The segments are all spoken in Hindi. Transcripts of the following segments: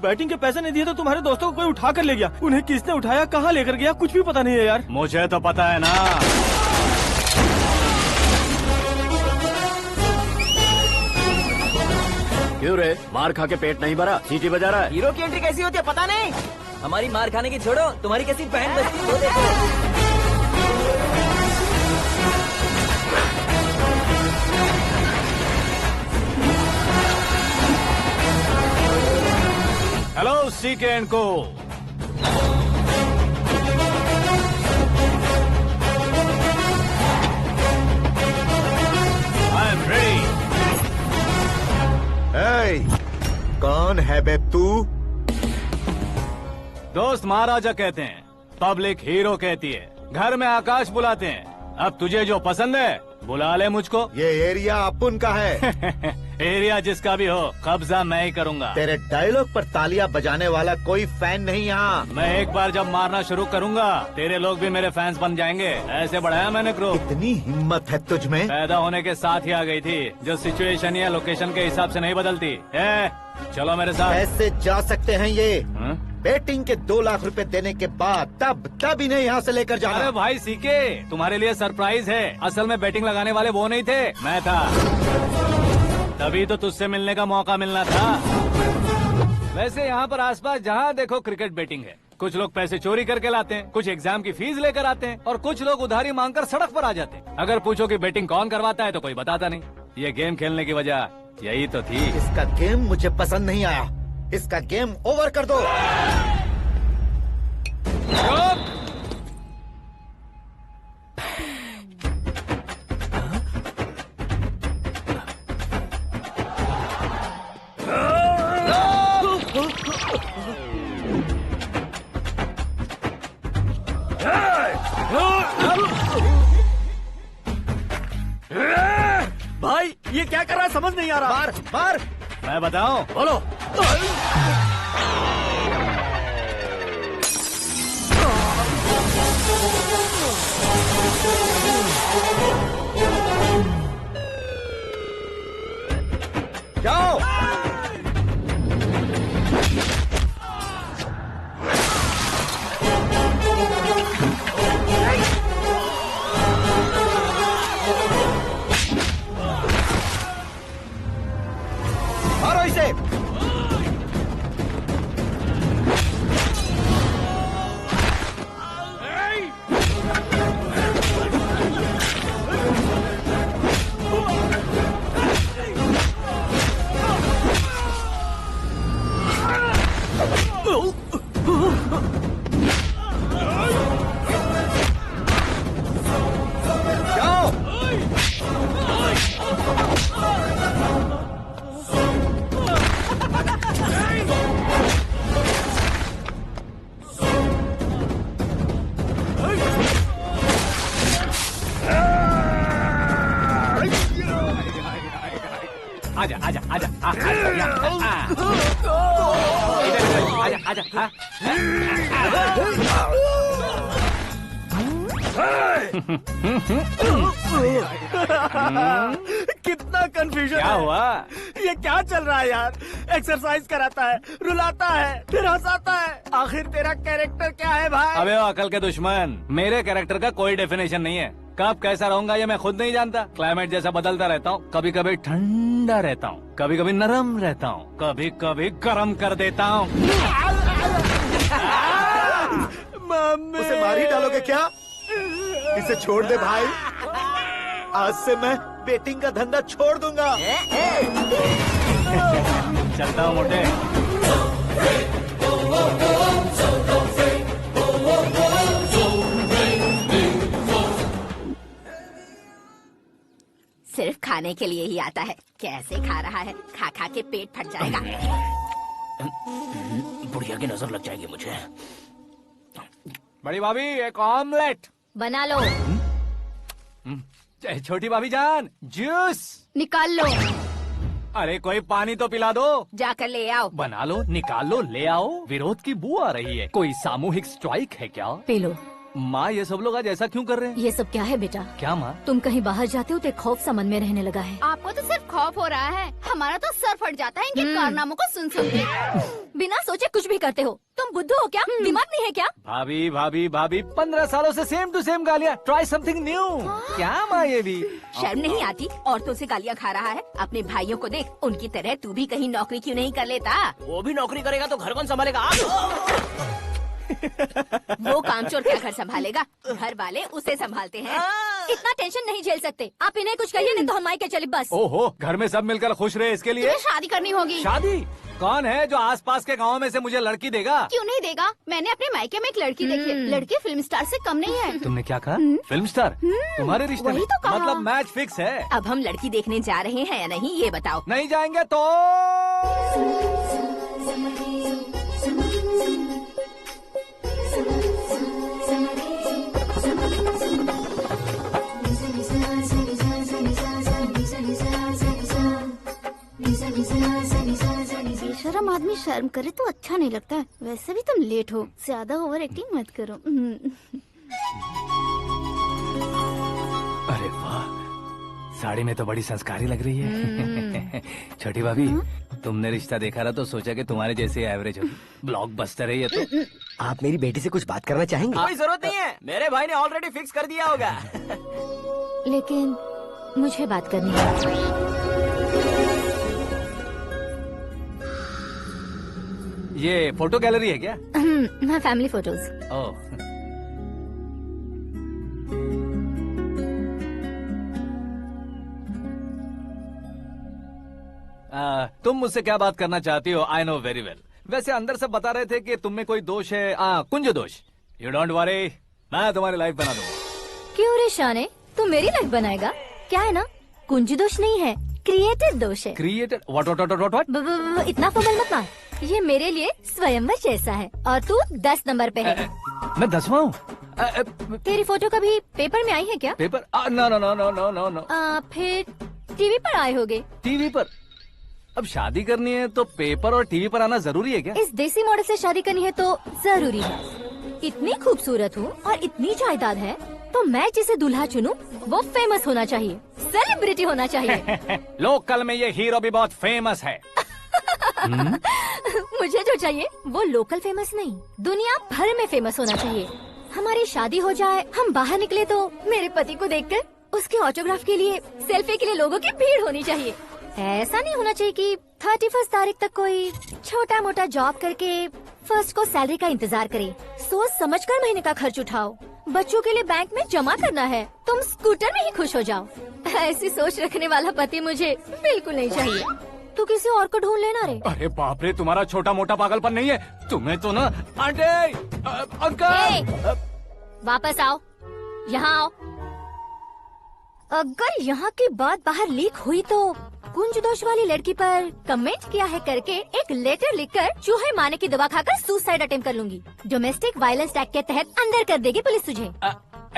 बैटिंग के पैसे नहीं दिए तो तुम्हारे दोस्तों को कोई उठा कर ले गया। उन्हें किसने उठाया, कहाँ लेकर गया, कुछ भी पता नहीं है यार। मुझे तो पता है ना। क्यों रे, मार खा के पेट नहीं भरा, सीटी बजा रहा है? हीरो की एंट्री कैसी होती है पता नहीं। हमारी मार खाने की छोड़ो, तुम्हारी कैसी बहन बजती है वो देखो। हेलो सीके एंड को। I am ready. कौन है बे तू? दोस्त महाराजा कहते हैं, पब्लिक हीरो कहती है, घर में आकाश बुलाते हैं। अब तुझे जो पसंद है बुला ले मुझको। ये एरिया अपुन का है। एरिया जिसका भी हो, कब्जा मैं ही करूंगा। तेरे डायलॉग पर तालियां बजाने वाला कोई फैन नहीं यहाँ। मैं एक बार जब मारना शुरू करूंगा, तेरे लोग भी मेरे फैंस बन जाएंगे। ऐसे बढ़ाया मैंने ग्रुप। इतनी हिम्मत है तुझ में? पैदा होने के साथ ही आ गई थी, जो सिचुएशन या लोकेशन के हिसाब से नहीं बदलती। चलो मेरे साथ। कैसे जा सकते हैं ये? हाँ? बेटिंग के 2 लाख रुपए देने के बाद तब इन्हें यहाँ से लेकर जाना। अरे भाई सीके, तुम्हारे लिए सरप्राइज है। असल में बैटिंग लगाने वाले वो नहीं थे, मैं था। तभी तो तुझसे मिलने का मौका मिलना था। वैसे यहाँ पर आसपास जहाँ देखो क्रिकेट बैटिंग है। कुछ लोग पैसे चोरी करके लाते हैं, कुछ एग्जाम की फीस लेकर आते हैं, और कुछ लोग उधारी मांगकर सड़क पर आ जाते हैं। अगर पूछो कि बैटिंग कौन करवाता है तो कोई बताता नहीं। ये गेम खेलने की वजह यही तो थी। इसका गेम मुझे पसंद नहीं आया। इसका गेम ओवर कर दो। भाई ये क्या कर रहा है, समझ नहीं आ रहा। मार मार। मैं बताऊं? बोलो। जाओ। मारो इसे। आजा आजा आजा आजा आजा। कितना कंफ्यूजन क्या है। हुआ? ये क्या चल रहा है यार? एक्सरसाइज कराता है, रुलाता है, फिर हंसाता है। आखिर तेरा कैरेक्टर क्या है भाई? अबे ओ अकल के दुश्मन, मेरे कैरेक्टर का कोई डेफिनेशन नहीं है। कब कैसा रहूंगा ये मैं खुद नहीं जानता। क्लाइमेट जैसा बदलता रहता हूँ। कभी कभी ठंडा रहता हूँ, कभी कभी नरम रहता हूँ, कभी कभी गर्म कर देता हूँ। उसे मार ही डालोगे क्या? इसे छोड़ दे भाई। आज से मैं बेटिंग का धंधा छोड़ दूंगा। चलता हूँ मोटे। सिर्फ खाने के लिए ही आता है। कैसे खा रहा है, खा खा के पेट फट जाएगा। बुढ़िया की नजर लग जाएगी मुझे। बड़ी भाभी एक ऑमलेट बना लो। छोटी भाभी जान जूस निकाल लो। अरे कोई पानी तो पिला दो। जाकर ले आओ। बना लो, निकाल लो, ले आओ। विरोध की बू आ रही है। कोई सामूहिक स्ट्राइक है क्या? P low. माँ ये सब लोग आज ऐसा क्यों कर रहे हैं? ये सब क्या है बेटा? क्या माँ? तुम कहीं बाहर जाते हो तो एक खौफ सा मन में रहने लगा है। आपको तो सिर्फ खौफ हो रहा है, हमारा तो सर फट जाता है इनके कारनामों को सुन सुन के। बिना सोचे कुछ भी करते हो। तुम बुद्धू हो क्या? दिमाग नहीं है क्या? भाभी भाभी भाभी 15 सालों से सेम टू सेम गालियाँ। Try something new. क्या माँ ये भी? शर्म नहीं आती? औरतों से गालियाँ खा रहा है। अपने भाइयों को देख, उनकी तरह तू भी कहीं नौकरी क्यों नहीं कर लेता? वो भी नौकरी करेगा तो घर कौन संभालेगा? वो कामचोर क्या घर संभालेगा? घर वाले उसे संभालते हैं। इतना टेंशन नहीं झेल सकते आप। इन्हें कुछ कहिए नहीं तो हम मायके चले बस। ओहो, घर में सब मिलकर खुश रहे इसके लिए। तुम्हें शादी करनी होगी। शादी? कौन है जो आसपास के गाँव में से मुझे लड़की देगा? क्यों नहीं देगा? मैंने अपने मायके में एक लड़की देखी है। लड़की फिल्म स्टार से कम नहीं है। तुमने क्या कहा? Film star? तुम्हारे रिश्ते में? वही तो कहा। मतलब मैच फिक्स है। अब हम लड़की देखने जा रहे हैं या नहीं ये बताओ। नहीं जाएंगे तो? बेशरम आदमी शर्म करे तो अच्छा नहीं लगता है। वैसे भी तुम लेट हो, ज्यादा ओवर एक्टिंग मत करो। अरे वाह, साड़ी में तो बड़ी संस्कारी लग रही है। छोटी भाभी, तुमने रिश्ता देखा ना तो सोचा कि तुम्हारे जैसे एवरेज होगी। ब्लॉकबस्टर है ये तो। आप मेरी बेटी से कुछ बात करना चाहेंगे? कोई जरूरत नहीं है, मेरे भाई ने ऑलरेडी फिक्स कर दिया होगा। लेकिन मुझे बात करनी है। ये फोटो गैलरी है क्या? मैं फैमिली फोटोज। ओह, तुम मुझसे क्या बात करना चाहती हो? I know very well. वैसे अंदर से बता रहे थे कि तुम में कोई दोष है। कुंज दोष। यू डोंट वरी, मैं तुम्हारी लाइफ बना दूंगा। क्यों रे शाने, तू मेरी लाइफ बनाएगा? क्या है ना, कुंज दोष नहीं है, क्रिएटेड दोष है। क्रिएटेड? व्हाट? इतना फबल मत मार। ये मेरे लिए स्वयंवर जैसा है और तू 10 नंबर पे है। मैं 10वां हूँ? तेरी फोटो कभी पेपर में आई है क्या? Paper? No no no no no no no. फिर टीवी पर आए होगे। टीवी पर? अब शादी करनी है तो पेपर और टीवी पर आना जरूरी है क्या? इस देसी मॉडल से शादी करनी है तो जरूरी है। इतनी खूबसूरत हूँ और इतनी जायदाद है तो मैं जिसे दूल्हा चुनूं वो फेमस होना चाहिए, सेलिब्रिटी होना चाहिए। लोकल में ये हीरो भी बहुत फेमस है। मुझे जो चाहिए वो लोकल फेमस नहीं, दुनिया भर में फेमस होना चाहिए। हमारी शादी हो जाए, हम बाहर निकले तो मेरे पति को देखकर उसके ऑटोग्राफ के लिए, सेल्फी के लिए लोगों की भीड़ होनी चाहिए। ऐसा नहीं होना चाहिए कि 31 तारीख तक कोई छोटा मोटा जॉब करके फर्स्ट को सैलरी का इंतजार करे। सोच समझकर महीने का खर्च उठाओ। बच्चों के लिए बैंक में जमा करना है, तुम स्कूटर में ही खुश हो जाओ। ऐसी सोच रखने वाला पति मुझे बिल्कुल नहीं चाहिए। तू किसी और को ढूंढ लेना रे। अरे बाप रे, तुम्हारा छोटा मोटा पागलपन नहीं है। तुम्हें तो ना आंटी, अंकल। वापस आओ, यहाँ आओ। अगर यहाँ की बात बाहर लीक हुई तो कुंज दोष वाली लड़की पर कमेंट किया है करके एक लेटर लिखकर चूहे मारने की दवा खाकर सुसाइड अटेम्प्ट कर लूंगी। डोमेस्टिक वायलेंस एक्ट के तहत अंदर कर देगी पुलिस तुझे।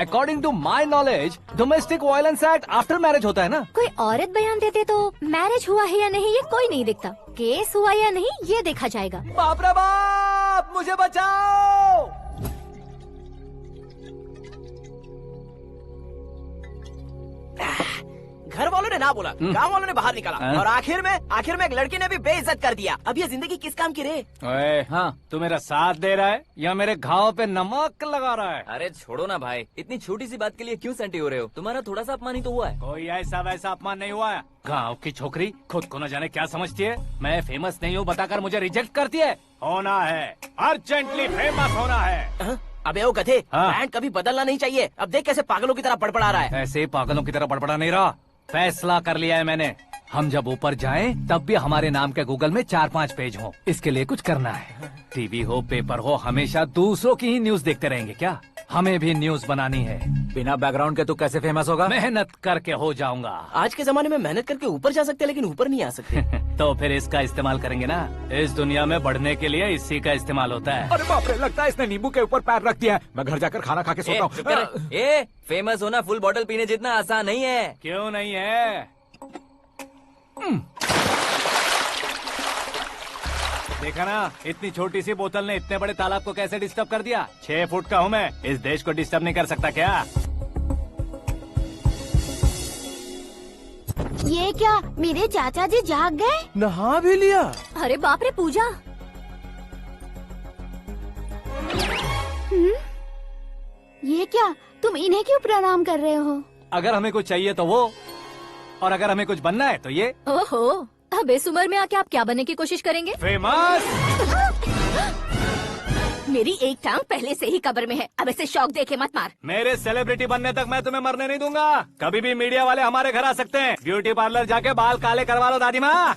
According to my knowledge domestic violence act after marriage होता है ना? कोई औरत बयान देते तो मैरिज हुआ है या नहीं ये कोई नहीं देखता, केस हुआ या नहीं ये देखा जाएगा। बाप रे बाप, मुझे बचाओ। घर वालों ने ना बोला, गांव वालों ने बाहर निकाला और आखिर में एक लड़की ने भी बेइज्जत कर दिया। अब ये जिंदगी किस काम की रे? ओए, हाँ, तू मेरा साथ दे रहा है या मेरे घाव पे नमक लगा रहा है? अरे छोड़ो ना भाई, इतनी छोटी सी बात के लिए क्यों सैंटी हो रहे हो? तुम्हारा थोड़ा सा अपमान ही तो हुआ है। कोई ऐसा वैसा अपमान नहीं हुआ है। गाँव की छोकरी खुद को न जाने क्या समझती है। मैं फेमस नहीं हूँ बताकर मुझे रिजेक्ट करती है। होना है, अर्जेंटली फेमस होना है। अबे ओ गधे, हाँ। ब्रांड कभी बदलना नहीं चाहिए। अब देख कैसे पागलों की तरह बड़बड़ा रहा है। ऐसे पागलों की तरह बड़बड़ा नहीं रहा। फैसला कर लिया है मैंने। हम जब ऊपर जाएं तब भी हमारे नाम के गूगल में 4-5 पेज हो। इसके लिए कुछ करना है। टीवी हो, पेपर हो, हमेशा दूसरों की ही न्यूज देखते रहेंगे क्या? हमें भी न्यूज बनानी है। बिना बैकग्राउंड के तू कैसे फेमस होगा? मेहनत करके हो जाऊंगा। आज के जमाने में मेहनत करके ऊपर जा सकते हैं लेकिन ऊपर नहीं आ सकते। तो फिर इसका इस्तेमाल करेंगे ना। इस दुनिया में बढ़ने के लिए इसी का इस्तेमाल होता है। अरे बाप रे, लगता है इसने नींबू के ऊपर पैर रख दिया है। मैं घर जाकर खाना खा के सोता हूँ। फेमस होना फुल बॉटल पीने जितना आसान नहीं है। क्यों नहीं है? देखा ना, इतनी छोटी सी बोतल ने इतने बड़े तालाब को कैसे डिस्टर्ब कर दिया। 6 फुट का हूँ मैं, इस देश को डिस्टर्ब नहीं कर सकता क्या? ये क्या, मेरे चाचा जी जाग गए? नहा भी लिया? अरे बाप रे पूजा, ये क्या, तुम इन्हें क्यों प्रणाम कर रहे हो? अगर हमें कुछ चाहिए तो वो, और अगर हमें कुछ बनना है तो ये। ओहो, अब इस उम्र में आके आप क्या बनने की कोशिश करेंगे? फेमस। मेरी एक टांग पहले से ही कब्र में है, अब इसे शौक देके मत मार। मेरे सेलिब्रिटी बनने तक मैं तुम्हें मरने नहीं दूंगा। कभी भी मीडिया वाले हमारे घर आ सकते हैं। ब्यूटी पार्लर जाके बाल काले करवा लो दादी माँ।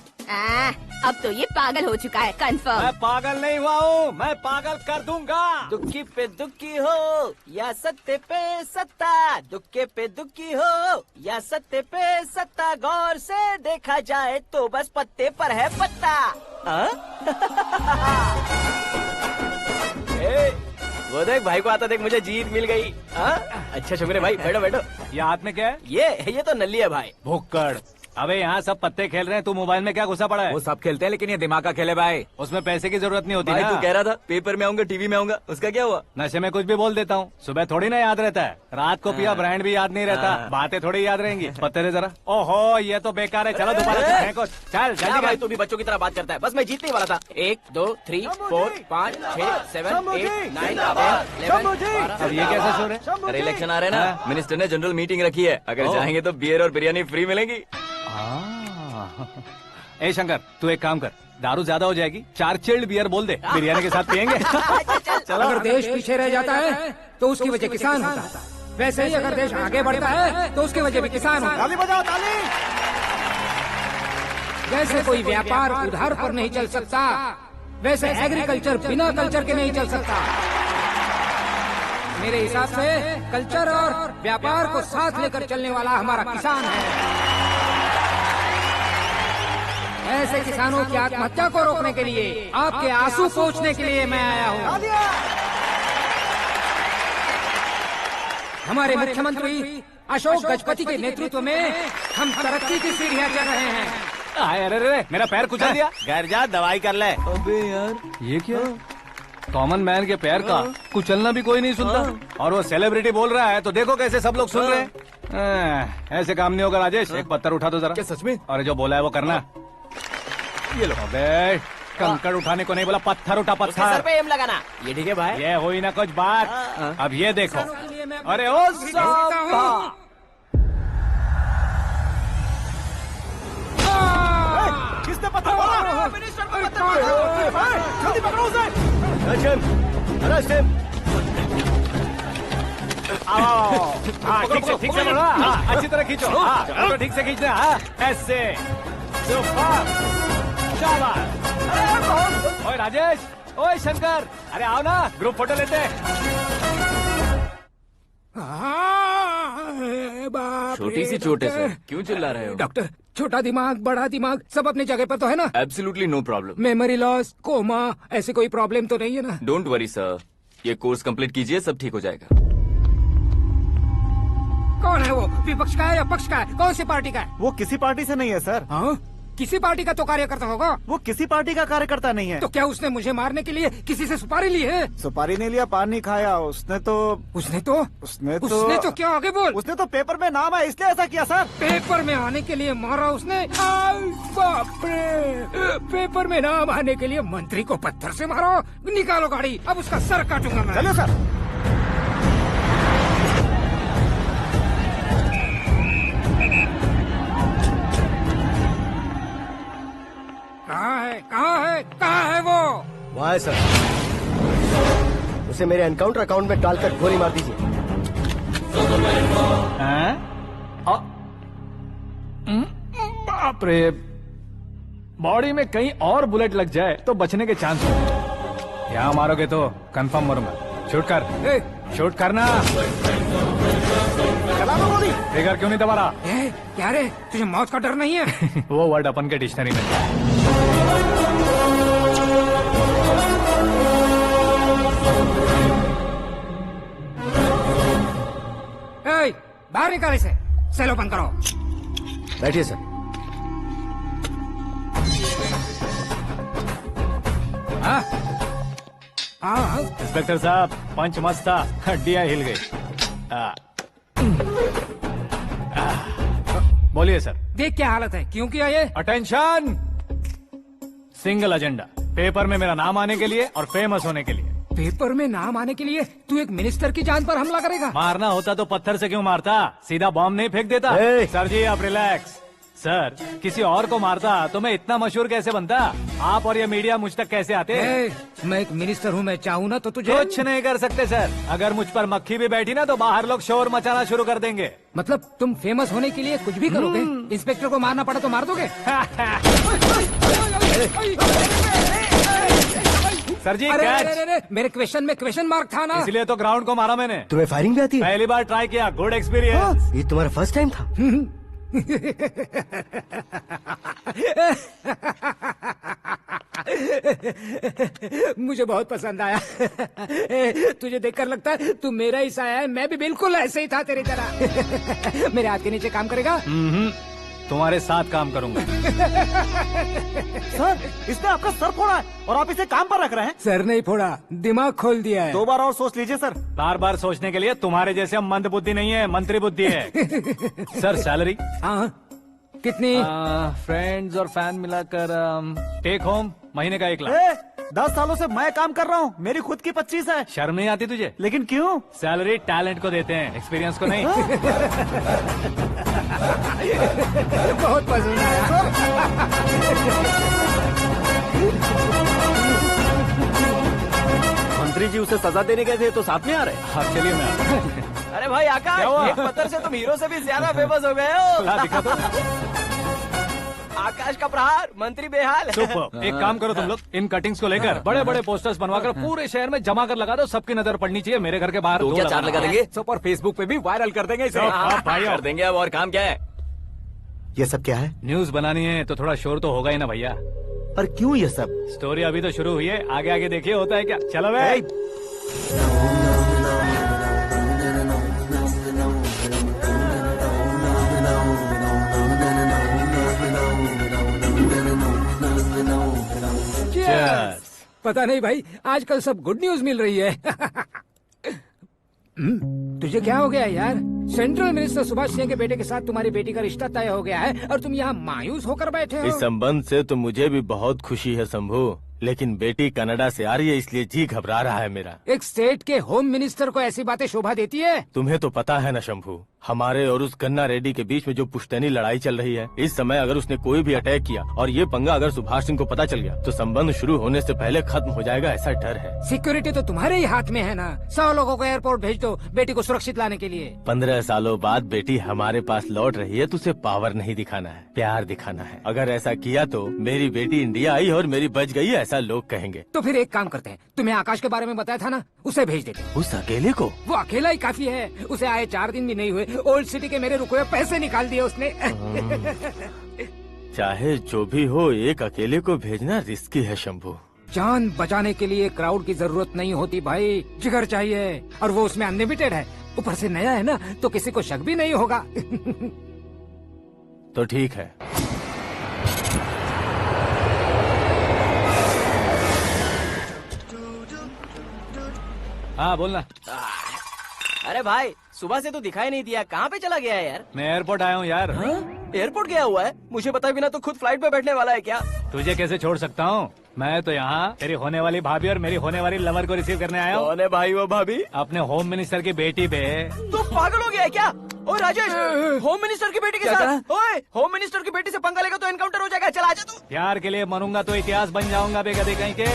अब तो ये पागल हो चुका है, कंफर्म। मैं पागल नहीं हुआ हूँ, मैं पागल कर दूंगा। दुखी पे दुखी हो या सत्य पे सत्ता, दुखे पे दुखी हो या सत्य पे सत्ता, गौर से देखा जाए तो बस पत्ते पर है पत्ता। वो देख भाई को आता देख, मुझे जीत मिल गई। अच्छा शुक्र भाई, बैठो बैठो। ये हाथ में क्या है? ये तो नल्ली है भाई। भुक्कड़। अबे यहाँ सब पत्ते खेल रहे हैं, तू मोबाइल में क्या घुसा पड़ा है? वो सब खेलते हैं लेकिन ये दिमाग का खेल है भाई। उसमें पैसे की जरूरत नहीं होती भाई ना। तू कह रहा था पेपर में आऊंगा, टीवी में आऊंगा, उसका क्या हुआ? नशे में कुछ भी बोल देता हूँ, सुबह थोड़ी ना याद रहता है। रात को पिया ब्रांड भी याद नहीं रहता, बातें थोड़ी याद रहेंगी। पत्ते दे जरा। ओहो ये तो बेकार है, चलो दोबारा फेंको। चल क्या जल्दी भाई, कर। तू भी बच्चों की तरह बात करता है। बस मैं जीतने वाला था। 1 2 3 4 5 6 7 8 9 10 11 अब ये कैसा शोर है? अरे इलेक्शन आ रहे हैं ना, मिनिस्टर ने जनरल मीटिंग रखी है, अगर जाएंगे तो बियर और बिरयानी फ्री मिलेगी। ए शंकर, तू एक काम कर, दारू ज्यादा हो जाएगी, 4 चिल्ड बियर बोल दे, बिरयानी के साथ पियेंगे। अगर देश पीछे रह जाता है तो उसकी वजह किसान होता है, वैसे ही अगर देश आगे बढ़ता है तो उसकी वजह भी किसान होता है। ताली बजाओ ताली। जैसे कोई व्यापार उधार पर नहीं चल सकता, वैसे एग्रीकल्चर बिना कल्चर के नहीं चल सकता। मेरे हिसाब से कल्चर और व्यापार को साथ लेकर चलने वाला हमारा किसान है। ऐसे किसानों की आत्महत्या को रोकने के लिए, आपके आंसू पोंछने के लिए मैं आया हूँ। हमारे मुख्यमंत्री अशोक गजपति के नेतृत्व में हम तरक्की की सीढ़ियाँ चढ़ रहे हैं। अरे अरे मेरा पैर कुचल दिया। घर जा दवाई कर ले। अबे यार ये क्या? कॉमन मैन के पैर का कुचलना भी कोई नहीं सुनता, और वो सेलिब्रिटी बोल रहा है तो देखो कैसे सब लोग सुन रहे हैं। ऐसे काम नहीं होगा राजेश, एक पत्थर उठा दो जरा। क्या सच में? और जो बोला है वो करना। ये लो। अबे कंकड़ उठाने को नहीं बोला, पत्थर उठा उसके सर पत्थर। पे एम लगाना। ये ठीक है भाई। ये हुई ना कुछ बात। अब ये देखो। अरे ओ साहब, किसने पत्थर मारा? मिनिस्टर को पत्थर मारा। जल्दी पकड़ो उसे। हाँ ठीक से पकड़ो। हाँ, अच्छी तरह खींचो। हाँ तो ठीक से खींचना। हाँ ऐसे। सुपर। शाबाश। ओए राजेश, ओए शंकर, अरे आओ ना, ग्रुप फोटो लेते हैं। छोटी सी चोट है सर, क्यों चिल्ला रहे हो? डॉक्टर, छोटा दिमाग बड़ा दिमाग सब अपनी जगह पर तो है ना? Absolutely no problem. Memory loss, coma, ऐसी कोई प्रॉब्लम तो नहीं है ना? डोंट वरी सर, ये कोर्स कंप्लीट कीजिए, सब ठीक हो जाएगा। कौन है वो? विपक्ष का है या पक्ष का है? कौन सी पार्टी का है? वो किसी पार्टी से नहीं है सर। हाँ? किसी पार्टी का तो कार्यकर्ता होगा। वो किसी पार्टी का कार्यकर्ता नहीं है। तो क्या उसने मुझे मारने के लिए किसी से सुपारी ली है? सुपारी नहीं लिया, पान नहीं खाया। उसने तो क्या आगे बोल? उसने तो पेपर में नाम है इसलिए ऐसा किया सर। पेपर में आने के लिए मारा उसने? बाप रे, पेपर में नाम आने के लिए मंत्री को पत्थर से मारो? निकालो गाड़ी, अब उसका सर काटूंगा मैं। चलो सर। कहाँ है वो? वहाँ है सर, उसे मेरे एनकाउंटर अकाउंट में डालकर गोली मार दीजिए। बाप रे, बॉडी में कहीं और बुलेट लग जाए तो बचने के चांस हो। यहाँ मारोगे तो कंफर्म मरूंगा। शूट कर। शूट करना। फिगर क्यों नहीं दबा रहा? क्या रे, तुझे मौत का डर नहीं है? वो वर्ड अपन के डिक्शनरी में है। बाहर निकाल इसे, सेल ओपन करो। बैठिए सर। हाँ हाँ इंस्पेक्टर साहब पंच मस्त था, हड्डियां हिल गई। बोलिए सर। देख क्या हालत है, क्यों किया ये? अटेंशन, सिंगल एजेंडा, पेपर में मेरा नाम आने के लिए और फेमस होने के लिए। पेपर में नाम आने के लिए तू एक मिनिस्टर की जान पर हमला करेगा? मारना होता तो पत्थर से क्यों मारता, सीधा बॉम्ब नहीं फेंक देता। सर जी आप रिलैक्स। सर किसी और को मारता तो मैं इतना मशहूर कैसे बनता, आप और ये मीडिया मुझ तक कैसे आते? मैं एक मिनिस्टर हूँ, मैं चाहूँ ना तो तुझे कुछ नहीं कर सकते सर। अगर मुझ पर मक्खी भी बैठी ना तो बाहर लोग शोर मचाना शुरू कर देंगे। मतलब तुम फेमस होने के लिए कुछ भी करोगे? इंस्पेक्टर को मारना पड़ा तो मार दोगे? सर जी अरे, कैच। अरे, अरे, मेरे क्वेश्चन में क्वेश्चन मार्क था ना, इसलिए तो ग्राउंड को मारा मैंने। तुम्हें फायरिंग भी आती है? पहली बार ट्राई किया, गुड एक्सपीरियंस। ये तुम्हारा फर्स्ट टाइम था? मुझे बहुत पसंद आया। तुझे देखकर लगता है तू मेरा ही साया है, मैं भी बिल्कुल ऐसे ही था तेरी तरह। मेरे हाथ के नीचे काम करेगा? तुम्हारे साथ काम करूंगा। सर इसने आपका सर फोड़ा है और आप इसे काम पर रख रहे हैं। सर नहीं फोड़ा, दिमाग खोल दिया है। 2 बार और सोच लीजिए सर। बार बार सोचने के लिए तुम्हारे जैसे मंद बुद्धि नहीं है, मंत्री बुद्धि है। Sir salary? हाँ कितनी? फ्रेंड्स और फैन मिलाकर टेक होम महीने का 1 लाख। 10 सालों से मैं काम कर रहा हूँ, मेरी खुद की 25 है। शर्म नहीं आती तुझे? लेकिन क्यों? सैलरी टैलेंट को देते हैं, एक्सपीरियंस को नहीं। बहुत पसंद आया। मंत्री जी उसे सजा देने गए थे तो साथ में आ रहे। हाँ चलिए मैं आता हूं। अरे भाई आकाश, एक पत्थर से तुम हीरो से भी ज्यादा फेमस हो गए हो। ला दिखा दो। आकाश का प्रहार, मंत्री बेहाल। सुपर। एक काम करो तुम लोग, इन कटिंग्स को लेकर बड़े बड़े पोस्टर्स बनवाकर पूरे शहर में जमा कर लगा दो, सबकी नजर पड़नी चाहिए। मेरे घर के बाहर तो क्या 4 लगा देंगे? और फेसबुक पे भी वायरल कर देंगे इसे। भाई कर देंगे। अब और काम क्या है? ये सब क्या है? न्यूज बनानी है तो थोड़ा शोर तो होगा ही ना भैया। पर क्यों ये सब? स्टोरी अभी तो शुरू हुई है, आगे आगे देखिए होता है क्या। चलो भाई। पता नहीं भाई, आजकल सब गुड न्यूज मिल रही है। तुझे क्या हो गया यार? सेंट्रल मिनिस्टर सुभाष सिंह के बेटे के साथ तुम्हारी बेटी का रिश्ता तय हो गया है और तुम यहाँ मायूस होकर बैठे हो। इस संबंध से तो मुझे भी बहुत खुशी है शंभू, लेकिन बेटी कनाडा से आ रही है इसलिए जी घबरा रहा है मेरा। एक स्टेट के होम मिनिस्टर को ऐसी बातें शोभा देती है? तुम्हें तो पता है ना शंभू, हमारे और उस गन्ना रेड्डी के बीच में जो पुश्तैनी लड़ाई चल रही है, इस समय अगर उसने कोई भी अटैक किया और ये पंगा अगर सुभाष सिंह को पता चल गया तो संबंध शुरू होने से पहले खत्म हो जाएगा, ऐसा डर है। सिक्योरिटी तो तुम्हारे ही हाथ में है ना। 100 लोगों को एयरपोर्ट भेज दो बेटी को सुरक्षित लाने के लिए। 15 सालों बाद बेटी हमारे पास लौट रही है तो उसे पावर नहीं दिखाना है, प्यार दिखाना है। अगर ऐसा किया तो मेरी बेटी इंडिया आई और मेरी बच गई, ऐसा लोग कहेंगे। तो फिर एक काम करते हैं, तुम्हें आकाश के बारे में बताया था ना, उसे भेज देते। उस अकेले को? वो अकेला ही काफी है, उसे आए 4 दिन भी नहीं हुए, ओल्ड सिटी के मेरे रुके हुए पैसे निकाल दिए उसने। चाहे जो भी हो, एक अकेले को भेजना रिस्की है शंभू। जान बचाने के लिए क्राउड की जरूरत नहीं होती भाई, जिगर चाहिए, और वो उसमें अनलिमिटेड है। ऊपर से नया है ना, तो किसी को शक भी नहीं होगा। तो ठीक है। हाँ बोलना। अरे भाई सुबह से तो दिखाई नहीं दिया, कहाँ पे चला गया है यार? मैं एयरपोर्ट आया हूँ यार। एयरपोर्ट गया हुआ है? मुझे बताए बिना तो खुद फ्लाइट पे बैठने वाला है क्या? तुझे कैसे छोड़ सकता हूँ? मैं तो यहाँ तेरी होने वाली भाभी और मेरी होने वाली लवर को रिसीव करने आया हूँ। कौन है भाई वो भाभी? अपने होम मिनिस्टर की बेटी पे। तू पागल हो गया है क्या? ओए राजेश, होम मिनिस्टर की बेटी के साथ? ओए होम मिनिस्टर की बेटी से पंगा लेगा तो एनकाउंटर हो जाएगा, चल आजा तू। प्यार के लिए मरूंगा तो इतिहास बन जाऊंगा बेगदे कहीं के।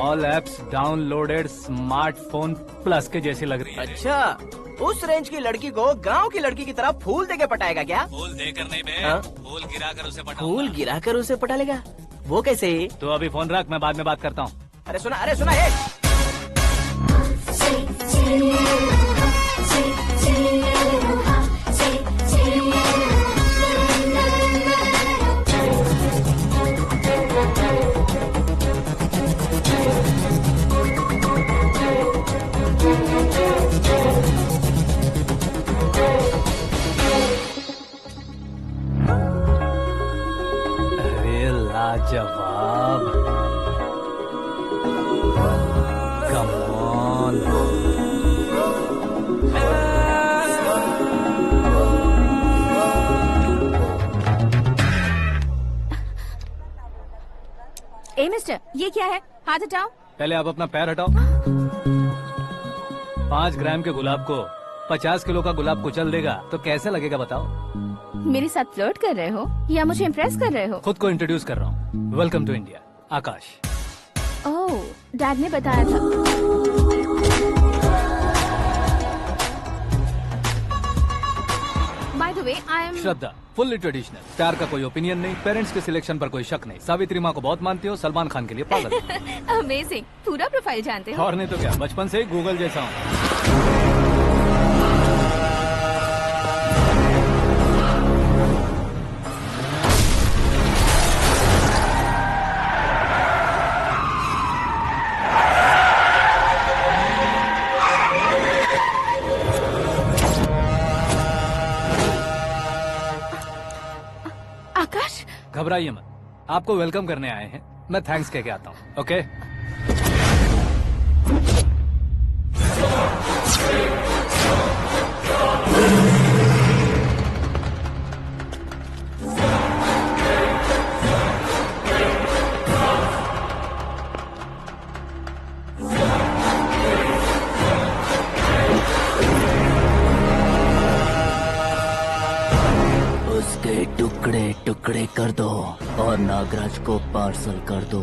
All apps downloaded smartphone plus के जैसी लग रही है। अच्छा, उस रेंज की लड़की को गांव की लड़की की तरह फूल देके पटाएगा क्या? फूल देकर नहीं बे, फूल गिराकर उसे पटा। फूल गिराकर उसे पटा लेगा? वो कैसे? तो अभी फोन रख, मैं बाद में बात करता हूँ। अरे सुना ये। लाजवाब। Come on. ए मिस्टर, ये क्या है? हाथ हटाओ। पहले आप अपना पैर हटाओ। 5 ग्राम के गुलाब को 50 किलो का गुलाब कुचल देगा तो कैसे लगेगा बताओ? मेरे साथ फ्लर्ट कर रहे हो या मुझे इम्प्रेस कर रहे हो? खुद को इंट्रोड्यूस कर रहा हूँ। Welcome to India, Aakash. Oh, dad ने बताया था। By the way, I am Shraddha, fully traditional. प्यार का कोई ओपिनियन नहीं, पेरेंट्स के सिलेक्शन पर कोई शक नहीं। सावित्री माँ को बहुत मानती हो, सलमान खान के लिए पागल। अमेजिंग, पूरा प्रोफाइल जानते हो। और नहीं तो क्या, बचपन से ही गूगल जैसा हूँ। आकाश, घबराइए मत, आपको वेलकम करने आए हैं। मैं थैंक्स कह के आता हूँ। ओके? उसके टुकड़े टुकड़े कर दो और नागराज को पार्सल कर दो।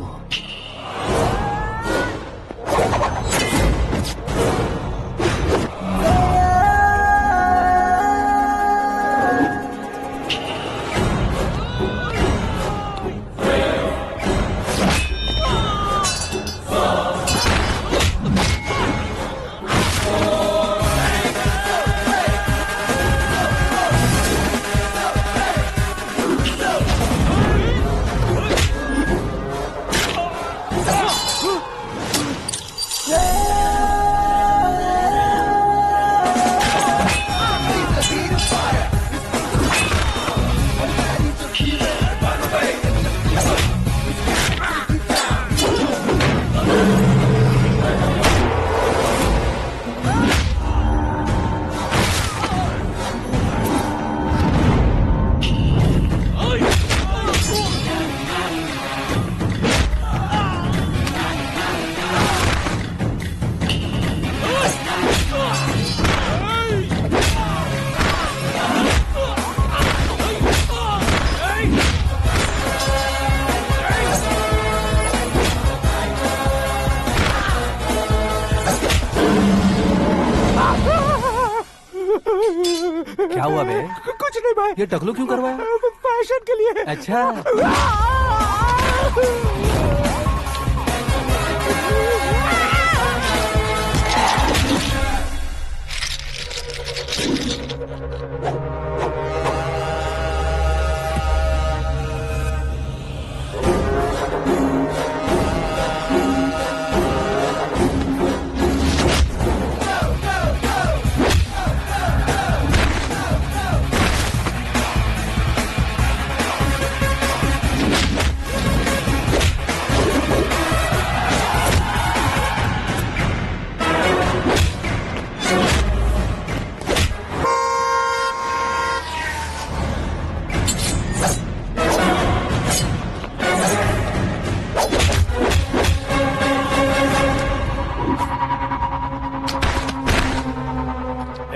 क्या हुआ बे? कुछ नहीं भाई। ये टकलू क्यों करवाया? फैशन के लिए। अच्छा।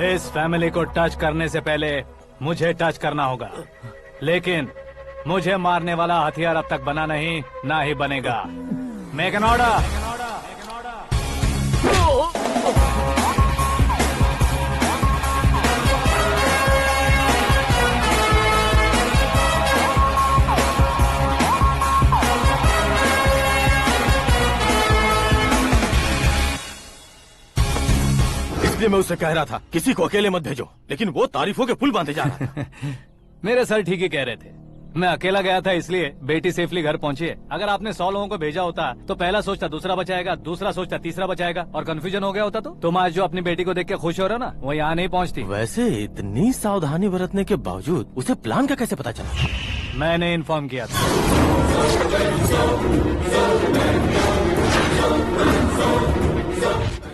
इस फैमिली को टच करने से पहले मुझे टच करना होगा, लेकिन मुझे मारने वाला हथियार अब तक बना नहीं, ना ही बनेगा। Make an order. इसलिए मैं उससे कह रहा था किसी को अकेले मत भेजो, लेकिन वो तारीफों के पुल बांधे जा रहा था। मेरे सर ठीक ही कह रहे थे। मैं अकेला गया था इसलिए बेटी सेफली घर पहुंची है। अगर आपने 100 लोगों को भेजा होता तो पहला सोचता दूसरा बचाएगा, दूसरा सोचता तीसरा बचाएगा, और कंफ्यूजन हो गया होता तो तुम आज जो अपनी बेटी को देख के खुश हो रहे हो ना, वो यहाँ नहीं पहुँचती। वैसे इतनी सावधानी बरतने के बावजूद उसे प्लान का कैसे पता चला? मैंने इन्फॉर्म किया था।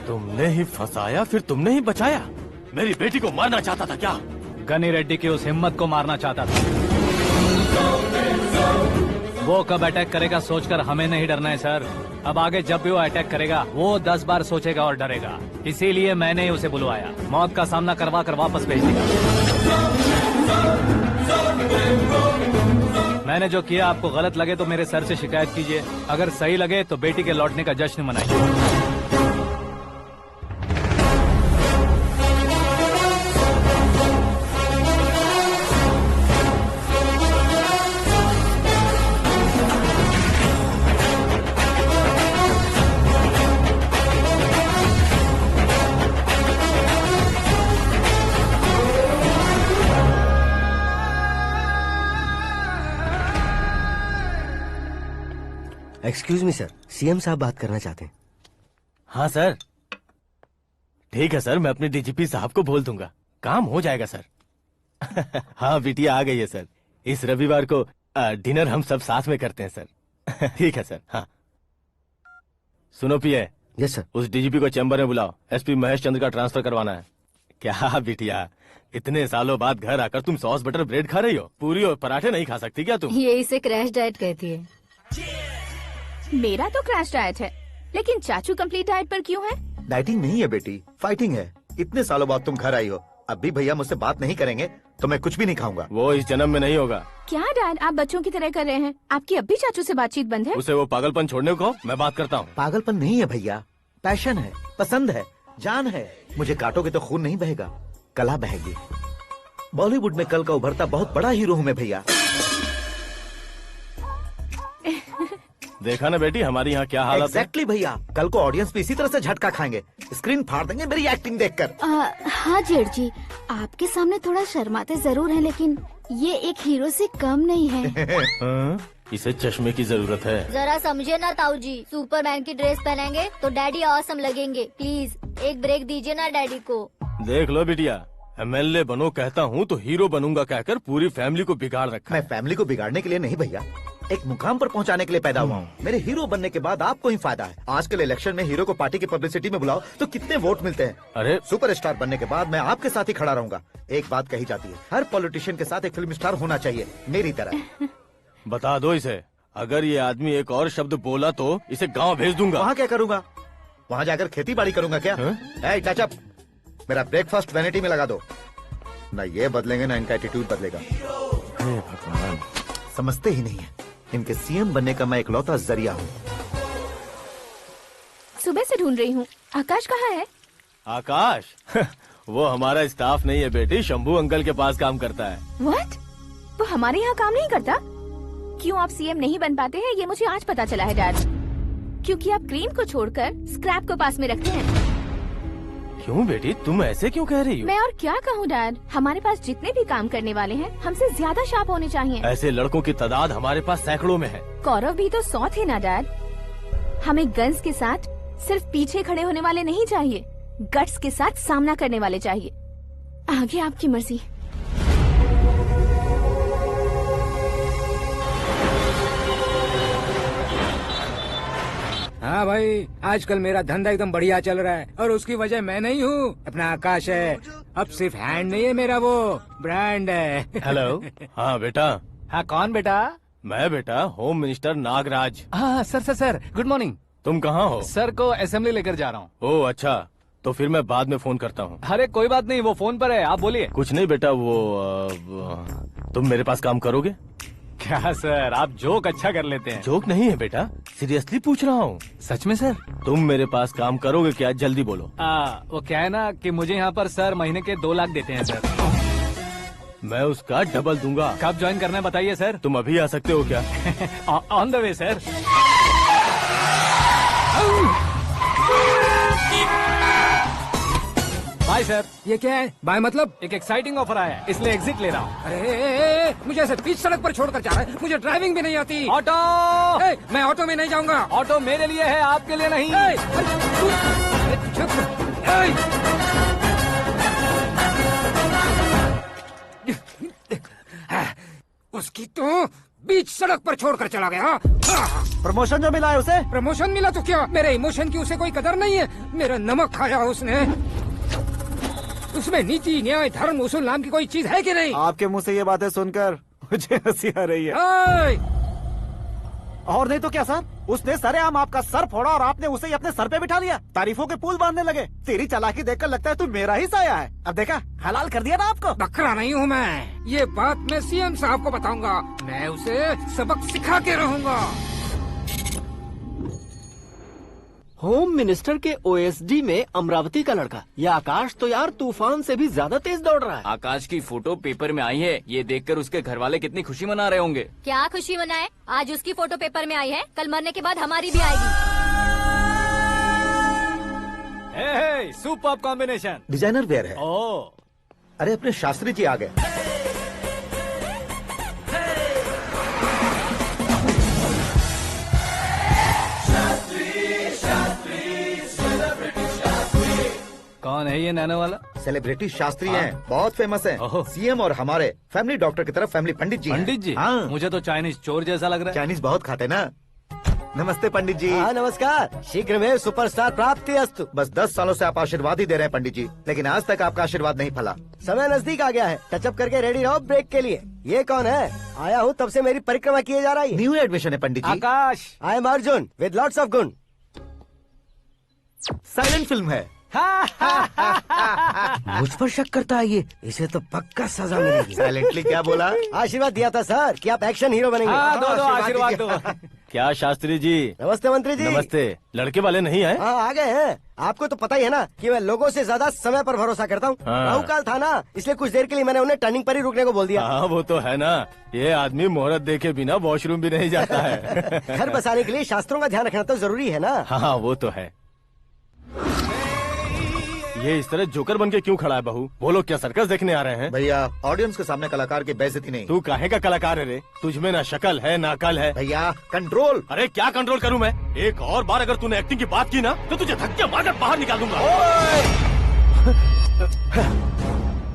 तुमने ही फंसाया, फिर तुमने ही बचाया। मेरी बेटी को मारना चाहता था क्या? गनी रेड्डी की उस हिम्मत को मारना चाहता था। वो कब अटैक करेगा सोचकर हमें नहीं डरना है सर। अब आगे जब भी वो अटैक करेगा वो 10 बार सोचेगा और डरेगा। इसीलिए मैंने ही उसे बुलवाया। मौत का सामना करवा कर वापस भेज दिया। मैंने जो किया आपको गलत लगे तो मेरे सर से शिकायत कीजिए, अगर सही लगे तो बेटी के लौटने का जश्न मनाइए। एक्सक्यूज मी सर, सीएम साहब बात करना चाहते हैं। हाँ सर, ठीक है सर, मैं अपने डीजीपी साहब को बोल दूंगा, काम हो जाएगा सर। हाँ बिटिया आ गई है सर। इस रविवार को डिनर हम सब साथ में करते हैं सर। ठीक है सर। हाँ सुनो पिए। Yes sir. उस डीजीपी को चैम्बर में बुलाओ, एसपी महेश चंद्र का ट्रांसफर करवाना है। क्या बिटिया, इतने सालों बाद घर आकर तुम सॉस बटर ब्रेड खा रही हो? पूरी और पराठे नहीं खा सकती क्या तुम? ये इसे क्रैश डाइट कहती है। मेरा तो क्रैश डाइट है, लेकिन चाचू कंप्लीट डाइट पर क्यों है? डाइटिंग नहीं है बेटी, फाइटिंग है। इतने सालों बाद तुम घर आई हो, अब भी भैया मुझसे बात नहीं करेंगे तो मैं कुछ भी नहीं खाऊंगा। वो इस जन्म में नहीं होगा। क्या डैड, आप बच्चों की तरह कर रहे हैं? आपकी अब भी चाचू से बातचीत बंद है? उसे वो पागलपन छोड़ने को, मैं बात करता हूँ। पागलपन नहीं है भैया, पैशन है, पसंद है, जान है। मुझे काटोगे तो खून नहीं बहेगा, कला बहेगी। बॉलीवुड में कल का उभरता बहुत बड़ा हीरो हूँ मैं भैया। देखा ना बेटी हमारी यहाँ क्या हालत है। एग्जैक्टली भैया, कल को ऑडियंस भी इसी तरह से झटका खाएंगे, स्क्रीन फाड़ देंगे मेरी एक्टिंग देखकर। हाँ जेठ जी, आपके सामने थोड़ा शर्माते जरूर हैं, लेकिन ये एक हीरो से कम नहीं है। इसे चश्मे की जरूरत है। जरा समझे ना ताऊ जी, सुपरमैन की ड्रेस पहनेंगे तो डैडी ऑसम लगेंगे। प्लीज एक ब्रेक दीजिए ना डैडी को। देख लो बिटिया, एमएलए बनो कहता हूँ तो हीरो बनूंगा कहकर पूरी फैमिली को बिगाड़ रखा। मैं फैमिली को बिगाड़ने के लिए नहीं भैया, एक मुकाम पर पहुंचाने के लिए पैदा हुआ हूँ। मेरे हीरो बनने के बाद आपको ही फायदा है। आजकल इलेक्शन में हीरो को पार्टी की पब्लिसिटी में बुलाओ तो कितने वोट मिलते हैं। अरे सुपरस्टार बनने के बाद मैं आपके साथ ही खड़ा रहूंगा। एक बात कही जाती है, हर पॉलिटिशियन के साथ एक फिल्म स्टार होना चाहिए, मेरी तरह। बता दो इसे, अगर ये आदमी एक और शब्द बोला तो इसे गाँव भेज दूंगा। वहाँ क्या करूँगा? वहाँ जाकर खेती बाड़ी करूँगा क्या? टच अप, मेरा ब्रेकफास्ट वैनिटी में लगा दो। न ये बदलेंगे न इनका एटीट्यूड बदलेगा। भगवान, समझते ही नहीं है, इनके सीएम बनने का मैं इकलौता जरिया हूँ। सुबह से ढूंढ रही हूँ, आकाश कहाँ है? आकाश? वो हमारा स्टाफ नहीं है बेटी, शंभू अंकल के पास काम करता है। व्हाट? वो हमारे यहाँ काम नहीं करता? क्यों आप सीएम नहीं बन पाते हैं ये मुझे आज पता चला है डैड। क्योंकि आप क्रीम को छोड़कर स्क्रैप को पास में रखते हैं। क्यों बेटी, तुम ऐसे क्यों कह रही हो? मैं और क्या कहूँ डैड, हमारे पास जितने भी काम करने वाले हैं हमसे ज्यादा शार्प होने चाहिए। ऐसे लड़कों की तादाद हमारे पास सैकड़ों में है। कौरव भी तो 100 थे ना डैड। हमें गन्स के साथ सिर्फ पीछे खड़े होने वाले नहीं चाहिए, गट्स के साथ सामना करने वाले चाहिए। आगे आपकी मर्जी। हाँ भाई, आजकल मेरा धंधा एकदम बढ़िया चल रहा है और उसकी वजह मैं नहीं हूँ, अपना आकाश है। अब सिर्फ हैंड नहीं है मेरा, वो ब्रांड है। हेलो। हाँ बेटा। हाँ कौन बेटा? मैं बेटा होम मिनिस्टर नागराज। हाँ सर गुड मॉर्निंग। तुम कहाँ हो? सर को असेंबली लेकर जा रहा हूँ। ओह अच्छा, तो फिर मैं बाद में फोन करता हूँ। अरे कोई बात नहीं, वो फोन पर है, आप बोलिए। कुछ नहीं बेटा, तुम मेरे पास काम करोगे? क्या सर, आप जोक अच्छा कर लेते हैं। जोक नहीं है बेटा, सीरियसली पूछ रहा हूँ। सच में सर? तुम मेरे पास काम करोगे क्या? जल्दी बोलो। वो क्या है ना कि मुझे यहाँ पर सर महीने के 2 लाख देते हैं सर। मैं उसका डबल दूंगा। कब ज्वाइन करना है बताइए सर। तुम अभी आ सकते हो क्या? On the way sir. Bye sir. ये क्या है? बाय मतलब? एक एक्साइटिंग ऑफर आया है, इसलिए एग्जिट ले रहा हूँ। अरे मुझे ऐसे बीच सड़क पर छोड़कर जा रहा है, मुझे ड्राइविंग भी नहीं आती। ऑटो। मैं ऑटो में नहीं जाऊंगा। ऑटो मेरे लिए है, आपके लिए नहीं। उसकी तो बीच सड़क पर छोड़कर चला गया। प्रमोशन जो मिला है उसे? प्रमोशन मिला तो क्या, मेरे इमोशन की उसे कोई कदर नहीं है। मेरा नमक खाया उसने। उसमें नीति, न्याय, धर्म, उसूल नाम की कोई चीज है कि नहीं? आपके मुंह से ये बातें सुनकर मुझे हंसी आ रही है। और नहीं तो क्या सर, उसने सरेआम आपका सर फोड़ा और आपने उसे ही अपने सर पे बिठा लिया। तारीफों के पुल बांधने लगे। तेरी चालाकी देखकर लगता है तू मेरा ही साया है। अब देखा, हलाल कर दिया ना आपको। बकरा नहीं हूँ मैं। ये बात मैं सीएम साहब को बताऊंगा। मैं उसे सबक सिखा के रहूंगा। होम मिनिस्टर के ओएसडी में अमरावती का लड़का। ये आकाश तो यार तूफान से भी ज्यादा तेज दौड़ रहा है। आकाश की फोटो पेपर में आई है। ये देखकर उसके घर वाले कितनी खुशी मना रहे होंगे। क्या खुशी मनाए? आज उसकी फोटो पेपर में आई है, कल मरने के बाद हमारी भी आएगी। Super combination. डिजाइनर वेयर है। ओह, अरे अपने शास्त्री जी आ गए। कौन है ये नैनो वाला? सेलिब्रिटी शास्त्री हैं, बहुत फेमस हैं। सीएम और हमारे फैमिली डॉक्टर की तरफ फैमिली पंडित जी हैं। पंडित जी? हाँ। मुझे तो चाइनीज चोर जैसा लग रहा है। चाइनीज बहुत खाते ना। नमस्ते पंडित जी। हाँ नमस्कार। शीघ्र में सुपरस्टार प्राप्ति अस्तु। बस 10 सालों से आप आशीर्वाद ही दे रहे हैं पंडित जी, लेकिन आज तक आपका आशीर्वाद नहीं फला। समय नजदीक आ गया है, टचअप करके रेडी रहो ब्रेक के लिए। ये कौन है? आया हूँ तब से मेरी परिक्रमा किए जा रही है। न्यू एडमिशन है Pandit ji. Akash. I am Arjun with lots of गुण। साइलेंट फिल्म है। मुझ पर शक करता है ये, इसे तो पक्का सजा मिलेगी। साइलेंटली क्या बोला? आशीर्वाद दिया था सर कि आप एक्शन हीरो बनेंगे। दो आशीर्वाद दो। क्या शास्त्री जी? नमस्ते मंत्री जी। नमस्ते। लड़के वाले नहीं आए? हाँ आ गए हैं। आपको तो पता ही है ना कि मैं लोगों से ज्यादा समय पर भरोसा करता हूँ। हाँ। राहु काल था ना, इसलिए कुछ देर के लिए मैंने उन्हें टर्निंग पर ही रुकने को बोल दिया। हाँ वो तो है ना, ये आदमी मुहूर्त देखे बिना वॉशरूम भी नहीं जाता है। घर बसाने के लिए शास्त्रों का ध्यान रखना तो जरूरी है ना। हाँ वो तो है। ये इस तरह जोकर बन के क्यों खड़ा है बहू? वो लोग क्या सर्कस देखने आ रहे हैं? भैया ऑडियंस के सामने कलाकार की बेइज्जती नहीं। तू काहे का कलाकार है रे? तुझमें ना शक्ल है ना अकल है। भैया कंट्रोल। अरे क्या कंट्रोल करूं मैं? एक और बार अगर तूने एक्टिंग की बात की ना तो तुझे धक्के मारकर बाहर निकाल दूंगा।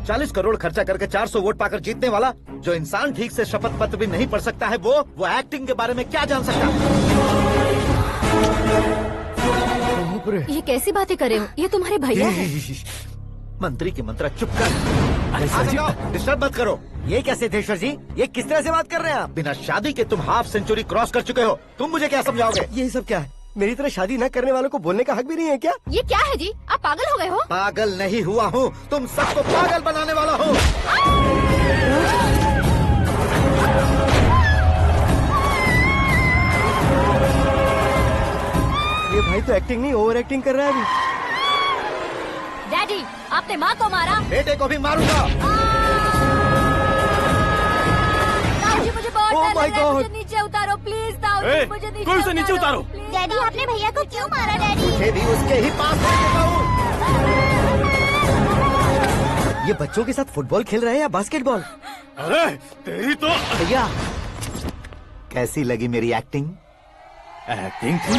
40 करोड़ खर्चा करके 400 वोट पाकर जीतने वाला, जो इंसान ठीक से शपथ पत्र भी नहीं पढ़ सकता है, वो एक्टिंग के बारे में क्या जान सकता है? ये कैसी बातें कर रहे हो? ये तुम्हारे भैया हैं। मंत्री की मंत्रा चुप कर। डिस्टर्ब मत करो। ये क्या सिद्धेश्वर जी, ये किस तरह से बात कर रहे हैं आप? बिना शादी के तुम हाफ सेंचुरी क्रॉस कर चुके हो। तुम मुझे क्या समझाओगे? ये सब क्या है? मेरी तरह शादी न करने वालों को बोलने का हक भी नहीं है क्या? ये क्या है जी? आप पागल हो गए हो? पागल नहीं हुआ हूँ, तुम सबको पागल बनाने वाला हो। ये भाई तो एक्टिंग नहीं ओवर एक्टिंग कर रहा है अभी। डैडी, आपने माँ को मारा। बेटे को भी मारूंगा। ताऊजी मुझे बहुत Oh डर my लग रहा है, God! मुझे नीचे उतारो प्लीज। ताऊजी मुझे नीचे कोई उसे नीचे उतारो। डैडी आपने भैया को क्यों मारा डैडी? मुझे भी उसके ही पास लेके जाऊं। ये बच्चों के साथ फुटबॉल खेल रहे हैं या बास्केटबॉल? अरे तेरी तो भैया कैसी लगी मेरी एक्टिंग? एक्टिंग थी।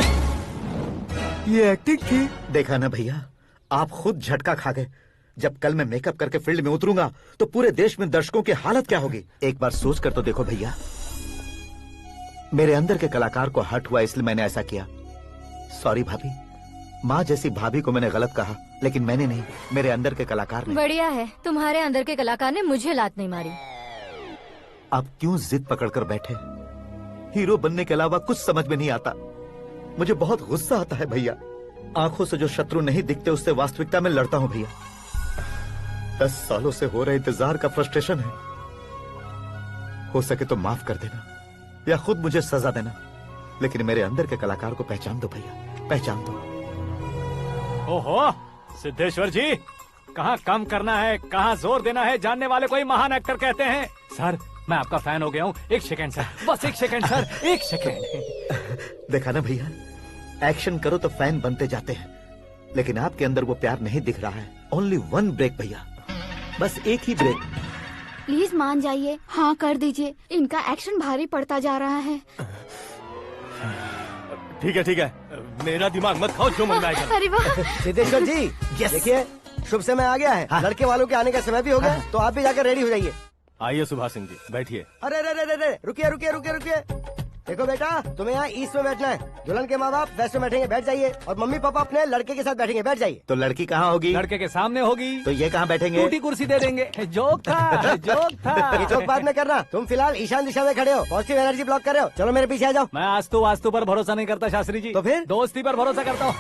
ये एक्टिंग थी। देखा ना भैया, आप खुद झटका खा गए। जब कल मैं मेकअप करके फील्ड में उतरूंगा तो पूरे देश में दर्शकों की हालत क्या होगी? एक बार सोच कर तो देखो भैया। मेरे अंदर के कलाकार को हर्ट हुआ इसलिए मैंने ऐसा किया। सॉरी भाभी। माँ जैसी भाभी को मैंने गलत कहा, लेकिन मैंने नहीं, मेरे अंदर के कलाकार ने। बढ़िया है, तुम्हारे अंदर के कलाकार ने मुझे लात नहीं मारी। आप क्यों जिद पकड़कर बैठे? हीरो बनने के अलावा कुछ समझ में नहीं आता। मुझे बहुत गुस्सा आता है भैया। आंखों से जो शत्रु नहीं दिखते उससे वास्तविकता में लड़ता हूँ भैया। 10 सालों से हो रहे इंतजार का फ्रस्ट्रेशन है। हो सके तो माफ कर देना या खुद मुझे सजा देना, लेकिन मेरे अंदर के कलाकार को पहचान दो भैया, पहचान दो। ओहो सिद्धेश्वर जी, कहाँ कम करना है कहाँ जोर देना है जानने वाले को ही महान एक्टर कहते हैं। सर मैं आपका फैन हो गया हूँ। एक सेकंड सर, बस एक सेकंड सर, एक सेकंड। देखा ना भैया, एक्शन करो तो फैन बनते जाते हैं, लेकिन आपके अंदर वो प्यार नहीं दिख रहा है। ओनली 1 ब्रेक भैया, बस एक ही ब्रेक। प्लीज मान जाइए, हाँ कर दीजिए। इनका एक्शन भारी पड़ता जा रहा है। ठीक है, मेरा दिमाग मत खाओ, जो मन में आएगा। अरे वाह सिद्धेश्वर जी देखिए, शुभ समय आ गया है। लड़के वालों के आने का समय भी हो गया, तो आप भी जाकर रेडी हो जाइए। आइए सुभाष सिंह जी, बैठिए। अरे रे रे रे रे, रुकिए रुकिए रुकिए रुकिए। देखो बेटा, तुम्हें यहाँ ईस्ट में बैठना है। दुल्हन के माँ बाप वेस्ट में बैठेंगे, बैठ जाइए। और मम्मी पापा अपने लड़के के साथ बैठेंगे, बैठ जाइए। तो लड़की कहाँ होगी? लड़के के सामने होगी। तो ये कहाँ बैठेंगे? टूटी कुर्सी दे देंगे। जोक था, जोक था। ये जोक बाद में करना। तुम फिलहाल ईशान दिशा में खड़े हो, पॉजिटिव एनर्जी ब्लॉक कर रहे हो। चलो मेरे पीछे आ जाओ। मैं आस्तु वास्तु पर भरोसा नहीं करता शास्त्री जी। तो फिर? दोस्ती पर भरोसा करता हूँ।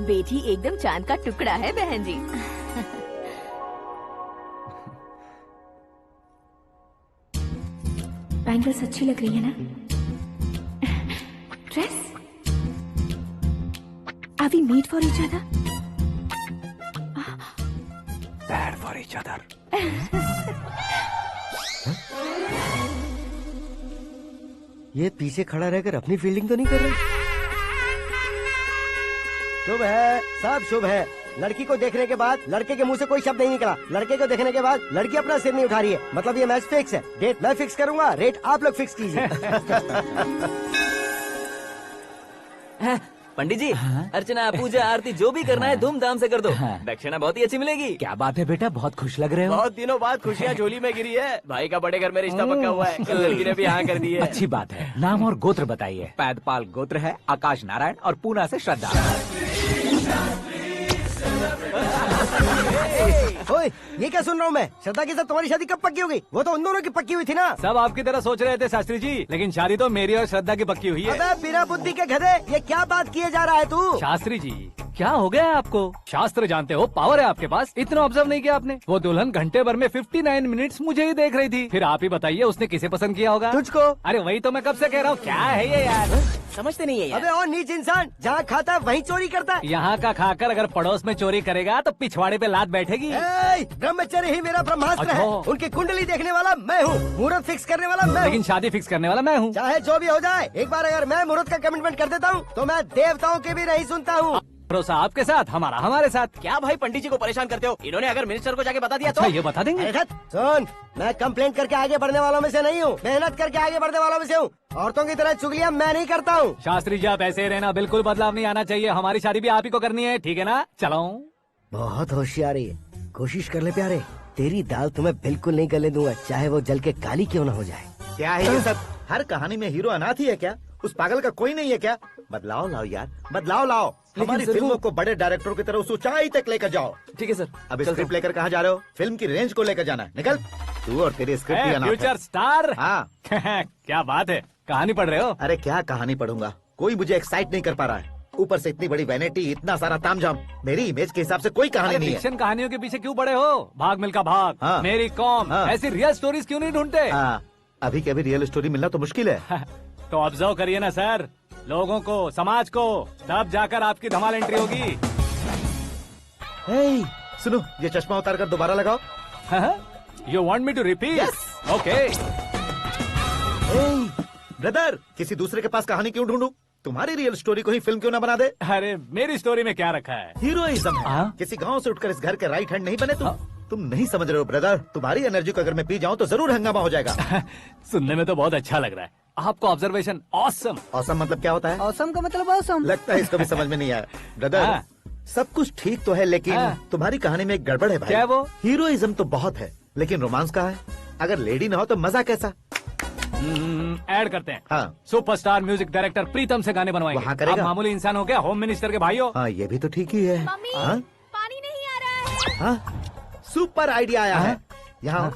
बेटी एकदम चांद का टुकड़ा है बहन जी। बैंगल्स अच्छी लग रही है ना? Dress? Are we made for each other? Bad for each other. ये पीछे खड़ा रहकर अपनी फील्डिंग तो नहीं कर रहा? शुभ है, सब शुभ है। लड़की को देखने के बाद लड़के के मुंह से कोई शब्द नहीं निकला। लड़के को देखने के बाद लड़की अपना सिर नहीं उठा रही है। मतलब ये मैच फिक्स है। डेट मैं फिक्स करूंगा, रेट आप लोग फिक्स कीजिए। पंडित जी, अर्चना पूजा आरती जो भी करना है धूमधाम से कर दो। दक्षिणा बहुत ही अच्छी मिलेगी। क्या बात है बेटा, बहुत खुश लग रहे हो। बहुत दिनों बाद खुशियाँ झोली में गिरी है। भाई का बड़े घर में रिश्ता पक्का हुआ है। कल लड़की ने भी हाँ कर दी है। अच्छी बात है। नाम और गोत्र बताइए। पैदपाल गोत्र है, आकाश नारायण और पूना से श्रद्धा। ओए, ये क्या सुन रहा हूँ मैं? श्रद्धा के साथ तुम्हारी शादी कब पक्की हो गई? वो तो उन दोनों की पक्की हुई थी ना। सब आपकी तरह सोच रहे थे शास्त्री जी, लेकिन शादी तो मेरी और श्रद्धा की पक्की हुई है। अबे बिना बुद्धि के गधे, ये क्या बात किए जा रहा है तू? शास्त्री जी, क्या हो गया है आपको? शास्त्र जानते हो, पावर है आपके पास। इतना ऑब्जर्व नहीं किया आपने? वो दुल्हन घंटे भर में 59 मिनट्स मुझे ही देख रही थी। फिर आप ही बताइए उसने किसे पसंद किया होगा? तुझको। अरे वही तो मैं कब से कह रहा हूँ, क्या है ये यार? समझते नहीं है यार। अबे और नीच इंसान, जहाँ खाता है वहीं चोरी करता है। यहाँ का खाकर अगर पड़ोस में चोरी करेगा तो पिछवाड़े पे लात बैठेगी। ब्रह्मचर्य ही मेरा ब्रह्मास्त्र है। अच्छा। उनकी कुंडली देखने वाला मैं हूँ, मुहूर्त फिक्स करने वाला मैं हूँ। लेकिन शादी फिक्स करने वाला मैं हूँ। चाहे जो भी हो जाए, एक बार अगर मैं मुहूर्त का कमिटमेंट कर देता हूँ तो मैं देवताओं की भी नहीं सुनता हूँ। भरोसा आपके साथ, हमारा हमारे साथ। क्या भाई पंडित जी को परेशान करते हो? इन्होंने अगर मिनिस्टर को जाके बता दिया अच्छा, तो ये बता देंगे। सुन, मैं कंप्लेंट करके आगे बढ़ने वालों में से नहीं हूँ, मेहनत करके आगे बढ़ने वालों में से हूँ। औरतों की तरह चुगलियाँ मैं नहीं करता हूँ। शास्त्री जी आप ऐसे ही रहना, बिल्कुल बदलाव नहीं आना चाहिए। हमारी शादी भी आप ही को करनी है, ठीक है ना? चलो। बहुत होशियारी है, कोशिश कर ले प्यारे। तेरी दाल तुम्हें बिल्कुल नहीं गलने दूंगा, चाहे वो जल के काली क्यों न हो जाए। क्या है ये सब? हर कहानी में हीरो अनाथ ही है क्या? उस पागल का कोई नहीं है क्या? बदलाव लाओ यार, बदलाव लाओ। हमारी फिल्मों को बड़े डायरेक्टरों की तरह उस ऊंचाई तक लेकर जाओ। ठीक है सर। अब स्क्रिप्ट लेकर कहाँ जा रहे हो? फिल्म की रेंज को लेकर जाना है। निकल तू और तेरी स्क्रिप्ट भी अनाथ है। Future star. हाँ। क्या बात है, कहानी पढ़ रहे हो? अरे क्या कहानी पढ़ूंगा, कोई मुझे एक्साइट नहीं कर पा रहा है। ऊपर से इतनी बड़ी वैनिटी, इतना सारा तामझाम। मेरी इमेज के हिसाब से कोई कहानी नहीं है। फिक्शन कहानियों के पीछे क्यों पड़े हो? भाग मिल्खा भाग, हाँ। मेरी कॉम, हाँ। ऐसी रियल स्टोरीज क्यों नहीं ढूंढते? हाँ, अभी के अभी रियल स्टोरी मिलना तो मुश्किल है। तो ऑब्जर्व करिए ना सर, लोगों को, समाज को, तब जाकर आपकी धमाल एंट्री होगी। सुनो, ये चश्मा उतार कर दोबारा लगाओ। You want me to repeat? Okay. Brother, किसी दूसरे के पास कहानी क्यों ढूंढूं? तुम्हारी रियल स्टोरी को ही फिल्म क्यों ना बना दे? अरे मेरी स्टोरी में क्या रखा है? हीरोइज्म है। किसी गांव से उठकर इस घर के राइट हैंड नहीं बने तुम। तुम नहीं समझ रहे हो ब्रदर, तुम्हारी एनर्जी को अगर मैं पी जाऊं तो जरूर हंगामा हो जाएगा। सुनने में तो बहुत अच्छा लग रहा है आपको। Observation awesome. ऑसम मतलब क्या होता है? औसम का मतलब औसम। लगता है इसको भी समझ में नहीं आया। ब्रदर, सब कुछ ठीक तो है, लेकिन तुम्हारी कहानी में एक गड़बड़ है भाई। क्या वो? हीरोइज्म तो बहुत है, लेकिन रोमांस कहाँ है? अगर लेडी ना हो तो मजा कैसा? ऐड करते हैं। हाँ। सुपरस्टार म्यूजिक डायरेक्टर प्रीतम से गाने बनवाएंगे। वहाँ करेगा? आप मामूली इंसान हो क्या, होम मिनिस्टर के भाई हो। हाँ, ये भी तो ठीक ही है। मम्मी, हाँ? पानी नहीं आ रहा है। हाँ? सुपर आइडिया आया है। यहाँ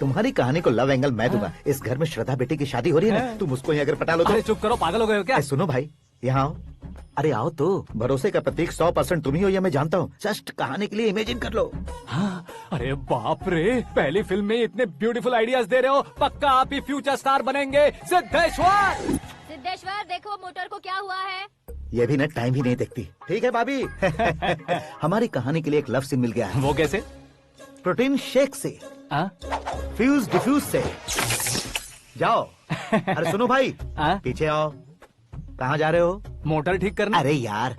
तुम्हारी कहानी को लव एंगल मैं दूंगा। इस घर में श्रद्धा बेटी की शादी हो रही है ना, तुम उसको ही अगर पटा लो तो। अरे चुप करो, पागल हो गए हो क्या? सुनो भाई, यहाँ आओ। अरे आओ तो। भरोसे का प्रतीक 100% तुम ही हो, यह मैं जानता हूँ। जस्ट कहानी के लिए इमेजिन कर लो। हाँ, अरे बाप रे, पहली फिल्म में इतने ब्यूटीफुल आइडियाज दे रहे हो। पक्का आप ही फ्यूचर स्टार बनेंगे। सिद्धेश्वर, सिद्धेश्वर देखो मोटर को क्या हुआ है। ये भी ना टाइम ही नहीं देखती। ठीक है भाभी। हमारी कहानी के लिए एक लव सीन मिल गया है। वो कैसे? प्रोटीन शेक से, फ्यूज डिफ्यूज से। जाओ। अरे सुनो भाई, पीछे आओ। कहाँ जा रहे हो? मोटर ठीक करना। अरे यार,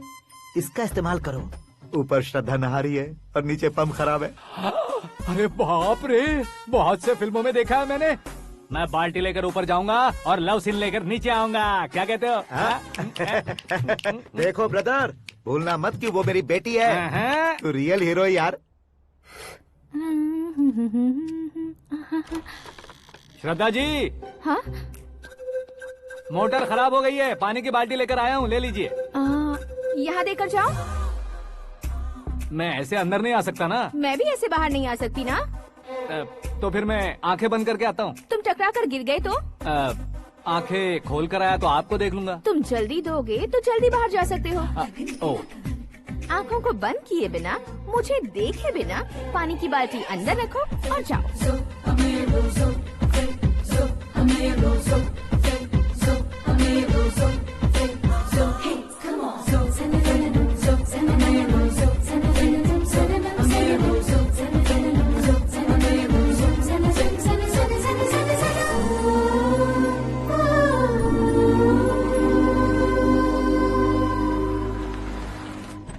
इसका इस्तेमाल करो। ऊपर श्रद्धा नहा रही है और नीचे पंप खराब है। अरे बाप रे, बहुत से फिल्मों में देखा है मैंने। मैं बाल्टी लेकर ऊपर जाऊंगा और लव सीन लेकर नीचे आऊंगा। क्या कहते हो? देखो ब्रदर, भूलना मत कि वो मेरी बेटी है। तू रियल हीरो यार। श्रद्धा जी। हाँ? मोटर खराब हो गई है, पानी की बाल्टी लेकर आया हूँ, ले लीजिए। यहाँ देकर जाओ। मैं ऐसे अंदर नहीं आ सकता ना। मैं भी ऐसे बाहर नहीं आ सकती ना। तो फिर मैं आंखें बंद करके आता हूँ। तुम टकरा कर गिर गए तो? आंखें खोल कर आया तो आपको देख लूंगा। तुम जल्दी दोगे तो जल्दी बाहर जा सकते हो। ओ। आँखों को बंद किए बिना, मुझे देखे बिना पानी की बाल्टी अंदर रखो और जाओ।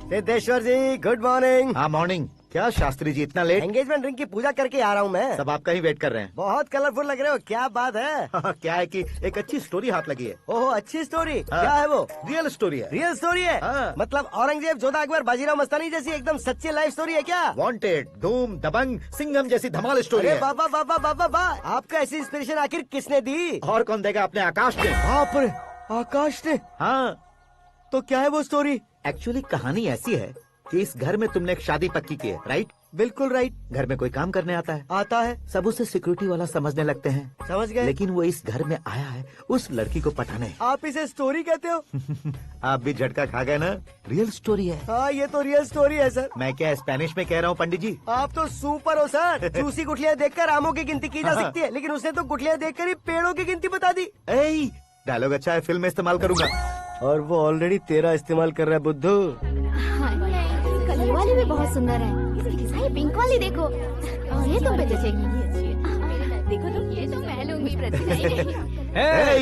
सिद्धेश्वर जी, गुड मॉर्निंग। हाँ मॉर्निंग। क्या शास्त्री जी इतना लेट? एंगेजमेंट रिंग की पूजा करके आ रहा हूँ मैं। सब आपका ही वेट कर रहे हैं। बहुत कलरफुल लग रहे हो, क्या बात है? क्या है कि एक अच्छी स्टोरी हाथ लगी है। ओहो, अच्छी स्टोरी। क्या है वो? रियल स्टोरी है। रियल स्टोरी है? मतलब औरंगजेब, जोधा अकबर, बाजीराव मस्तानी जैसी एकदम सच्ची लाइफ स्टोरी है क्या? वांटेड, धूम, दबंग, सिंघम जैसी धमाल स्टोरी है। बाबा बाबा बाबा बा, आपका ऐसी इंस्पिरेशन आखिर किसने दी? और कौन देगा? अपने आकाश ने। बाप रे, आकाश ने? हाँ। तो क्या है वो स्टोरी? एक्चुअली कहानी ऐसी है कि इस घर में तुमने एक शादी पक्की की है, राइट? बिल्कुल राइट। घर में कोई काम करने आता है? आता है। सब उसे सिक्योरिटी वाला समझने लगते हैं। समझ गए। लेकिन वो इस घर में आया है उस लड़की को पटाने। आप इसे स्टोरी कहते हो? आप भी झटका खा गए ना। रियल स्टोरी है। हाँ, ये तो रियल स्टोरी है सर। मैं क्या स्पेनिश में कह रहा हूँ पंडित जी? आप तो सुपर हो सर। चूसी गुठलियाँ देखकर आमों की गिनती की जा सकती है, लेकिन उसने तो गुठलियाँ देखकर ही पेड़ों की गिनती बता दी। डायलॉग अच्छा है, फिल्म में इस्तेमाल करूंगा। और वो ऑलरेडी तेरा इस्तेमाल कर रहा है बुद्धू। कलर वाली भी बहुत सुंदर है। ये पिंक वाली देखो, और ये तुम पे जचेगी। देखो तो ये तो मैं लूंगी।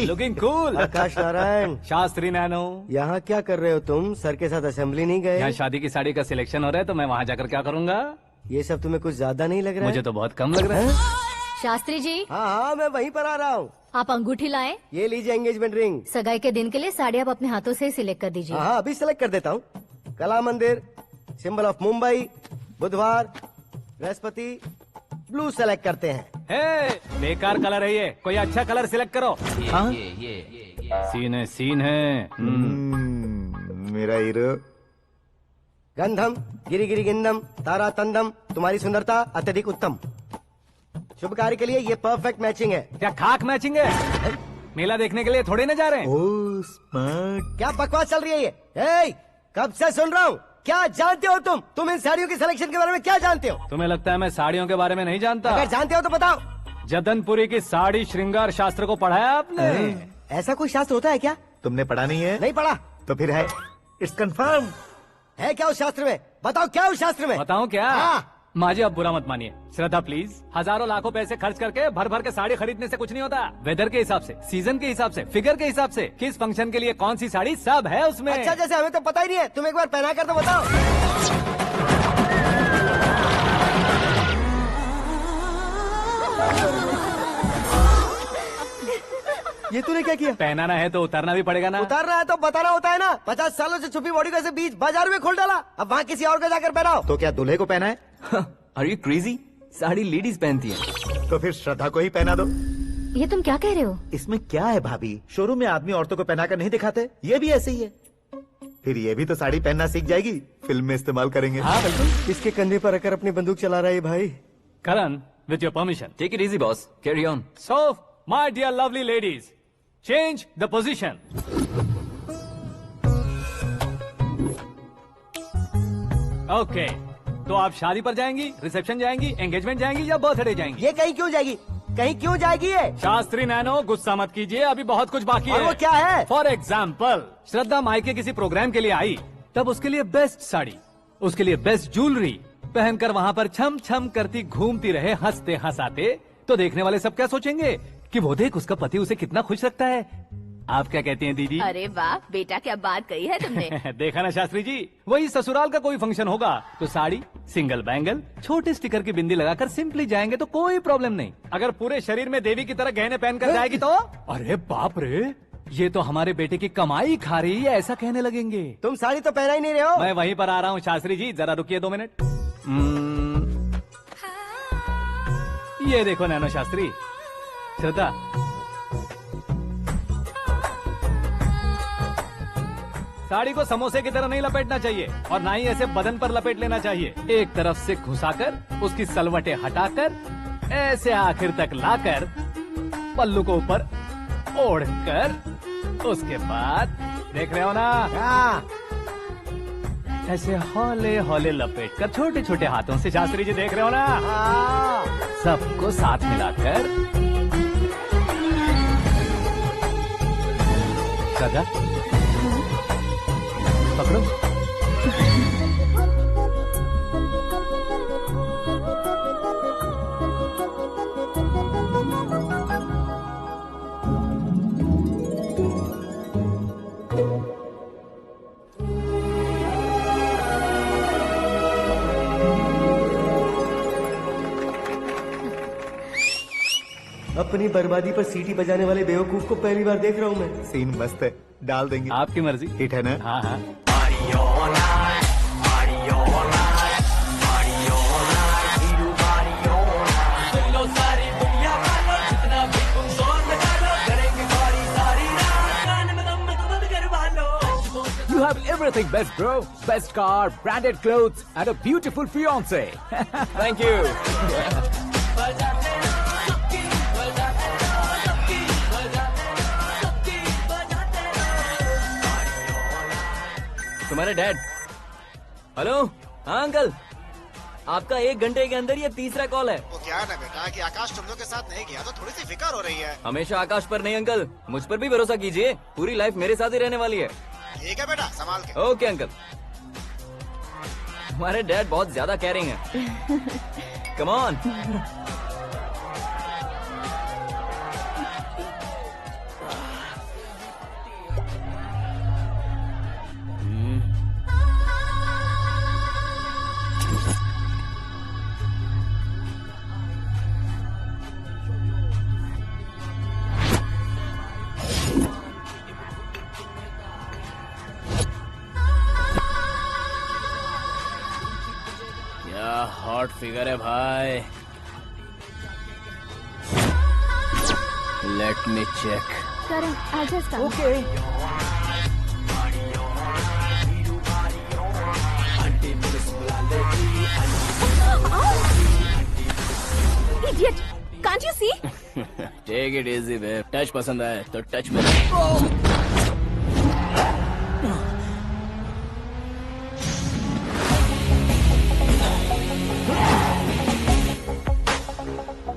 Looking cool. Akash Narayan. Shastri nano. यहाँ क्या कर रहे हो तुम? सर के साथ असेंबली नहीं गए? यहाँ शादी की साड़ी का सिलेक्शन हो रहा है तो मैं वहाँ जाकर क्या करूँगा? ये सब तुम्हें कुछ ज्यादा नहीं लग रहा है? मुझे तो बहुत कम लग रहा है। शास्त्री जी। हाँ हाँ, मैं वहीं पर आ रहा हूँ। आप अंगूठी लाएं। ये लीजिए एंगेजमेंट रिंग। सगाई के दिन के लिए साड़ी आप अपने हाथों से सिलेक्ट कर दीजिए। हाँ, अभी सिलेक्ट कर देता हूँ। कला मंदिर, सिंबल ऑफ मुंबई, बुधवार, बृहस्पति, ब्लू सेलेक्ट करते हैं। बेकार कलर है ये, कोई अच्छा कलर सिलेक्ट करो। सीन है। मेरा हीरो। गंधम, गिरी गिरी गिंदम, तारा तंदम, तुम्हारी सुंदरता अत्यधिक उत्तम। शुभ कार्य के लिए ये परफेक्ट मैचिंग है। क्या खाक मैचिंग है? मेला देखने के लिए थोड़े न जा रहे हैं। Oh smart. क्या बकवास चल रही है ये? कब से सुन रहा हूँ। क्या जानते हो तुम इन साड़ियों की सिलेक्शन के बारे में क्या जानते हो? तुम्हें लगता है मैं साड़ियों के बारे में नहीं जानता? अगर जानते हो तो बताओ। जदनपुरी की साड़ी श्रृंगार शास्त्र को पढ़ा है आपने? ऐसा कोई शास्त्र होता है क्या? तुमने पढ़ा नहीं है? नहीं पढ़ा। तो फिर है। It's confirm. है क्या उस शास्त्र में? बताओ क्या उस शास्त्र में? बताऊं क्या? हाँ। माँ जी, अब बुरा मत मानिए। श्रद्धा प्लीज, हजारों लाखों पैसे खर्च करके भर भर के साड़ी खरीदने से कुछ नहीं होता। वेदर के हिसाब से, सीजन के हिसाब से, फिगर के हिसाब से, किस फंक्शन के लिए कौन सी साड़ी, सब है उसमें। अच्छा, जैसे हमें तो पता ही नहीं है, तुम एक बार पहना कर तो बताओ। ये तूने क्या किया? पहनाना है तो उतारना भी पड़ेगा ना। उतारना है तो बताना होता है ना। 50 सालों से छुपी बॉडी को ऐसे बीच बाजार में खोल डाला, अब वहाँ किसी और को जाकर पहनाओ। तो क्या दूल्हे को पहना है? Are you crazy? Sari ladies पहनती है। तो फिर श्रद्धा को ही पहना दो। ये तुम क्या कह रहे हो? इसमें क्या है भाभी? शोरूम में आदमी औरतों को पहनाकर नहीं दिखाते? ये भी ऐसे ही है। फिर ये भी तो साड़ी पहनना सीख जाएगी, फिल्म में इस्तेमाल करेंगे। हाँ बिल्कुल। इसके कंधे पर रखकर अपनी बंदूक चला रहा है भाई। करण, with your permission. Take it easy, boss. Carry on. So, my dear lovely ladies, change the position. Okay. तो आप शादी पर जाएंगी, रिसेप्शन जाएंगी, एंगेजमेंट जाएंगी या बर्थडे जाएंगी? ये कहीं क्यों जाएगी? कहीं क्यों जाएगी ये? शास्त्री नैनो गुस्सा मत कीजिए, अभी बहुत कुछ बाकी और है। वो क्या है? फॉर एग्जाम्पल, श्रद्धा मायके किसी प्रोग्राम के लिए आई, तब उसके लिए बेस्ट साड़ी, उसके लिए बेस्ट ज्वेलरी पहनकर वहाँ पर छम छम करती घूमती रहे हंसते हंसाते, तो देखने वाले सब क्या सोचेंगे कि वो देख उसका पति उसे कितना खुश रखता है। आप क्या कहती हैं दीदी? अरे वाह बेटा, क्या बात कही है तुमने। देखा ना शास्त्री जी, वही ससुराल का कोई फंक्शन होगा तो साड़ी, सिंगल बैंगल, छोटे स्टिकर की बिंदी लगाकर सिंपली जाएंगे तो कोई प्रॉब्लम नहीं। अगर पूरे शरीर में देवी की तरह गहने पहनकर जाएगी तो अरे बाप रे, ये तो हमारे बेटे की कमाई खा रही है, ऐसा कहने लगेंगे। तुम साड़ी तो पहना ही नहीं रहे हो। मैं वहीं पर आ रहा हूँ शास्त्री जी, जरा रुकिए 2 मिनट। ये देखो नैनो शास्त्री, श्रद्धा साड़ी को समोसे की तरह नहीं लपेटना चाहिए और ना ही ऐसे बदन पर लपेट लेना चाहिए। एक तरफ से घुसाकर उसकी सलवटें हटाकर ऐसे आखिर तक लाकर पल्लू को ऊपर ओढ़कर उसके बाद देख रहे हो ना, ऐसे हौले हौले लपेट कर छोटे छोटे हाथों से, शास्त्री जी देख रहे हो ना, सबको साथ मिलाकर सदा पकड़ो। अपनी बर्बादी पर सीटी बजाने वाले बेवकूफ को पहली बार देख रहा हूँ मैं। सीन मस्त है, डाल देंगे। आपकी मर्जी। हिट है ना? हाँ हाँ। You have everything best, bro. Best car, branded clothes, and a beautiful fiance. Thank you. तुम्हारे डैड। हेलो, हाँ अंकल, आपका 1 घंटे के अंदर ये तीसरा कॉल है। वो क्या है ना बेटा कि आकाश तुम लोग के साथ नहीं गया तो थोड़ी सी फिक्र हो रही है। हमेशा आकाश पर नहीं अंकल, मुझ पर भी भरोसा कीजिए, पूरी लाइफ मेरे साथ ही रहने वाली है। ठीक है बेटा, संभाल के। Okay uncle. हमारे डैड बहुत ज्यादा केयरिंग है। Come on. हॉट फिगर है भाई। Let me check. करण आजा इसका। Okay. Idiot! Can't you see? Take it easy babe. Touch पसंद आए तो टच में।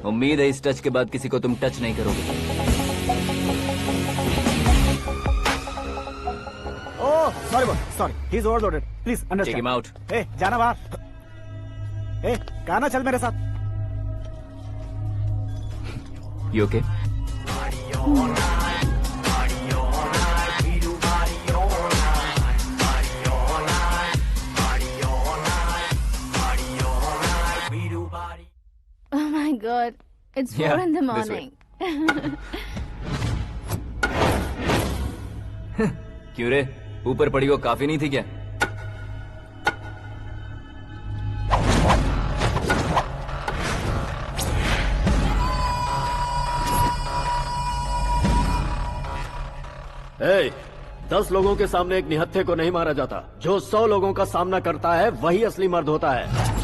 उम्मीद है इस टच के बाद किसी को तुम टच नहीं करोगे। Oh sorry, he is overloaded, please take understand. Him out. ए जाना बाहर। ए गाना चल मेरे साथ। You okay? Oh my God! It's 4 Yeah, in the this way. morning. क्यों रे, ऊपर पड़ी वो काफी नहीं थी क्या? ए, 10 लोगों के सामने एक निहत्थे को नहीं मारा जाता। जो 100 लोगों का सामना करता है वही असली मर्द होता है।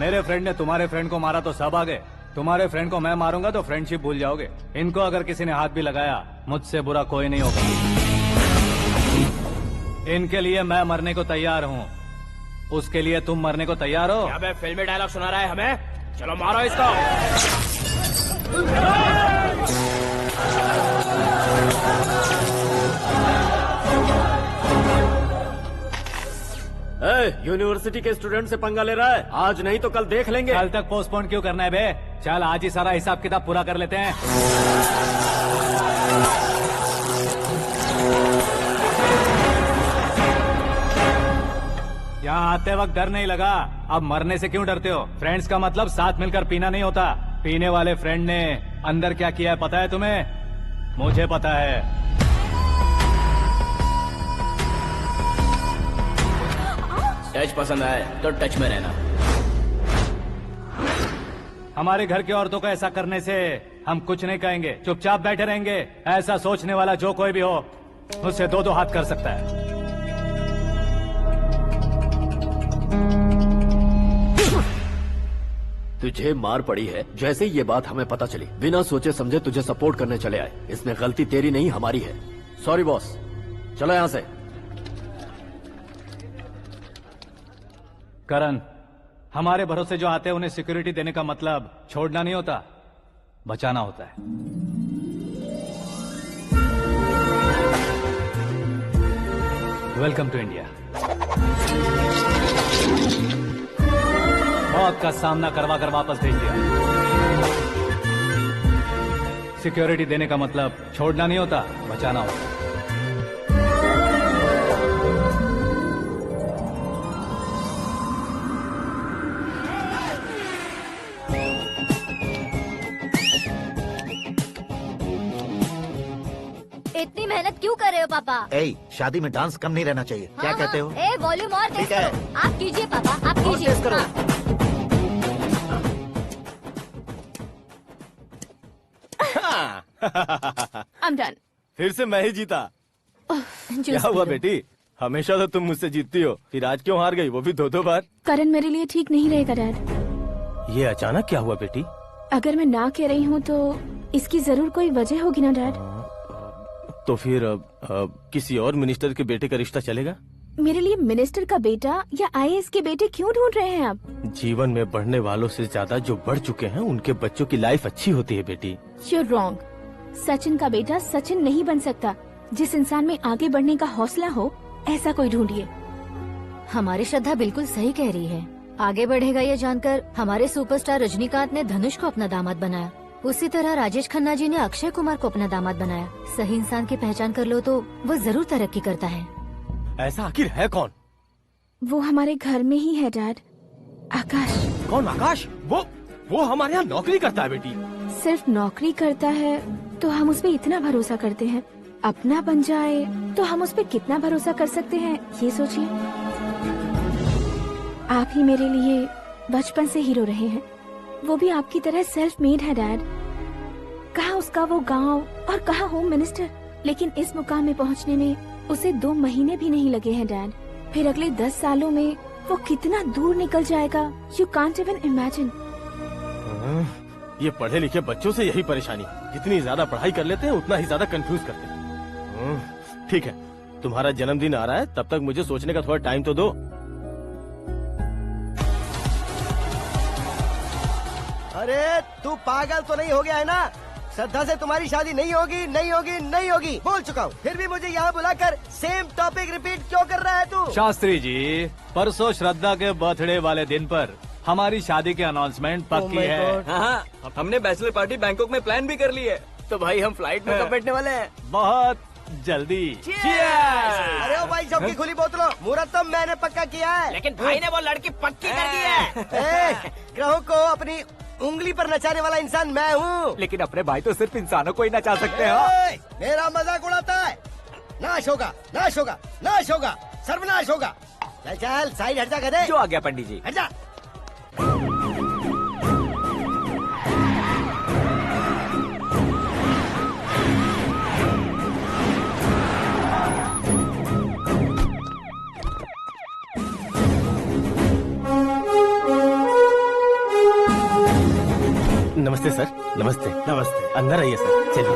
मेरे फ्रेंड ने तुम्हारे फ्रेंड को मारा तो सब आ गए, तुम्हारे फ्रेंड को मैं मारूंगा तो फ्रेंडशिप भूल जाओगे। इनको अगर किसी ने हाथ भी लगाया, मुझसे बुरा कोई नहीं होगा। इनके लिए मैं मरने को तैयार हूँ, उसके लिए तुम मरने को तैयार हो? क्या फिल्मी डायलॉग सुना रहा है हमें? चलो मारो इसको। यूनिवर्सिटी के स्टूडेंट से पंगा ले रहा है, आज नहीं तो कल देख लेंगे। कल तक पोस्टपोन क्यों करना है बे? चल आज ही सारा हिसाब किताब पूरा कर लेते हैं। यहाँ आते वक्त डर नहीं लगा, अब मरने से क्यों डरते हो? फ्रेंड्स का मतलब साथ मिलकर पीना नहीं होता। पीने वाले फ्रेंड ने अंदर क्या किया है पता है तुम्हें? मुझे पता है। टच पसंद आए तो टच में रहना। हमारे घर की औरतों को ऐसा करने से हम कुछ नहीं कहेंगे, चुपचाप बैठे रहेंगे। ऐसा सोचने वाला जो कोई भी हो, उससे दो हाथ कर सकता है। तुझे मार पड़ी है, जैसे ये बात हमें पता चली बिना सोचे समझे तुझे सपोर्ट करने चले आए। इसमें गलती तेरी नहीं हमारी है। सॉरी बॉस, चलो यहाँ से। करण, हमारे भरोसे जो आते हैं उन्हें सिक्योरिटी देने का मतलब छोड़ना नहीं होता, बचाना होता है। Welcome to India. मौत का सामना करवा कर वापस भेज दिया। सिक्योरिटी देने का मतलब छोड़ना नहीं होता, बचाना होता है। इतनी मेहनत क्यों कर रहे हो पापा? शादी में डांस कम नहीं रहना चाहिए। क्या कहते हो? वॉल्यूम और तेज ठीक है। करो। आप कीजिए पापा, आप कीजिए। तेज करो। I'm done. फिर से मैं ही जीता। क्या हुआ बेटी? हमेशा तो तुम मुझसे जीतती हो, फिर आज क्यों हार गई, वो भी दो बार? करण मेरे लिए ठीक नहीं रहेगा डैड। ये अचानक क्या हुआ बेटी? अगर मैं ना कह रही हूँ तो इसकी जरूर कोई वजह होगी ना डैड। तो फिर किसी और मिनिस्टर के बेटे का रिश्ता चलेगा? मेरे लिए मिनिस्टर का बेटा या आईएएस के बेटे क्यों ढूंढ रहे हैं आप? जीवन में बढ़ने वालों से ज्यादा जो बढ़ चुके हैं उनके बच्चों की लाइफ अच्छी होती है बेटी। You're wrong. सचिन का बेटा सचिन नहीं बन सकता। जिस इंसान में आगे बढ़ने का हौसला हो, ऐसा कोई ढूंढिए। हमारी श्रद्धा बिल्कुल सही कह रही है। आगे बढ़ेगा ये जानकर हमारे सुपरस्टार रजनीकांत ने धनुष को अपना दामाद बनाया। उसी तरह राजेश खन्ना जी ने अक्षय कुमार को अपना दामाद बनाया। सही इंसान की पहचान कर लो तो वो जरूर तरक्की करता है। ऐसा आखिर है कौन? वो हमारे घर में ही है डैड, आकाश। कौन आकाश? वो हमारे यहाँ नौकरी करता है बेटी। सिर्फ नौकरी करता है तो हम उस पर इतना भरोसा करते हैं, अपना बन जाए तो हम उस पर कितना भरोसा कर सकते हैं, ये सोचिए। आप ही मेरे लिए बचपन से हीरो रहे हैं, वो भी आपकी तरह सेल्फ मेड है डैड। कहाँ उसका वो गांव और कहाँ होम मिनिस्टर, लेकिन इस मुकाम में पहुँचने में उसे 2 महीने भी नहीं लगे हैं डैड। फिर अगले 10 सालों में वो कितना दूर निकल जाएगा, यू कांट इवन इमेजिन। ये पढ़े लिखे बच्चों से यही परेशानी, जितनी ज्यादा पढ़ाई कर लेते हैं उतना ही ज्यादा कंफ्यूज करते हैं। ठीक है, तुम्हारा जन्मदिन आ रहा है, तब तक मुझे सोचने का थोड़ा टाइम तो दो। अरे तू पागल तो नहीं हो गया है ना? श्रद्धा से तुम्हारी शादी नहीं होगी, नहीं होगी, नहीं होगी, बोल चुका हूँ। फिर भी मुझे यहाँ बुलाकर सेम टॉपिक रिपीट क्यों कर रहा है तू? शास्त्री जी, परसों श्रद्धा के बर्थडे वाले दिन पर हमारी शादी की अनाउंसमेंट पक्की है। हाँ, हमने बैचलर पार्टी बैंकॉक में प्लान भी कर ली है। तो भाई हम फ्लाइट में कब बैठने वाले हैं? बहुत जल्दी। अरे ओ भाई, सबकी खुली बोतलों, मुहूर्त तो मैंने पक्का किया है। लेकिन भाई ने वो लड़की पक्की कर दी है। ग्रहों को अपनी उंगली पर नचाने वाला इंसान मैं हूँ। लेकिन अपने भाई तो सिर्फ इंसानों को ही नचा सकते हैं। मेरा मजाक उड़ाता है? नाश होगा, नाश होगा, नाश होगा, सर्वनाश होगा। चल चल साइड हट जा गधे। जो आ गया पंडित जी। हट जा। नमस्ते। नमस्ते। अंदर आइए सर, चलिए।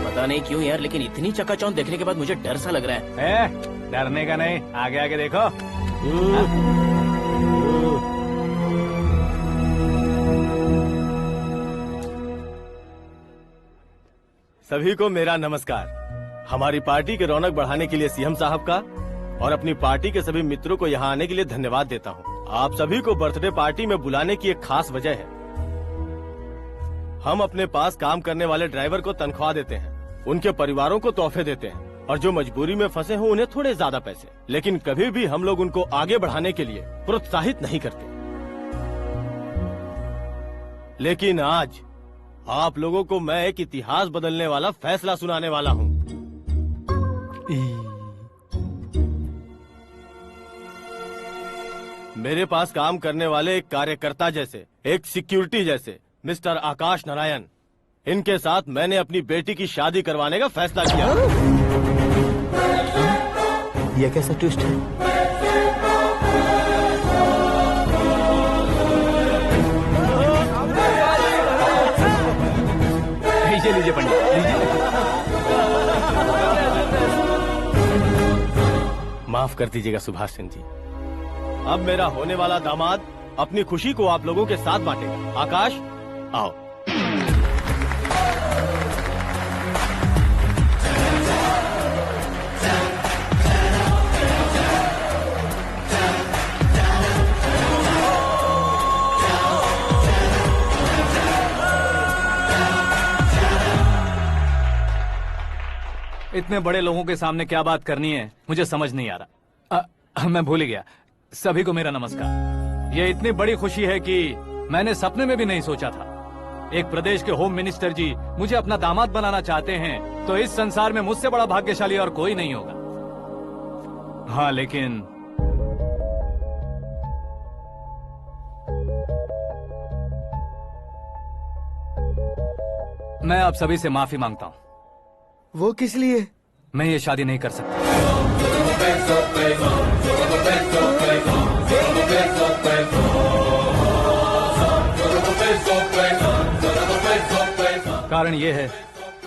पता नहीं क्यों यार, लेकिन इतनी चकाचौंध देखने के बाद मुझे डर सा लग रहा है। डरने का नहीं, आगे आगे देखो। सभी को मेरा नमस्कार। हमारी पार्टी के रौनक बढ़ाने के लिए सीएम साहब का और अपनी पार्टी के सभी मित्रों को यहाँ आने के लिए धन्यवाद देता हूँ। आप सभी को बर्थडे पार्टी में बुलाने की एक खास वजह है। हम अपने पास काम करने वाले ड्राइवर को तनख्वाह देते हैं, उनके परिवारों को तोहफे देते हैं और जो मजबूरी में फंसे हो उन्हें थोड़े ज्यादा पैसे, लेकिन कभी भी हम लोग उनको आगे बढ़ाने के लिए प्रोत्साहित नहीं करते। लेकिन आज आप लोगों को मैं एक इतिहास बदलने वाला फैसला सुनाने वाला हूँ। मेरे पास काम करने वाले एक कार्यकर्ता जैसे, एक सिक्योरिटी जैसे मिस्टर आकाश नारायण, इनके साथ मैंने अपनी बेटी की शादी करवाने का फैसला किया। यह कैसा ट्विस्ट है? लीजिए पंडित, लीजिए। माफ कर दीजिएगा सुभाष सिंह जी। अब मेरा होने वाला दामाद अपनी खुशी को आप लोगों के साथ बांटेगा। आकाश, आओ। इतने बड़े लोगों के सामने क्या बात करनी है मुझे समझ नहीं आ रहा। मैं भूल ही गया। सभी को मेरा नमस्कार। ये इतनी बड़ी खुशी है कि मैंने सपने में भी नहीं सोचा था। एक प्रदेश के होम मिनिस्टर जी मुझे अपना दामाद बनाना चाहते हैं तो इस संसार में मुझसे बड़ा भाग्यशाली और कोई नहीं होगा। हाँ, लेकिन मैं आप सभी से माफी मांगता हूँ। वो किस लिए? मैं ये शादी नहीं कर सकता। कारण ये है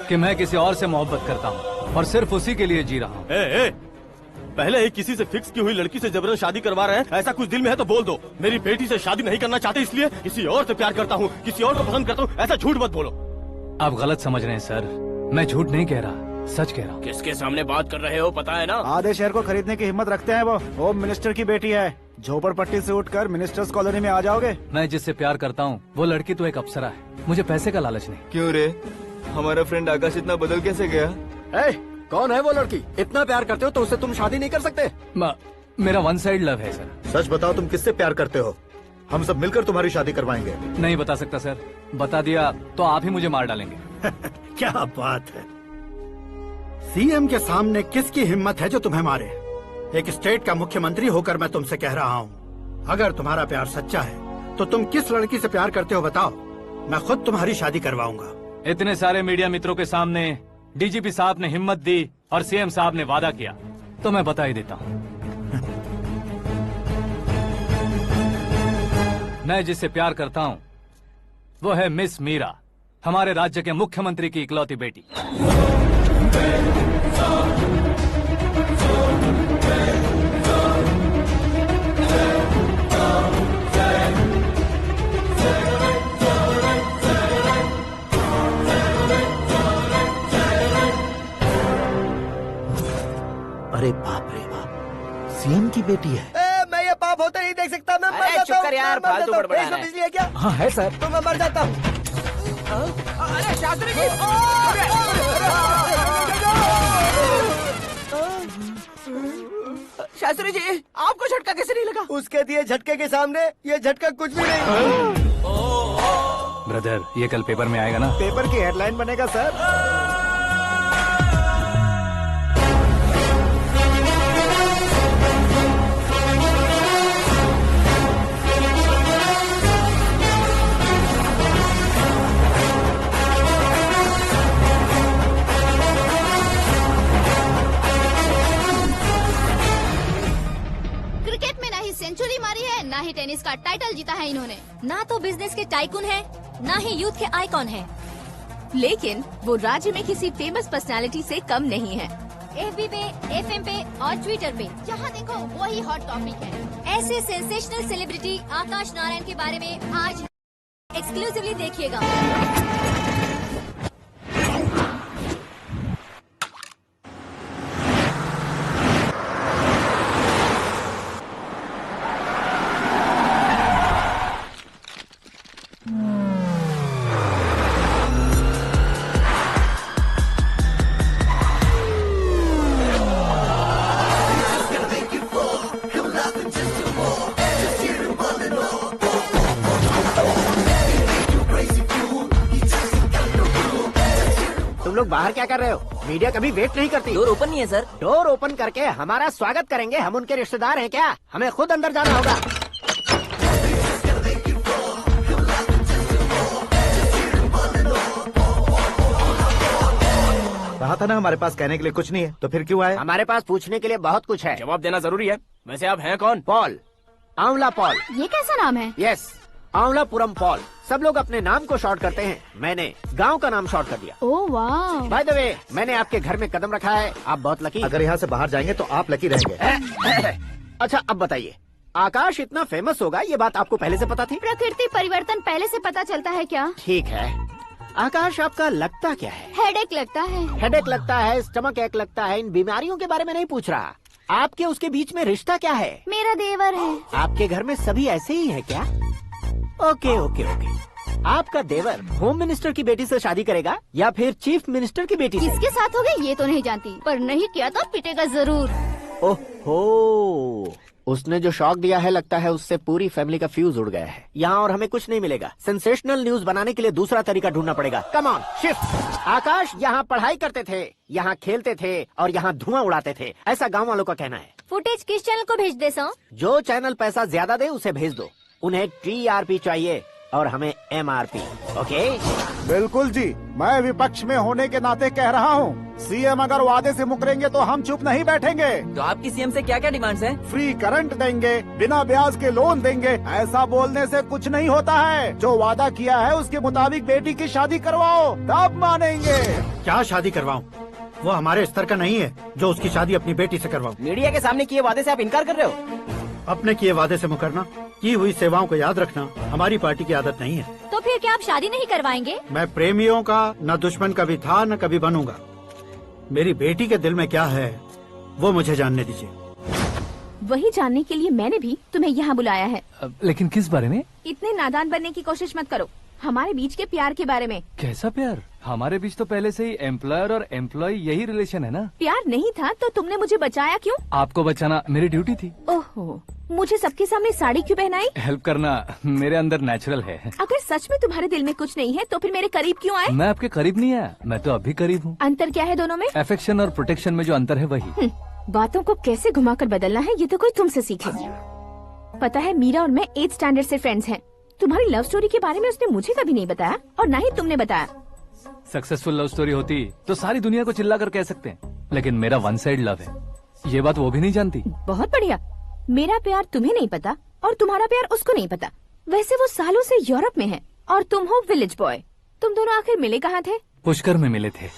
कि मैं किसी और से मोहब्बत करता हूँ और सिर्फ उसी के लिए जी रहा हूँ। पहले ही किसी से फिक्स की हुई लड़की से जबरन शादी करवा रहे हैं। ऐसा कुछ दिल में है तो बोल दो। मेरी बेटी से शादी नहीं करना चाहते इसलिए किसी और से प्यार करता हूँ, किसी और को पसंद करता हूँ, ऐसा झूठ मत बोलो। आप गलत समझ रहे हैं सर, मैं झूठ नहीं कह रहा, सच कह रहा हूँ। किसके सामने बात कर रहे हो पता है ना? आधे शहर को खरीदने की हिम्मत रखते हैं वो। होम मिनिस्टर की बेटी है। झोपड़पट्टी से उठकर मिनिस्टर्स कॉलोनी में आ जाओगे। मैं जिससे प्यार करता हूँ वो लड़की तो एक अप्सरा है। मुझे पैसे का लालच नहीं। क्यों रे, हमारा फ्रेंड आकाश इतना बदल कैसे गया? कौन है वो लड़की? इतना प्यार करते हो तो उससे तुम शादी नहीं कर सकते? मेरा वन साइड लव है सर। सच बताओ, तुम किससे प्यार करते हो? हम सब मिलकर तुम्हारी शादी करवाएंगे। नहीं बता सकता सर, बता दिया तो आप ही मुझे मार डालेंगे। क्या बात है, सीएम के सामने किसकी हिम्मत है जो तुम्हें मारे? एक स्टेट का मुख्यमंत्री होकर मैं तुमसे कह रहा हूँ, अगर तुम्हारा प्यार सच्चा है तो तुम किस लड़की से प्यार करते हो बताओ, मैं खुद तुम्हारी शादी करवाऊंगा। इतने सारे मीडिया मित्रों के सामने डीजीपी साहब ने हिम्मत दी और सीएम साहब ने वादा किया तो मैं बता ही देता हूँ। मैं जिससे प्यार करता हूँ वो है मिस मीरा, हमारे राज्य के मुख्यमंत्री की इकलौती बेटी। अरे बाप रे बाप, सीएम की बेटी है। मैं ये पाप होते नहीं देख सकता। मैं मर जाता चुप कर यार, मैं मर फालतू जाता हूँ। बड़बड़ा इसमें रहा है। बिजली है क्या? हाँ है सर। तो मैं मर जाता हूँ। अरे शास्त्री जी, शास्त्री जी आपको झटका कैसे नहीं लगा? उसके दिए झटके के सामने ये झटका कुछ भी नहीं। ब्रदर, ये कल पेपर में आएगा ना? पेपर की हेडलाइन बनेगा सर। टेनिस का टाइटल जीता है इन्होंने। ना तो बिजनेस के टाइकून है, ना ही यूथ के आइकॉन है। लेकिन वो राज्य में किसी फेमस पर्सनालिटी से कम नहीं है। FB पे, FM पे और ट्विटर पे जहाँ देखो वही हॉट टॉपिक है। ऐसे सेंसेशनल सेलिब्रिटी आकाश नारायण के बारे में आज एक्सक्लूसिवली देखिएगा। तुम लोग बाहर क्या कर रहे हो? मीडिया कभी वेट नहीं करती। डोर ओपन नहीं है सर। डोर ओपन करके हमारा स्वागत करेंगे? हम उनके रिश्तेदार हैं क्या? हमें खुद अंदर जाना होगा। कहा था ना हमारे पास कहने के लिए कुछ नहीं है, तो फिर क्यों आए? हमारे पास पूछने के लिए बहुत कुछ है। जवाब देना जरूरी है। वैसे आप हैं कौन? पॉल, आंवला पॉल। ये कैसा नाम है? Yes, Amlapuram Paul. सब लोग अपने नाम को शॉर्ट करते हैं, मैंने गांव का नाम शॉर्ट कर दिया। ओह वाह। बाय द वे, मैंने आपके घर में कदम रखा है, आप बहुत लकी। अगर यहाँ से बाहर जाएंगे तो आप लकी रहेंगे। अच्छा अब बताइए, आकाश इतना फेमस होगा ये बात आपको पहले से पता थी? प्रकृति परिवर्तन पहले से पता चलता है क्या? ठीक है, आकाश आपका लगता क्या है? हेडेक लगता है। हेडेक लगता है, स्टमक एक लगता है, इन बीमारियों के बारे में नहीं पूछ रहा। आपके उसके बीच में रिश्ता क्या है? मेरा देवर है। आपके घर में सभी ऐसे ही है क्या? Okay okay okay. आपका देवर होम मिनिस्टर की बेटी से शादी करेगा या फिर चीफ मिनिस्टर की बेटी से? किसके साथ होगा ये तो नहीं जानती, पर नहीं किया तो पिटेगा जरूर। ओहो, उसने जो शॉक दिया है लगता है उससे पूरी फैमिली का फ्यूज उड़ गया है। यहाँ और हमें कुछ नहीं मिलेगा। सेंसेशनल न्यूज बनाने के लिए दूसरा तरीका ढूंढना पड़ेगा। Come on, shift. आकाश यहाँ पढ़ाई करते थे, यहाँ खेलते थे और यहाँ धुआं उड़ाते थे, ऐसा गाँव वालों का कहना है। फुटेज किस चैनल को भेज दे सो? जो चैनल पैसा ज्यादा दे उसे भेज दो। उन्हें TRP चाहिए और हमें MRP। ओके? बिल्कुल जी, मैं विपक्ष में होने के नाते कह रहा हूँ, सीएम अगर वादे से मुकरेंगे तो हम चुप नहीं बैठेंगे। तो आपकी सीएम से क्या क्या डिमांड्स हैं? फ्री करंट देंगे, बिना ब्याज के लोन देंगे। ऐसा बोलने से कुछ नहीं होता है। जो वादा किया है उसके मुताबिक बेटी की शादी करवाओ, तब मानेंगे। क्या शादी करवाऊं? वो हमारे स्तर का नहीं है जो उसकी शादी अपनी बेटी से करवाऊं। मीडिया के सामने किए वादे से आप इनकार कर रहे हो? अपने किए वादे से मुकरना, की हुई सेवाओं को याद रखना हमारी पार्टी की आदत नहीं है। तो फिर क्या आप शादी नहीं करवाएंगे? मैं प्रेमियों का न दुश्मन कभी था न कभी बनूंगा। मेरी बेटी के दिल में क्या है वो मुझे जानने दीजिए। वही जानने के लिए मैंने भी तुम्हें यहाँ बुलाया है। लेकिन किस बारे में? इतने नादान बनने की कोशिश मत करो। हमारे बीच के प्यार के बारे में। कैसा प्यार? हमारे बीच तो पहले से ही एम्प्लॉयर और एम्प्लॉय यही रिलेशन है ना। प्यार नहीं था तो तुमने मुझे बचाया क्यों? आपको बचाना मेरी ड्यूटी थी। ओहो, मुझे सबके सामने साड़ी क्यों पहनाई? हेल्प करना मेरे अंदर नेचुरल है। अगर सच में तुम्हारे दिल में कुछ नहीं है तो फिर मेरे करीब क्यों आए? मैं आपके करीब नहीं आया, मैं तो अभी करीब हूँ। अंतर क्या है दोनों में? अफेक्शन और प्रोटेक्शन में जो अंतर है वही। बातों को कैसे घुमाकर बदलना है ये तो कोई तुमसे सीखे। पता है, मीरा और मैं 8th स्टैंडर्ड से फ्रेंड्स हैं। तुम्हारी लव स्टोरी के बारे में उसने मुझे कभी नहीं बताया और ना ही तुमने बताया। सक्सेसफुल लव स्टोरी होती तो सारी दुनिया को चिल्ला कर कह सकते हैं, लेकिन मेरा वन साइड लव है, ये बात वो भी नहीं जानती। बहुत बढ़िया। मेरा प्यार तुम्हें नहीं पता और तुम्हारा प्यार उसको नहीं पता। वैसे वो सालों से यूरोप में है और तुम हो विलेज बॉय। तुम दोनों आखिर मिले कहाँ थे? पुष्कर में मिले थे।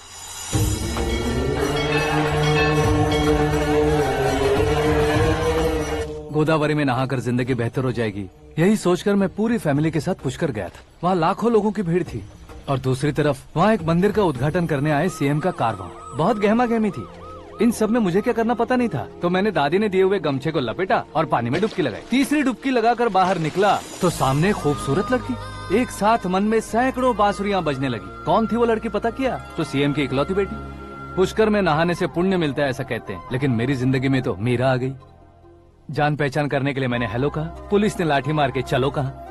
गोदावरी में नहाकर जिंदगी बेहतर हो जाएगी, यही सोचकर मैं पूरी फैमिली के साथ पुष्कर गया था। वहाँ लाखों लोगों की भीड़ थी और दूसरी तरफ वहाँ एक मंदिर का उद्घाटन करने आए सीएम का कारवां। बहुत गहमा गहमी थी। इन सब में मुझे क्या करना पता नहीं था, तो मैंने दादी ने दिए हुए गमछे को लपेटा और पानी में डुबकी लगाई। तीसरी डुबकी लगाकर बाहर निकला तो सामने खूबसूरत लड़की। एक साथ मन में सैकड़ों बांसुरियां बजने लगी। कौन थी वो लड़की पता किया? तो सीएम की इकलौती बेटी। पुष्कर में नहाने से पुण्य मिलता है ऐसा कहते हैं, लेकिन मेरी जिंदगी में तो मीरा आ गई। जान पहचान करने के लिए मैंने हेलो कहा, पुलिस ने लाठी मार के चलो कहा।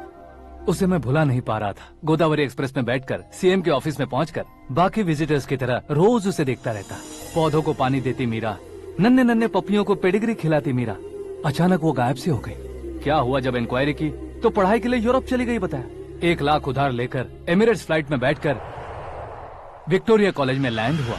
उसे मैं भुला नहीं पा रहा था। गोदावरी एक्सप्रेस में बैठकर सीएम के ऑफिस में पहुंचकर बाकी विजिटर्स की तरह रोज उसे देखता रहता। पौधों को पानी देती मीरा, नन्हे नन्हे पपियों को पेडिग्री खिलाती मीरा। अचानक वो गायब सी हो गई। क्या हुआ? जब इंक्वायरी की तो पढ़ाई के लिए यूरोप चली गई बताया। 1 लाख उधार लेकर एमिरेट्स फ्लाइट में बैठकर विक्टोरिया कॉलेज में लैंड हुआ।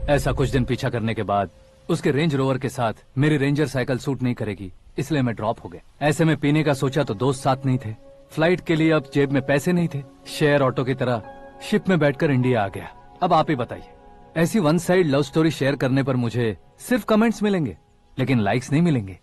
ऐसा कुछ दिन पीछा करने के बाद उसके रेंज रोवर के साथ मेरी रेंजर साइकिल सूट नहीं करेगी, इसलिए मैं ड्रॉप हो गया। ऐसे में पीने का सोचा तो दोस्त साथ नहीं थे, फ्लाइट के लिए अब जेब में पैसे नहीं थे, शेयर ऑटो की तरह शिप में बैठकर इंडिया आ गया। अब आप ही बताइए, ऐसी one side love story share करने पर मुझे सिर्फ कमेंट्स मिलेंगे लेकिन लाइक्स नहीं मिलेंगे।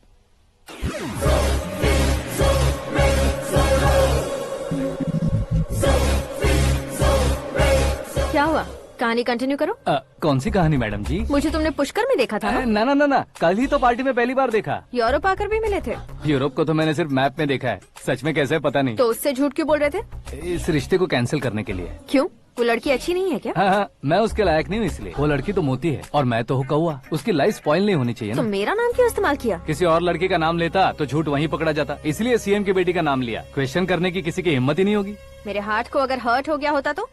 क्या हुआ, कहानी कंटिन्यू करो। कौन सी कहानी मैडम जी? मुझे तुमने पुष्कर में देखा था ना? ना ना ना ना, कल ही तो पार्टी में पहली बार देखा। यूरोप आकर भी मिले थे? यूरोप को तो मैंने सिर्फ मैप में देखा है, सच में कैसे पता नहीं। तो उससे झूठ क्यों बोल रहे थे? इस रिश्ते को कैंसिल करने के लिए। क्यों, वो लड़की अच्छी नहीं है क्या? हाँ, मैं उसके लायक नहीं हूँ इसलिए। वो लड़की तो मोती है और मैं तो हूँ कौवा, उसकी लाइफ स्पॉइल नहीं होनी चाहिए ना। तो मेरा नाम क्यों इस्तेमाल किया? किसी और लड़की का नाम लेता तो झूठ वहीं पकड़ा जाता, इसलिए सीएम की बेटी का नाम लिया। क्वेश्चन करने की किसी की हिम्मत ही नहीं होगी। मेरे हार्ट को अगर हर्ट हो गया होता तो?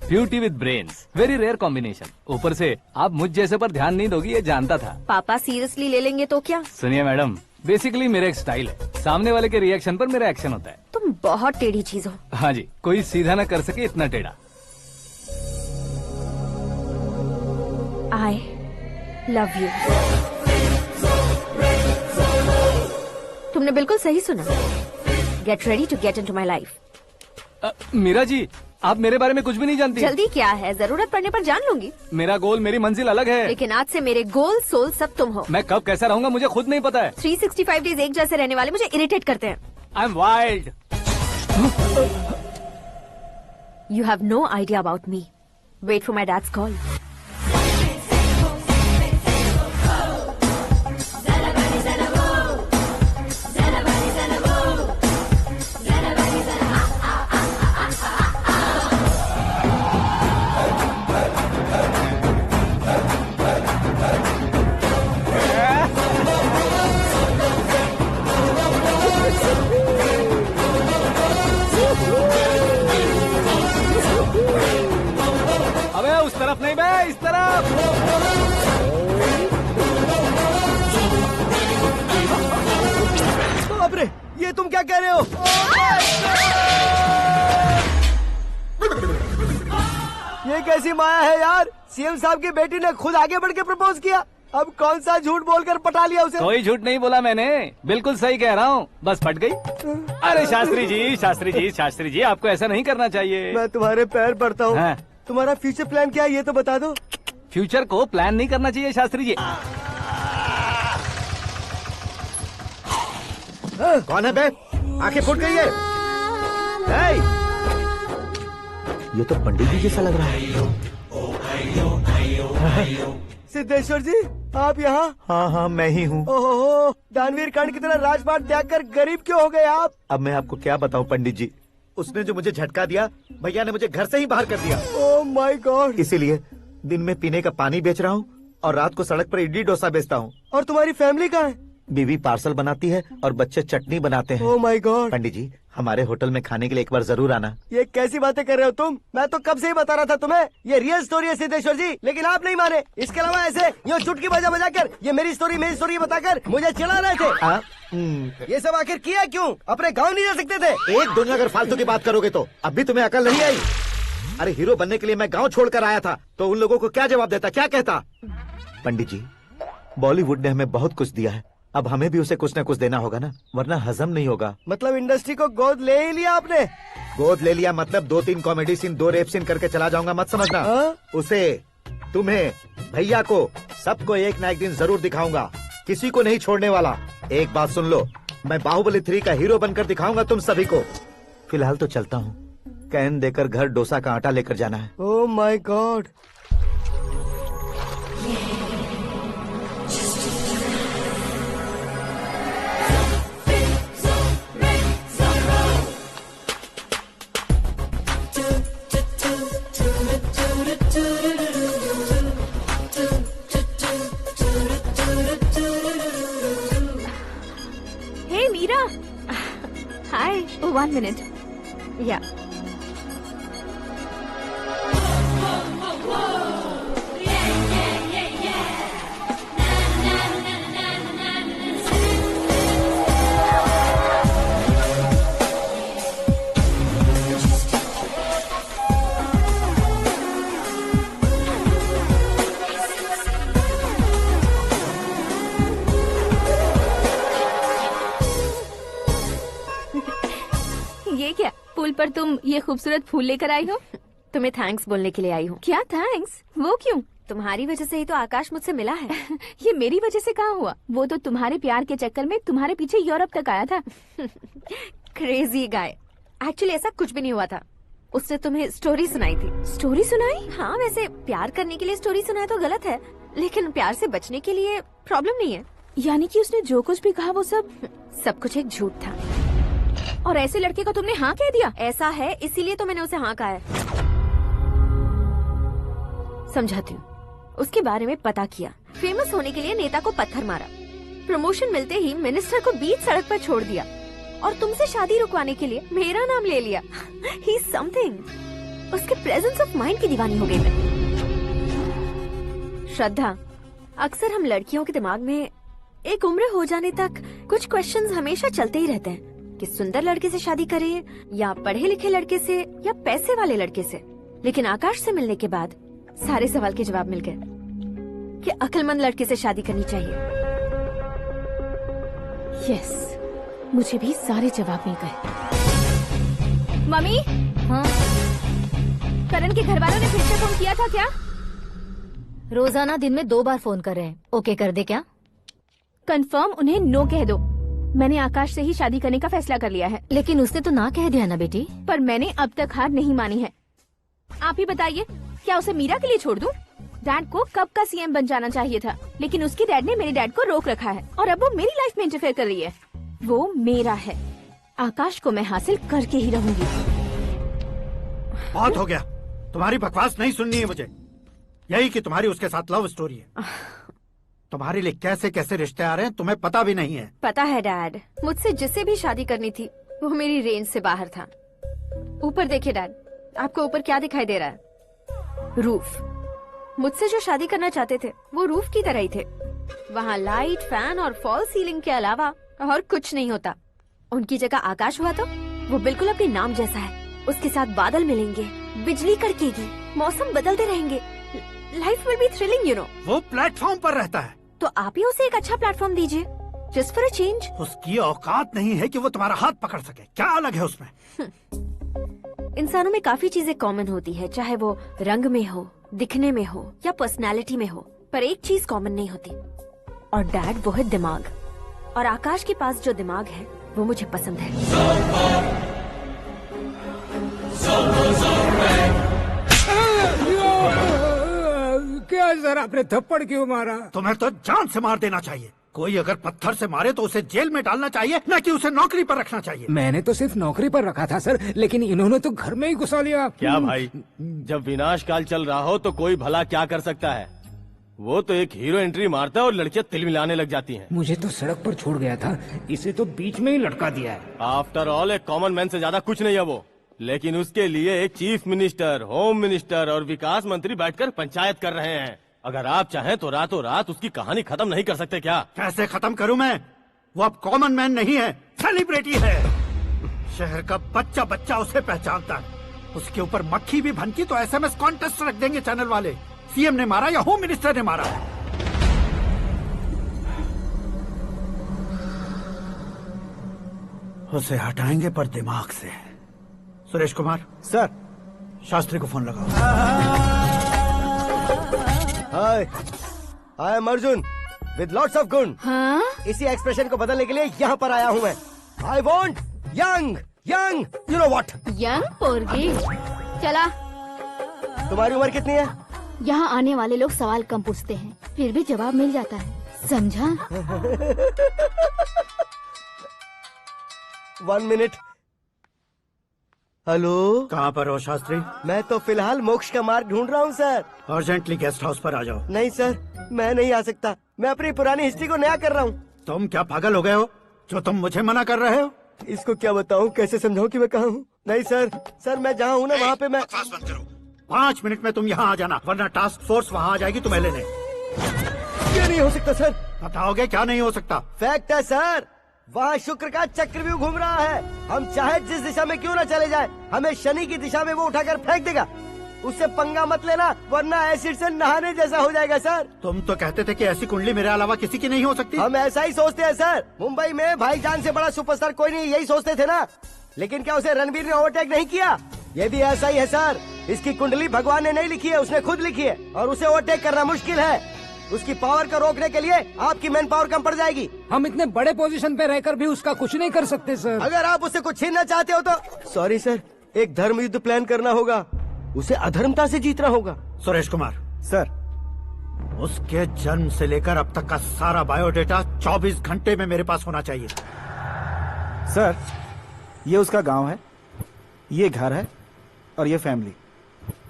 Beauty with brains, very rare combination. ऊपर से आप मुझ जैसे पर ध्यान नहीं दोगी ये जानता था। पापा सीरियसली ले लेंगे तो क्या? सुनिए मैडम, बेसिकली मेरा एक स्टाइल है, सामने वाले के रिएक्शन पर मेरा एक्शन होता है। तुम बहुत टेढ़ी चीज हो। हाँ जी, कोई सीधा न कर सके इतना टेढ़ा। I love you. तुमने बिल्कुल सही सुना। Get ready to get into my life. Meera ji, आप मेरे बारे में कुछ भी नहीं जानती। जल्दी क्या है, जरूरत पड़ने पर जान लूंगी। मेरा गोल, मेरी मंजिल अलग है। लेकिन आज से मेरे गोल सोल सब तुम हो। मैं कब कैसा रहूंगा मुझे खुद नहीं पता है। 365 डेज एक जैसे रहने वाले मुझे इरिटेट करते हैं। I'm wild. You have no idea about me. Wait for my dad's call. उस तरफ नहीं बे, इस तरफ। बाप रे, ये तुम क्या कह रहे हो? ये कैसी माया है यार? सीएम साहब की बेटी ने खुद आगे बढ़ के प्रपोज किया, अब कौन सा झूठ बोलकर पटा लिया उसे? कोई झूठ नहीं बोला मैंने, बिल्कुल सही कह रहा हूँ, बस पट गई। अरे शास्त्री जी, शास्त्री जी, शास्त्री जी, आपको ऐसा नहीं करना चाहिए। मैं तुम्हारे पैर पड़ता हूँ। हाँ। तुम्हारा फ्यूचर प्लान क्या है ये तो बता दो। फ्यूचर को प्लान नहीं करना चाहिए शास्त्री जी। कौन है बे? आंखें फूट गई है। ये तो पंडित जी जैसा लग रहा है। सिद्धेश्वर जी, आप यहाँ? हाँ हाँ, मैं ही हूँ। ओहो, दानवीर कर्ण की तरह राजपाट त्याग कर गरीब क्यों हो गए आप? अब मैं आपको क्या बताऊँ पंडित जी, उसने जो मुझे झटका दिया, भैया ने मुझे घर से ही बाहर कर दिया। Oh my God. इसीलिए दिन में पीने का पानी बेच रहा हूँ और रात को सड़क पर इडली डोसा बेचता हूँ। और तुम्हारी फैमिली कहाँ है? बीवी पार्सल बनाती है और बच्चे चटनी बनाते हैं। Oh my God. पंडित जी, हमारे होटल में खाने के लिए एक बार जरूर आना। ये कैसी बातें कर रहे हो तुम? मैं तो कब से ही बता रहा था तुम्हें, ये रियल स्टोरी है सिद्धेश्वर जी, लेकिन आप नहीं माने। इसके अलावा ऐसे यूँ चुटकी बजा कर ये मेरी स्टोरी बताकर मुझे चिढ़ा रहे थे। ये सब आखिर किया क्यों? अपने गाँव नहीं जा सकते थे? एक दुनिया अगर फालतू की बात करोगे तो अब भी तुम्हें अकल नहीं आई। अरे हीरो बनने के लिए मैं गाँव छोड़कर आया था, तो उन लोगों को क्या जवाब देता, क्या कहता? पंडित जी, बॉलीवुड ने हमें बहुत कुछ दिया है, अब हमें भी उसे कुछ न कुछ देना होगा ना, वरना हजम नहीं होगा। मतलब इंडस्ट्री को गोद ले ही लिया आपने? गोद ले लिया मतलब 2-3 कॉमेडी सीन, 2 रेप सीन करके चला जाऊंगा मत समझना। उसे, तुम्हें, भैया को, सबको एक ना एक दिन जरूर दिखाऊंगा, किसी को नहीं छोड़ने वाला। एक बात सुन लो, मैं बाहुबली 3 का हीरो बनकर दिखाऊंगा तुम सभी को। फिलहाल तो चलता हूँ, कैन देकर घर डोसा का आटा लेकर जाना है। Oh my God. Hey Meera. Hi. Oh, 1 minute. Yeah. पर तुम ये खूबसूरत फूल लेकर आई हो? तुम्हें थैंक्स बोलने के लिए आई हूँ। क्या थैंक्स? वो क्यों? तुम्हारी वजह से ही तो आकाश मुझसे मिला है। ये मेरी वजह से कहाँ हुआ? वो तो तुम्हारे प्यार के चक्कर में तुम्हारे पीछे यूरोप तक आया था। Crazy guy. एक्चुअली ऐसा कुछ भी नहीं हुआ था। उसने तुम्हें स्टोरी सुनाई थी। स्टोरी सुनाई? हाँ, वैसे प्यार करने के लिए स्टोरी सुनाए तो गलत है, लेकिन प्यार से बचने के लिए प्रॉब्लम नहीं है। यानी कि उसने जो कुछ भी कहा वो सब कुछ एक झूठ था। और ऐसे लड़के को तुमने हाँ कह दिया? ऐसा है, इसीलिए तो मैंने उसे हाँ कहा है। समझाती हूँ। उसके बारे में पता किया, फेमस होने के लिए नेता को पत्थर मारा, प्रमोशन मिलते ही मिनिस्टर को बीच सड़क पर छोड़ दिया और तुमसे शादी रुकवाने के लिए मेरा नाम ले लिया। He is something. उसके प्रेजेंस ऑफ माइंड की दीवानी हो गई मैं। श्रद्धा, अक्सर हम लड़कियों के दिमाग में एक उम्र हो जाने तक कुछ क्वेश्चंस हमेशा चलते ही रहते हैं कि सुंदर लड़के से शादी करें या पढ़े लिखे लड़के से या पैसे वाले लड़के से। लेकिन आकाश से मिलने के बाद सारे सवाल के जवाब मिल गए कि अक्लमंद लड़के से शादी करनी चाहिए। यस, मुझे भी सारे जवाब मिल गए। मम्मी, हाँ? करण के घर वालों ने फिर से फोन किया था क्या? रोजाना दिन में 2 बार फोन कर रहे हैं। ओके कर दे क्या? कंफर्म उन्हें नो कह दो। मैंने आकाश से ही शादी करने का फैसला कर लिया है। लेकिन उसने तो ना कह दिया ना बेटी। पर मैंने अब तक हार नहीं मानी है। आप ही बताइए, क्या उसे मीरा के लिए छोड़ दूं? डैड को कब का सीएम बन जाना चाहिए था, लेकिन उसके डैड ने मेरे डैड को रोक रखा है और अब वो मेरी लाइफ में इंटरफेयर कर रही है। वो मेरा है। आकाश को मैं हासिल करके ही रहूंगी। बहुत हो गया, तुम्हारी बकवास नहीं सुननी है मुझे। यही कि तुम्हारी उसके साथ लव स्टोरी है। तुम्हारे लिए कैसे कैसे रिश्ते आ रहे हैं तुम्हें पता भी नहीं है। पता है डैड, मुझसे जिसे भी शादी करनी थी वो मेरी रेंज से बाहर था। ऊपर देखिए डैड, आपको ऊपर क्या दिखाई दे रहा है? रूफ। मुझसे जो शादी करना चाहते थे वो रूफ की तरह ही थे। वहाँ लाइट, फैन और फॉल सीलिंग के अलावा और कुछ नहीं होता। उनकी जगह आकाश हुआ तो वो बिल्कुल अपने नाम जैसा है। उसके साथ बादल मिलेंगे, बिजली कड़केगी, मौसम बदलते रहेंगे। Life will be thrilling, you know. वो प्लेटफॉर्म पर रहता है तो आप ही उसे एक अच्छा प्लेटफॉर्म दीजिए, जस्ट फॉर अ चेंज। उसकी औकात नहीं है कि वो तुम्हारा हाथ पकड़ सके। क्या अलग है उसमें? इंसानों में काफी चीजें कॉमन होती है, चाहे वो रंग में हो, दिखने में हो या पर्सनालिटी में हो, पर एक चीज कॉमन नहीं होती, और डैड वो है दिमाग। और आकाश के पास जो दिमाग है वो मुझे पसंद है। क्या सर, आपने थप्पड़ क्यों मारा? तुम्हें तो जान से मार देना चाहिए। कोई अगर पत्थर से मारे तो उसे जेल में डालना चाहिए, न कि उसे नौकरी पर रखना चाहिए। मैंने तो सिर्फ नौकरी पर रखा था सर, लेकिन इन्होंने तो घर में ही घुसा लिया। क्या भाई, जब विनाश काल चल रहा हो तो कोई भला क्या कर सकता है? वो तो एक हीरो एंट्री मारता है और लड़कियां तिल मिलाने लग जाती हैं। मुझे तो सड़क पर छोड़ गया था, इसे तो बीच में ही लटका दिया है। आफ्टर ऑल एक कॉमन मैन से ज्यादा कुछ नहीं है वो, लेकिन उसके लिए एक चीफ मिनिस्टर, होम मिनिस्टर और विकास मंत्री बैठकर पंचायत कर रहे हैं। अगर आप चाहें तो रातों रात उसकी कहानी खत्म नहीं कर सकते क्या? कैसे खत्म करूं मैं? वो अब कॉमन मैन नहीं है, सेलिब्रिटी है। शहर का बच्चा बच्चा उसे पहचानता है। उसके ऊपर मक्खी भी भनकी तो एसएमएस कॉन्टेस्ट रख देंगे चैनल वाले। सीएम ने मारा या होम मिनिस्टर ने मारा। उसे हटाएंगे पर दिमाग से। सुरेश कुमार सर, शास्त्री को फोन लगाओ। Hi, I am Arjun with lots of गुण। हाँ? इसी एक्सप्रेशन को बदलने के लिए यहाँ पर आया हूँ मैं। I want young young, you know what? Young पोरगी। चला। तुम्हारी उम्र कितनी है? यहाँ आने वाले लोग सवाल कम पूछते हैं, फिर भी जवाब मिल जाता है, समझा? 1 मिनट। हेलो, कहाँ पर हो शास्त्री? मैं तो फिलहाल मोक्ष का मार्ग ढूंढ रहा हूँ सर। अर्जेंटली गेस्ट हाउस पर आ जाओ। नहीं सर, मैं नहीं आ सकता। मैं अपनी पुरानी हिस्ट्री को नया कर रहा हूँ। तुम क्या पागल हो गए हो जो तुम मुझे मना कर रहे हो? इसको क्या बताऊँ, कैसे समझाऊँ कि मैं कहाँ हूँ? नहीं सर, सर मैं जहाँ हूँ ना वहाँ पे मैं। 5 मिनट में तुम यहाँ आ जाना, वरना टास्क फोर्स वहाँ आ जाएगी तुम्हें लेने। क्या नहीं हो सकता सर? बताओगे क्या नहीं हो सकता? फैक्ट है सर, वहाँ शुक्र का चक्रव्यूह घूम रहा है। हम चाहे जिस दिशा में क्यों न चले जाए, हमें शनि की दिशा में वो उठाकर फेंक देगा। उससे पंगा मत लेना, वरना एसिड से नहाने जैसा हो जाएगा सर। तुम तो कहते थे कि ऐसी कुंडली मेरे अलावा किसी की नहीं हो सकती। हम ऐसा ही सोचते हैं सर। मुंबई में भाईजान से बड़ा सुपरस्टार कोई नहीं, यही सोचते थे ना। लेकिन क्या उसे रणवीर ने ओवरटेक नहीं किया? ये भी ऐसा ही है सर। इसकी कुंडली भगवान ने नहीं लिखी है, उसने खुद लिखी है और उसे ओवरटेक करना मुश्किल है। उसकी पावर को रोकने के लिए आपकी मैन पावर कम पड़ जाएगी। हम इतने बड़े पोजीशन पे रहकर भी उसका कुछ नहीं कर सकते सर। अगर आप उससे कुछ छीनना चाहते हो तो सॉरी सर, एक धर्म युद्ध प्लान करना होगा। उसे अधर्मता से जीतना होगा। सुरेश कुमार सर, उसके जन्म से लेकर अब तक का सारा बायोडेटा 24 घंटे में मेरे पास होना चाहिए। सर, ये उसका गांव है, ये घर है और ये फैमिली।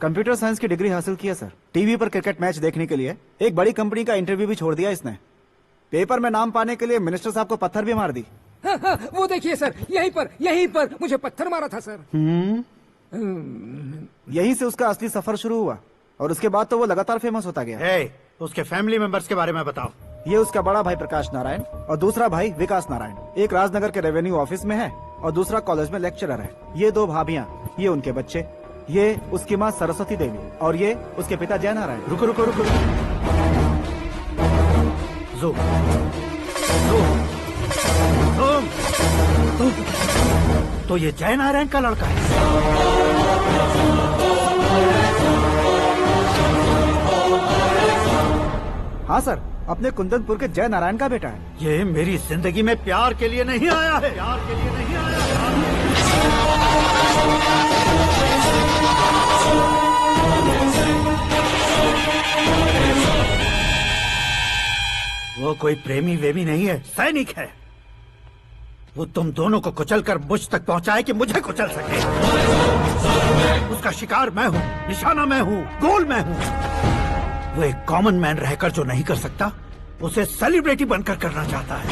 कंप्यूटर साइंस की डिग्री हासिल की है सर। टीवी पर क्रिकेट मैच देखने के लिए एक बड़ी कंपनी का इंटरव्यू भी छोड़ दिया इसने। पेपर में नाम पाने के लिए मिनिस्टर साहब को पत्थर भी मार दी। वो देखिए सर, यहीं पर मुझे पत्थर मारा था सर। यहीं से उसका असली सफर शुरू हुआ और उसके बाद तो वो लगातार फेमस होता गया। उसके फैमिली मेंबर्स के बारे में बताओ। ये उसका बड़ा भाई प्रकाश नारायण और दूसरा भाई विकास नारायण। एक राजनगर के रेवेन्यू ऑफिस में है और दूसरा कॉलेज में लेक्चरर है। ये 2 भाभियां, ये उनके बच्चे, ये उसकी माँ सरस्वती देवी और ये उसके पिता जय नारायण। रुको रुको रुको, तो ये जय नारायण का लड़का है। हाँ सर, अपने कुंदनपुर के जय नारायण का बेटा है। ये मेरी जिंदगी में प्यार के लिए नहीं आया है। प्यार के लिए नहीं आया है। वो कोई प्रेमी वेमी नहीं है, सैनिक है। वो तुम दोनों को कुचलकर मुझ तक पहुंचाए कि मुझे कुचल सके। उसका शिकार मैं हूँ, निशाना मैं हूँ, गोल मैं हूँ। वो एक कॉमन मैन रहकर जो नहीं कर सकता, उसे सेलिब्रिटी बनकर करना चाहता है।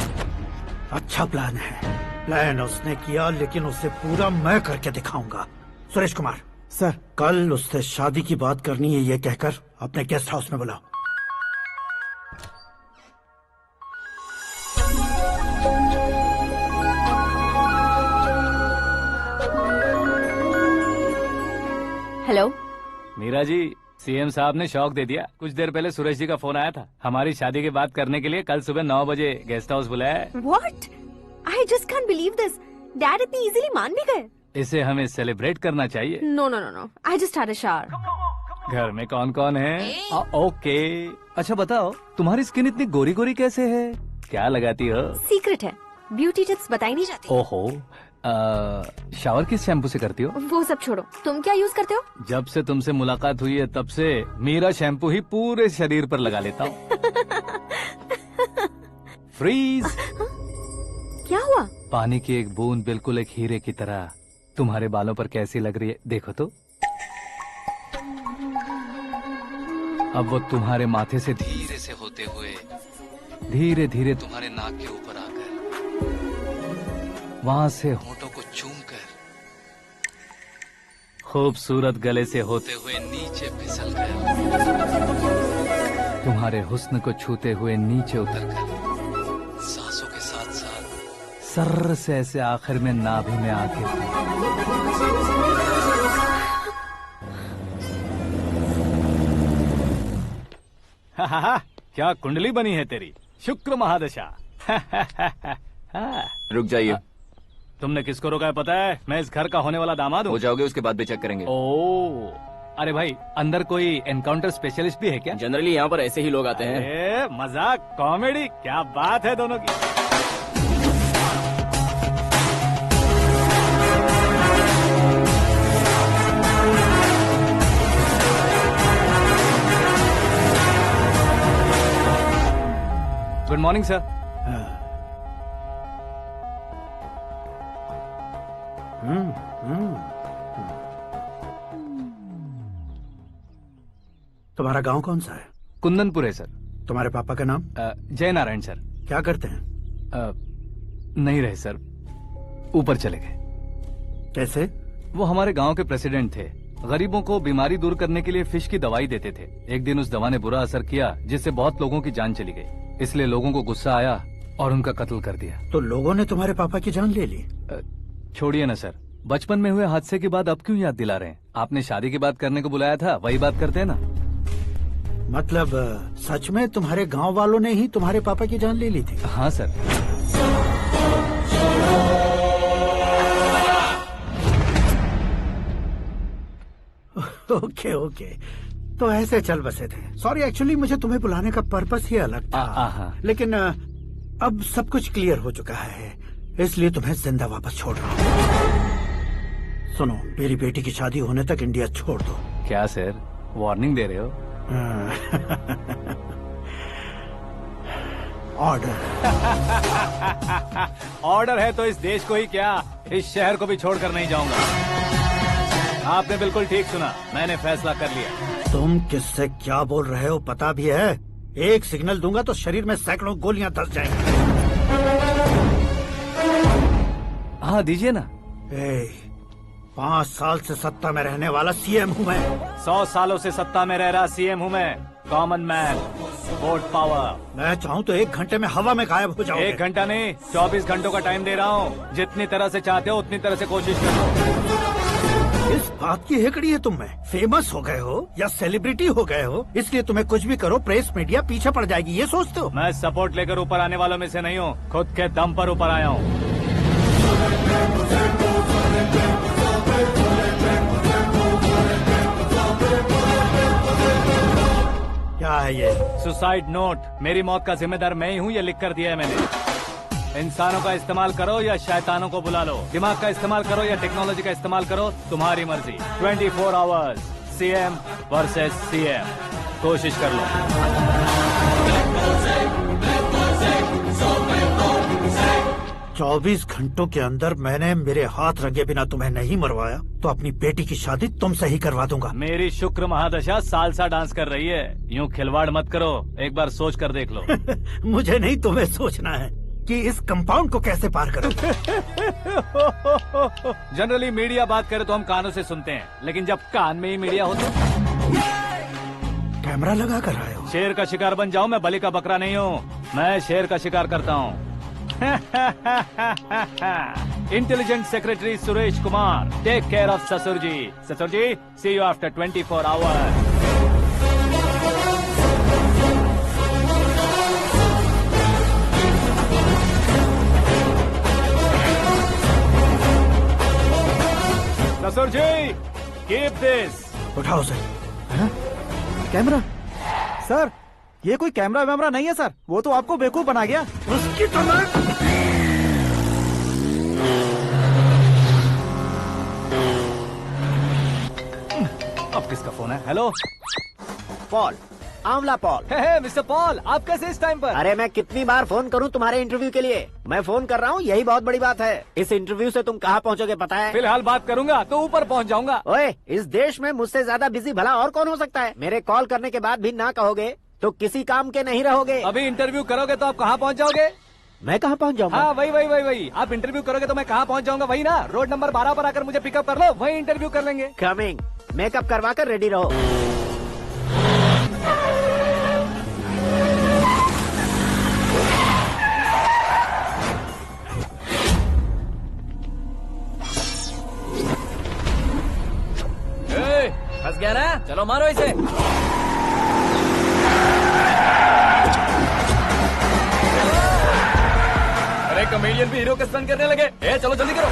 अच्छा प्लान है। प्लान उसने किया, लेकिन उसे पूरा मैं करके दिखाऊंगा। सुरेश कुमार सर, कल उससे शादी की बात करनी है, ये कहकर अपने गेस्ट हाउस में बुलाओ। हेलो मीरा जी, सीएम साहब ने शौक दे दिया। कुछ देर पहले सुरेश जी का फोन आया था, हमारी शादी की बात करने के लिए कल सुबह 9 बजे गेस्ट हाउस बुलाया है। What? I just can't believe this. Dad इतनी इजीली मान भी गए। इसे हमें सेलिब्रेट करना चाहिए। No, no, no, no. I just had a shower. घर में कौन कौन है? ओके। अच्छा बताओ, तुम्हारी स्किन इतनी गोरी गोरी कैसे है? क्या लगाती हो? सीक्रेट है, ब्यूटी टिप्स बताई नहीं जाती। ओहो, शावर किस शैम्पू से करती हो? वो सब छोड़ो, तुम क्या यूज करते हो? जब से तुमसे मुलाकात हुई है तब से मेरा शैम्पू ही पूरे शरीर पर लगा लेता हूँ। फ्रीज। क्या हुआ? पानी की एक बूंद बिल्कुल एक हीरे की तरह तुम्हारे बालों पर कैसी लग रही है, देखो तो। अब वो तुम्हारे माथे से धीरे से होते हुए धीरे धीरे तुम्हारे नाक के ऊपर आकर वहां से होठों को चूमकर खूबसूरत गले से होते हुए नीचे फिसलकर तुम्हारे हुस्न को छूते हुए नीचे उतरकर सांसों के साथ साथ सर्र से ऐसे आखिर में नाभि में आके क्या कुंडली बनी है तेरी, शुक्र महादशा। रुक जाइए। तुमने किसको रोका है पता है? मैं इस घर का होने वाला दामाद हूँ। हो जाओगे उसके बाद भी चेक करेंगे। ओ, अरे भाई, अंदर कोई एनकाउंटर स्पेशलिस्ट भी है क्या? जनरली यहाँ पर ऐसे ही लोग आते हैं। मजाक, कॉमेडी, क्या बात है दोनों की। Good morning sir. तुम्हारा गांव कौन सा है? कुंदनपुर है सर। तुम्हारे पापा का नाम? जय नारायण सर। क्या करते हैं? नहीं रहे सर, ऊपर चले गए। कैसे? वो हमारे गांव के प्रेसिडेंट थे। गरीबों को बीमारी दूर करने के लिए फिश की दवाई देते थे। एक दिन उस दवा ने बुरा असर किया जिससे बहुत लोगों की जान चली गई। इसलिए लोगों को गुस्सा आया और उनका कत्ल कर दिया। तो लोगों ने तुम्हारे पापा की जान ले ली? छोड़िए ना सर, बचपन में हुए हादसे की बात अब क्यों याद दिला रहे हैं? आपने शादी की बात करने को बुलाया था, वही बात करते हैं ना। मतलब सच में तुम्हारे गांव वालों ने ही तुम्हारे पापा की जान ले ली थी? हाँ सर। ओके ओके, तो ऐसे चल बसे थे। सॉरी, एक्चुअली मुझे तुम्हें बुलाने का पर्पस ही अलग था, लेकिन अब सब कुछ क्लियर हो चुका है, इसलिए तुम्हें जिंदा वापस छोड़ रहा हूँ। सुनो, मेरी बेटी की शादी होने तक इंडिया छोड़ दो। क्या सर, वार्निंग दे रहे हो? ऑर्डर। ऑर्डर है तो इस देश को ही क्या, इस शहर को भी छोड़कर नहीं जाऊंगा। आपने बिल्कुल ठीक सुना, मैंने फैसला कर लिया। तुम किससे क्या बोल रहे हो पता भी है? एक सिग्नल दूंगा तो शरीर में सैकड़ों गोलियां धस जाएंगी। हाँ दीजिए ना। 5 साल से सत्ता में रहने वाला सीएम हूँ मैं। 100 सालों से सत्ता में रह रहा सीएम हूँ मैं। Common man, vote power. मैं चाहूँ तो 1 घंटे में हवा में गायब हो जाऊँ। 1 घंटा नहीं, 24 घंटों का टाइम दे रहा हूँ। जितनी तरह से चाहते हो उतनी तरह से कोशिश करो। इस बात की हेकड़ी है तुम में? फेमस हो गए हो या सेलिब्रिटी हो गए हो, इसलिए तुम्हें कुछ भी करो प्रेस मीडिया पीछे पड़ जाएगी, ये सोचते हो? मैं सपोर्ट लेकर ऊपर आने वालों में से नहीं हूँ, खुद के दम पर ऊपर आया हूँ। क्या है ये? Suicide note. मेरी मौत का जिम्मेदार मैं ही हूँ, ये लिख कर दिया है मैंने। इंसानों का इस्तेमाल करो या शैतानों को बुला लो, दिमाग का इस्तेमाल करो या टेक्नोलॉजी का इस्तेमाल करो, तुम्हारी मर्जी। 24 आवर्स, सीएम वर्सेस सीएम, कोशिश कर लो। 24 घंटों के अंदर मैंने मेरे हाथ रंगे बिना तुम्हें नहीं मरवाया तो अपनी बेटी की शादी तुमसे ही करवा दूंगा। मेरी शुक्र महादशा सालसा डांस कर रही है, यूँ खिलवाड़ मत करो, एक बार सोच कर देख लो। मुझे नहीं, तुम्हें सोचना है कि इस कंपाउंड को कैसे पार करो। जनरली मीडिया बात करे तो हम कानों से सुनते हैं, लेकिन जब कान में ही मीडिया हो तो कैमरा लगा कर आए हो। शेर का शिकार बन जाऊं, मैं बलि का बकरा नहीं हूँ, मैं शेर का शिकार करता हूँ। Intelligent secretary Suresh Kumar, take care of ससुर जी। ससुर जी, सी यू आफ्टर 24 आवर्स। ससुर जी, कीप दिस। उठाओ सर। कैमरा? सर, ये कोई कैमरा वैमरा नहीं है सर, वो तो आपको बेवकूफ बना गया। उसकी तरह अब किसका फोन है? हेलो पॉल, आंवला पॉल। मिस्टर पॉल, आप कैसे इस टाइम पर? अरे मैं कितनी बार फोन करूं तुम्हारे इंटरव्यू के लिए? मैं फोन कर रहा हूं, यही बहुत बड़ी बात है। इस इंटरव्यू से तुम कहां पहुंचोगे पता है? फिलहाल बात करूंगा तो ऊपर पहुंच जाऊंगा। ओए, इस देश में मुझसे ज्यादा बिजी भला और कौन हो सकता है? मेरे कॉल करने के बाद भी ना कहोगे तो किसी काम के नहीं रहोगे। अभी इंटरव्यू करोगे तो आप कहाँ पहुँच जाओगे? मैं कहाँ पहुँच जाऊंगा? हाँ वही। आप इंटरव्यू करोगे तो मैं कहाँ पहुँच जाऊंगा? वही ना, रोड नंबर 12 पर आकर मुझे पिकअप कर लो, वही इंटरव्यू कर लेंगे। कमिंग। मेकअप करवा कर रेडी रहो। फंस गया ना, चलो मारो इसे। अरे कॉमेडियन भी हीरो के स्टंट करने लगे। चलो जल्दी करो।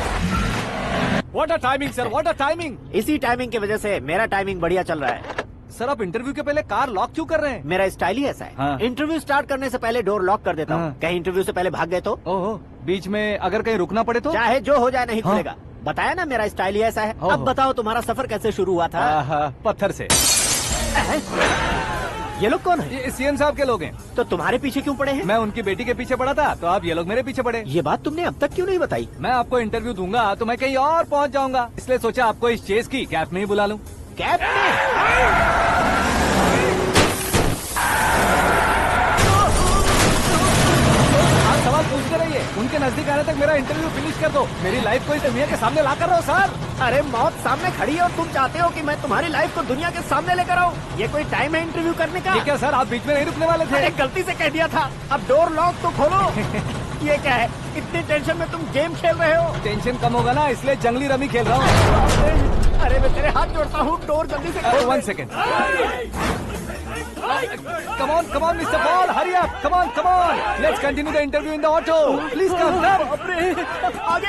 What a timing sir, what a timing. इसी टाइमिंग की वजह से मेरा टाइमिंग बढ़िया चल रहा है। सर, आप इंटरव्यू के पहले कार लॉक क्यों कर रहे हैं? मेरा स्टाइल ही ऐसा है। हाँ। इंटरव्यू स्टार्ट करने से पहले डोर लॉक कर देता हूँ। कहीं इंटरव्यू से पहले भाग गए तो? ओहो, बीच में अगर कहीं रुकना पड़े तो? चाहे जो हो जाए, नहीं खुलेगा। बताया ना, मेरा स्टाइल ही ऐसा है। अब बताओ, तुम्हारा सफर कैसे शुरू हुआ था? पत्थर से। ये लोग कौन है? ये सीएम साहब के लोग हैं। तो तुम्हारे पीछे क्यों पड़े हैं? मैं उनकी बेटी के पीछे पड़ा था, तो आप ये लोग मेरे पीछे पड़े। ये बात तुमने अब तक क्यों नहीं बताई? मैं आपको इंटरव्यू दूंगा तो मैं कहीं और पहुंच जाऊंगा, इसलिए सोचा आपको इस चेस की कैप में ही बुला लूं। कैप में? सवाल पूछते रहिए, उनके नजदीक आने तक मेरा इंटरव्यू फिनिश कर दो। मेरी लाइफ को इस दुनिया के सामने ला कर रहो सर। अरे मौत सामने खड़ी है और तुम चाहते हो कि मैं तुम्हारी लाइफ को दुनिया के सामने लेकर आऊं? ये कोई टाइम है इंटरव्यू करने का? ये क्या सर, आप बीच में नहीं रुकने वाले थे? अरे गलती से कह दिया था। अब डोर लॉक तो खोलो। ये क्या है, इतनी टेंशन में तुम गेम खेल रहे हो? टेंशन कम होगा ना, इसलिए जंगली रमी खेल रहा हूँ। अरे मैं तेरे हाथ जोड़ता हूँ, डोर जल्दी से खोलो। 1 second. Come on, Mr. Paul, hurry up! Come on! Let's continue the interview in the auto. Please come. आगे।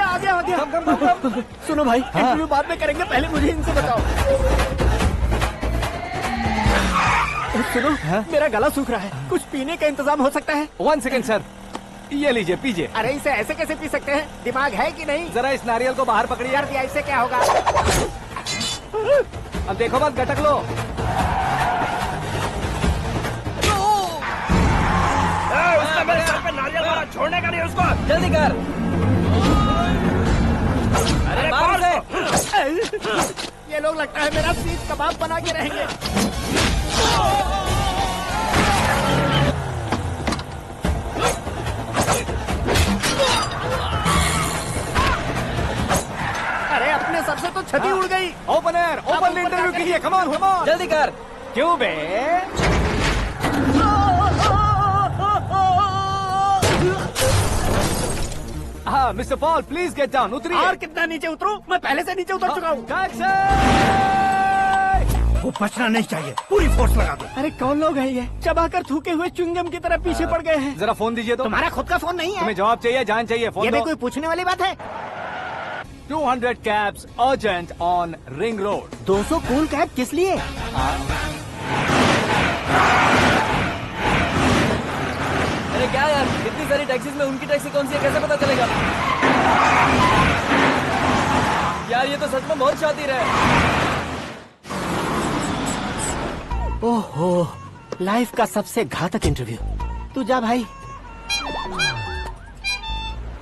Come. सुनो भाई, इंटरव्यू बाद में करेंगे, पहले मुझे इनसे बताओ। सुनो, मेरा गला सूख रहा है, कुछ पीने का इंतजाम हो सकता है? 1 सेकंड सर, ये लीजिए पीजिए। अरे इसे ऐसे कैसे पी सकते हैं? दिमाग है कि नहीं? जरा इस नारियल को बाहर पकड़िए। कर दिया, इससे क्या होगा? अब देखो मत, गटक लो। उसने मेरे सर पे नारियल मारा, छोड़ने का नहीं उसको। जल्दी कर। अरे मार उसे। ये लोग लगता है मेरा सीख कबाब बना के रहेंगे। अरे अपने सर से तो छती उड़ गई। ओपन एयर, ओपन इंटरव्यू कीजिए। कम ऑन कम ऑन, जल्दी कर। क्यों बे? हाँ Mister Paul, please get down. उतरिए। और कितना नीचे उतरूं? मैं पहले से नीचे उतर चुका हूँ। वो बचना नहीं चाहिए, पूरी फोर्स लगा दो। अरे कौन लोग हैं ये? चबाकर थूके हुए च्युइंगम की तरह पीछे पड़ गए हैं। जरा फोन दीजिए तो। तुम्हारा खुद का फोन नहीं है? तुम्हें जवाब चाहिए, जान चाहिए, फोन ये भी दो। कोई पूछने वाली बात है? 200 cabs urgent on Ring Road। 200 cool cab किस लिए? अरे क्या यार, इतनी सारी टैक्सीज में उनकी टैक्सी कौन सी है, कैसे पता चलेगा? यार ये तो सच में बहुत शातिर है। ओहो, लाइफ का सबसे घातक इंटरव्यू। तू जा भाई।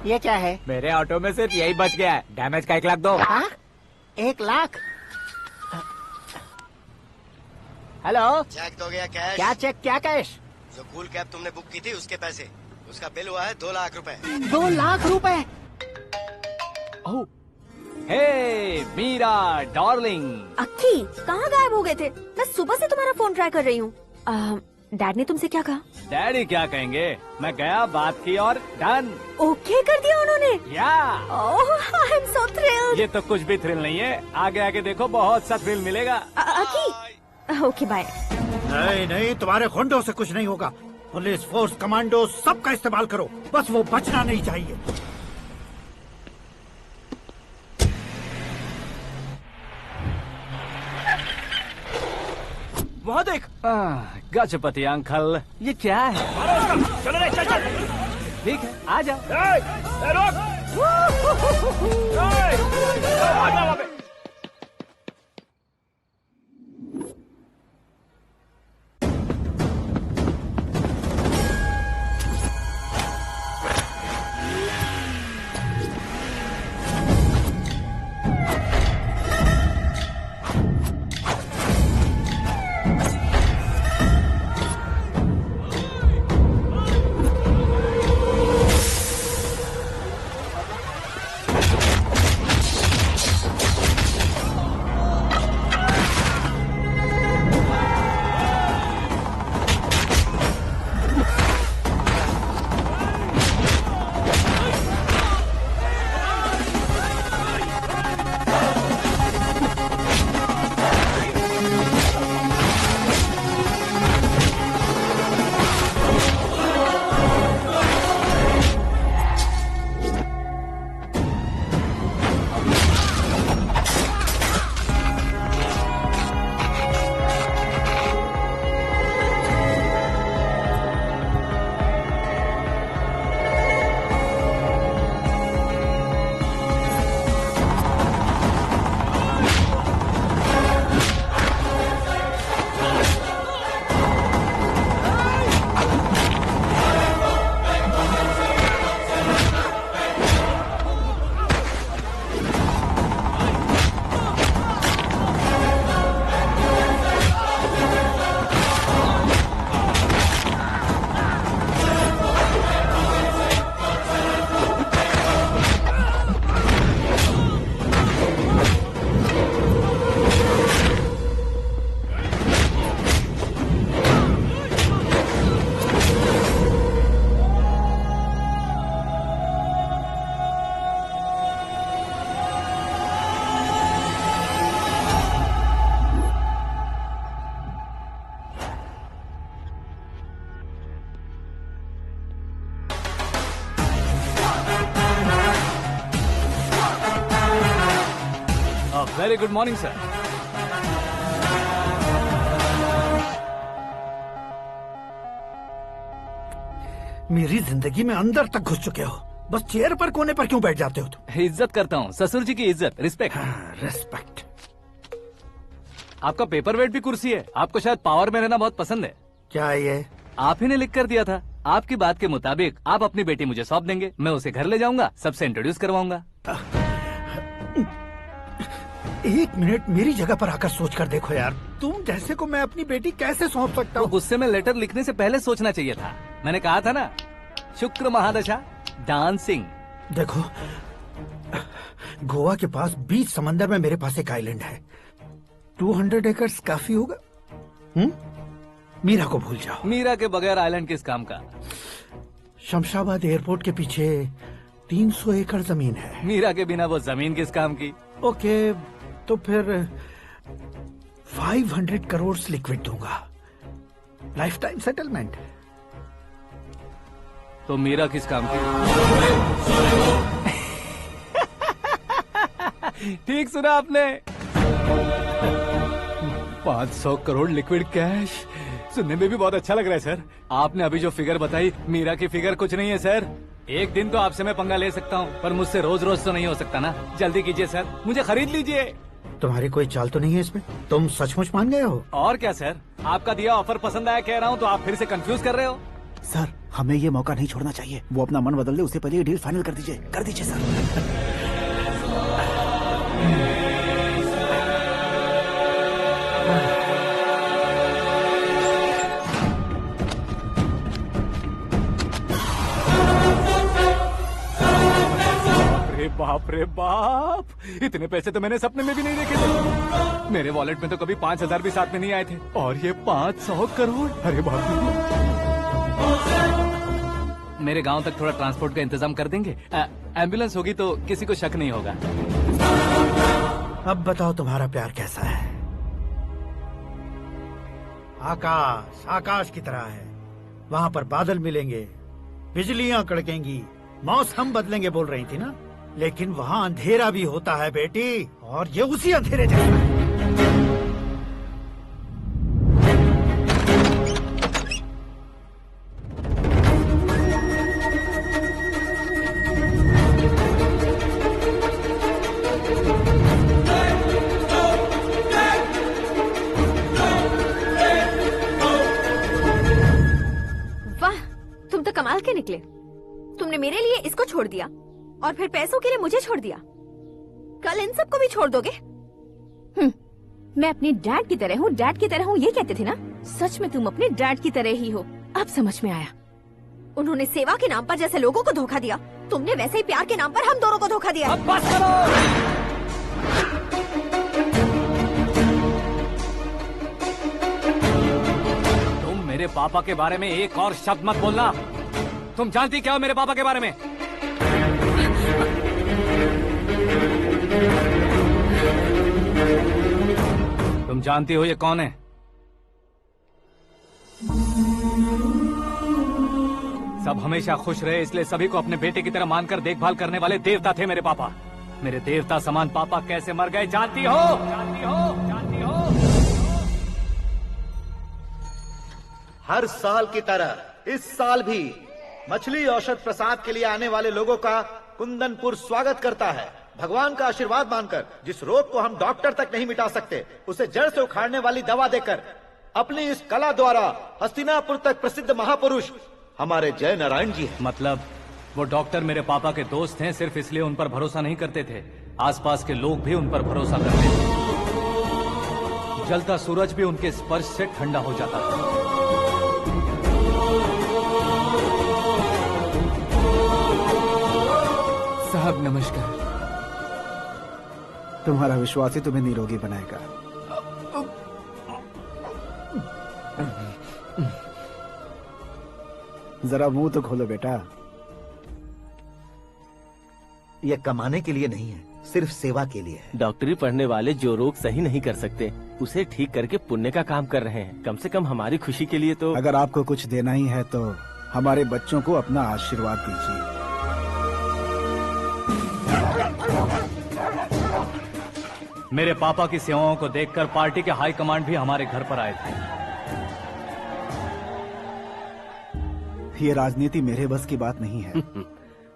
ये क्या है? मेरे ऑटो में सिर्फ यही बच गया है, डैमेज का 1 लाख दो। 1 लाख? हेलो, चेक तो गया कैश। क्या चेक, क्या कैश? जो कूल कैब तुमने बुक की थी उसके पैसे, उसका बिल हुआ है 2 लाख रुपए। 2 लाख रुपए? ओह, हे मीरा डार्लिंग। अक्की, कहाँ गायब हो गए थे? मैं सुबह से तुम्हारा फोन ट्राई कर रही हूँ। डैड ने तुमसे क्या कहा? डैडी क्या कहेंगे, मैं गया, बात की और डन। ओके कर दिया उन्होंने? या। ओह, आई एम सो थ्रिल्ड। ये तो कुछ भी थ्रिल नहीं है, आगे आगे देखो बहुत सा थ्रिल मिलेगा। अक्की, ओके बाय। नहीं नहीं, तुम्हारे गुंडों से कुछ नहीं होगा। पुलिस फोर्स, कमांडो, सबका इस्तेमाल करो, बस वो बचना नहीं चाहिए। वहाँ देख। गजपति अंकल, ये क्या है? चलो रे, चल चल। ठीक है, आ जा। Very good morning sir. मेरी जिंदगी में अंदर तक घुस चुके हो, बस चेयर पर कोने पर क्यों बैठ जाते हो तुम? इज्जत करता हूँ, ससुर जी की इज्जत, रिस्पेक्ट। रिस्पेक्ट। आपका पेपर वेट भी कुर्सी है। आपको शायद पावर में रहना बहुत पसंद है। क्या है ये? आप ही ने लिख कर दिया था। आपकी बात के मुताबिक आप अपनी बेटी मुझे सौंप देंगे, मैं उसे घर ले जाऊंगा, सबसे इंट्रोड्यूस करवाऊंगा। एक मिनट मेरी जगह पर आकर सोच कर देखो यार, तुम जैसे को मैं अपनी बेटी कैसे सौंप सकता हूँ? गुस्से में लेटर लिखने से पहले सोचना चाहिए था। मैंने कहा था ना, शुक्र महादशा डांसिंग। देखो, गोवा के पास बीच समंदर में मेरे पास एक आइलैंड है, 200 एकर्स काफी होगा। मीरा को भूल जाओ। मीरा के बगैर आइलैंड किस काम का? शमशाबाद एयरपोर्ट के पीछे 300 एकड़ जमीन है। मीरा के बिना वो जमीन किस काम की? ओके, तो फिर 500 करोड़ लिक्विड दूंगा, लाइफ टाइम सेटलमेंट। तो मीरा किस काम की? ठीक सुना आपने, 500 करोड़ लिक्विड कैश। सुनने में भी बहुत अच्छा लग रहा है सर। आपने अभी जो फिगर बताई, मीरा की फिगर कुछ नहीं है सर। एक दिन तो आपसे मैं पंगा ले सकता हूँ, पर मुझसे रोज रोज तो नहीं हो सकता ना। जल्दी कीजिए सर, मुझे खरीद लीजिए। तुम्हारी कोई चाल तो नहीं है इसमें? तुम सचमुच मान गए हो? और क्या सर, आपका दिया ऑफर पसंद आया कह रहा हूँ, तो आप फिर से कंफ्यूज कर रहे हो। सर, हमें ये मौका नहीं छोड़ना चाहिए। वो अपना मन बदल दे, उससे पहले ये डील फाइनल कर दीजिए। कर दीजिए सर। बाप रे बाप, इतने पैसे तो मैंने सपने में भी नहीं देखे थे। मेरे वॉलेट में तो कभी 5,000 भी साथ में नहीं आए थे, और ये 500 करोड़। अरे बाप रे। मेरे गांव तक थोड़ा ट्रांसपोर्ट का इंतजाम कर देंगे? एम्बुलेंस होगी तो किसी को शक नहीं होगा। अब बताओ तुम्हारा प्यार कैसा है? आकाश आकाश की तरह है, वहाँ पर बादल मिलेंगे, बिजलियां कड़केंगी, मौसम बदलेंगे बोल रही थी ना, लेकिन वहाँ अंधेरा भी होता है बेटी, और ये उसी अंधेरे जैसा है। वाह, तुम तो कमाल के निकले। तुमने मेरे लिए इसको छोड़ दिया और फिर पैसों के लिए मुझे छोड़ दिया। कल इन सबको भी छोड़ दोगे? मैं अपनी डैड की तरह हूँ, डैड की तरह हूँ, ये कहते थे ना। सच में तुम अपने डैड की तरह ही हो, अब समझ में आया। उन्होंने सेवा के नाम पर जैसे लोगों को धोखा दिया, तुमने वैसे ही प्यार के नाम पर हम दोनों को धोखा दिया। अब बस करो। तुम मेरे पापा के बारे में एक और शब्द मत बोलना। तुम जानती क्या हो मेरे पापा के बारे में? तुम जानती हो ये कौन है? सब हमेशा खुश रहे, इसलिए सभी को अपने बेटे की तरह मानकर देखभाल करने वाले देवता थे मेरे पापा। मेरे देवता समान पापा कैसे मर गए जानती हो? जानती हो? जानती हो? हर साल की तरह इस साल भी मछली औषध प्रसाद के लिए आने वाले लोगों का कुंदनपुर स्वागत करता है। भगवान का आशीर्वाद मानकर जिस रोग को हम डॉक्टर तक नहीं मिटा सकते, उसे जड़ से उखाड़ने वाली दवा देकर अपनी इस कला द्वारा हस्तिनापुर तक प्रसिद्ध महापुरुष हमारे जय नारायण जी हैं। मतलब वो डॉक्टर मेरे पापा के दोस्त हैं, सिर्फ इसलिए उन पर भरोसा नहीं करते थे, आसपास के लोग भी उन पर भरोसा करते थे। जलता सूरज भी उनके स्पर्श से ठंडा हो जाता था। साहब नमस्कार। तुम्हारा विश्वास ही तुम्हें निरोगी बनाएगा। जरा मुंह तो खोलो बेटा। यह कमाने के लिए नहीं है, सिर्फ सेवा के लिए है। डॉक्टरी पढ़ने वाले जो रोग सही नहीं कर सकते, उसे ठीक करके पुण्य का काम कर रहे हैं। कम से कम हमारी खुशी के लिए तो। अगर आपको कुछ देना ही है तो हमारे बच्चों को अपना आशीर्वाद दीजिए। मेरे पापा की सेवाओं को देखकर पार्टी के हाई कमांड भी हमारे घर पर आए थे। ये राजनीति मेरे बस की बात नहीं है।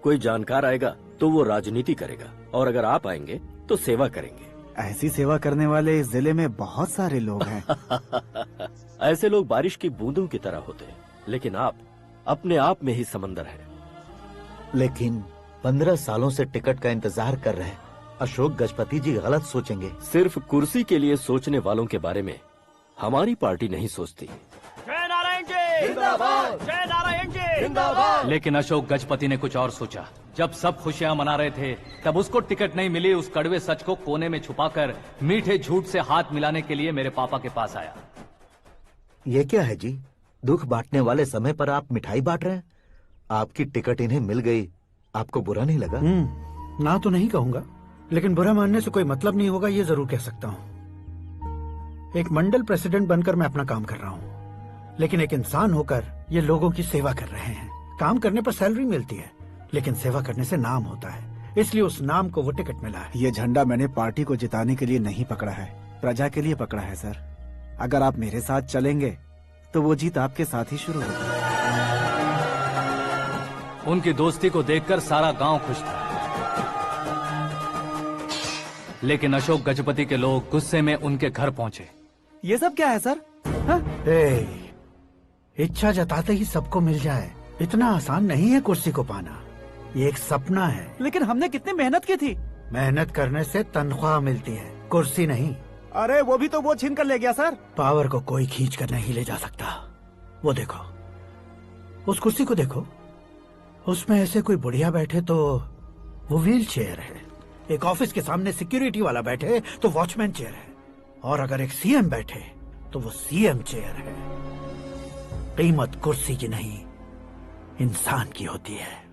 कोई जानकार आएगा तो वो राजनीति करेगा, और अगर आप आएंगे तो सेवा करेंगे। ऐसी सेवा करने वाले इस जिले में बहुत सारे लोग हैं। ऐसे लोग बारिश की बूंदों की तरह होते हैं, लेकिन आप अपने आप में ही समंदर हैं। लेकिन 15 सालों से टिकट का इंतजार कर रहे अशोक गजपति जी गलत सोचेंगे। सिर्फ कुर्सी के लिए सोचने वालों के बारे में हमारी पार्टी नहीं सोचती। जय नारायण जी जिंदाबाद, जय नारायण जी जिंदाबाद। लेकिन अशोक गजपति ने कुछ और सोचा। जब सब खुशियां मना रहे थे तब उसको टिकट नहीं मिली। उस कड़वे सच को कोने में छुपाकर मीठे झूठ से हाथ मिलाने के लिए मेरे पापा के पास आया। ये क्या है जी? दुख बांटने वाले समय पर आप मिठाई बांट रहे हैं। आपकी टिकट इन्हें मिल गई, आपको बुरा नहीं लगा? ना तो नहीं कहूंगा, लेकिन बुरा मानने से कोई मतलब नहीं होगा, ये जरूर कह सकता हूँ। एक मंडल प्रेसिडेंट बनकर मैं अपना काम कर रहा हूँ, लेकिन एक इंसान होकर ये लोगों की सेवा कर रहे हैं। काम करने पर सैलरी मिलती है, लेकिन सेवा करने से नाम होता है, इसलिए उस नाम को वो टिकट मिला है। ये झंडा मैंने पार्टी को जिताने के लिए नहीं पकड़ा है, प्रजा के लिए पकड़ा है सर। अगर आप मेरे साथ चलेंगे तो वो जीत आपके साथ ही शुरू होगी। उनकी दोस्ती को देखकर सारा गांव खुश था, लेकिन अशोक गजपति के लोग गुस्से में उनके घर पहुंचे। ये सब क्या है सर? इच्छा जताते ही सबको मिल जाए, इतना आसान नहीं है कुर्सी को पाना। ये एक सपना है। लेकिन हमने कितनी मेहनत की थी। मेहनत करने से तनख्वाह मिलती है, कुर्सी नहीं। अरे वो भी तो वो छीन कर ले गया सर। पावर को कोई खींच कर नहीं ले जा सकता। वो देखो, उस कुर्सी को देखो, उसमें ऐसे कोई बुढ़िया बैठे तो वो व्हील चेयर है। एक ऑफिस के सामने सिक्योरिटी वाला बैठे तो वॉचमैन चेयर है, और अगर एक सीएम बैठे तो वो सीएम चेयर है। कीमत कुर्सी की नहीं, इंसान की होती है।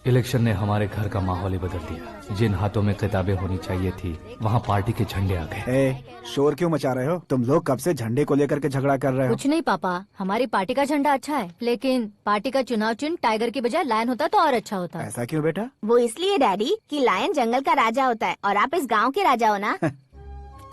इलेक्शन ने हमारे घर का माहौल ही बदल दिया। जिन हाथों में किताबें होनी चाहिए थी, वहाँ पार्टी के झंडे आ गए। शोर क्यों मचा रहे हो? तुम लोग कब से झंडे को लेकर के झगड़ा कर रहे हो? कुछ नहीं पापा, हमारी पार्टी का झंडा अच्छा है, लेकिन पार्टी का चुनाव चिन्ह टाइगर की बजाय लायन होता तो और अच्छा होता। ऐसा क्यों बेटा? वो इसलिए डैडी कि लायन जंगल का राजा होता है और आप इस गांव के राजा हो ना।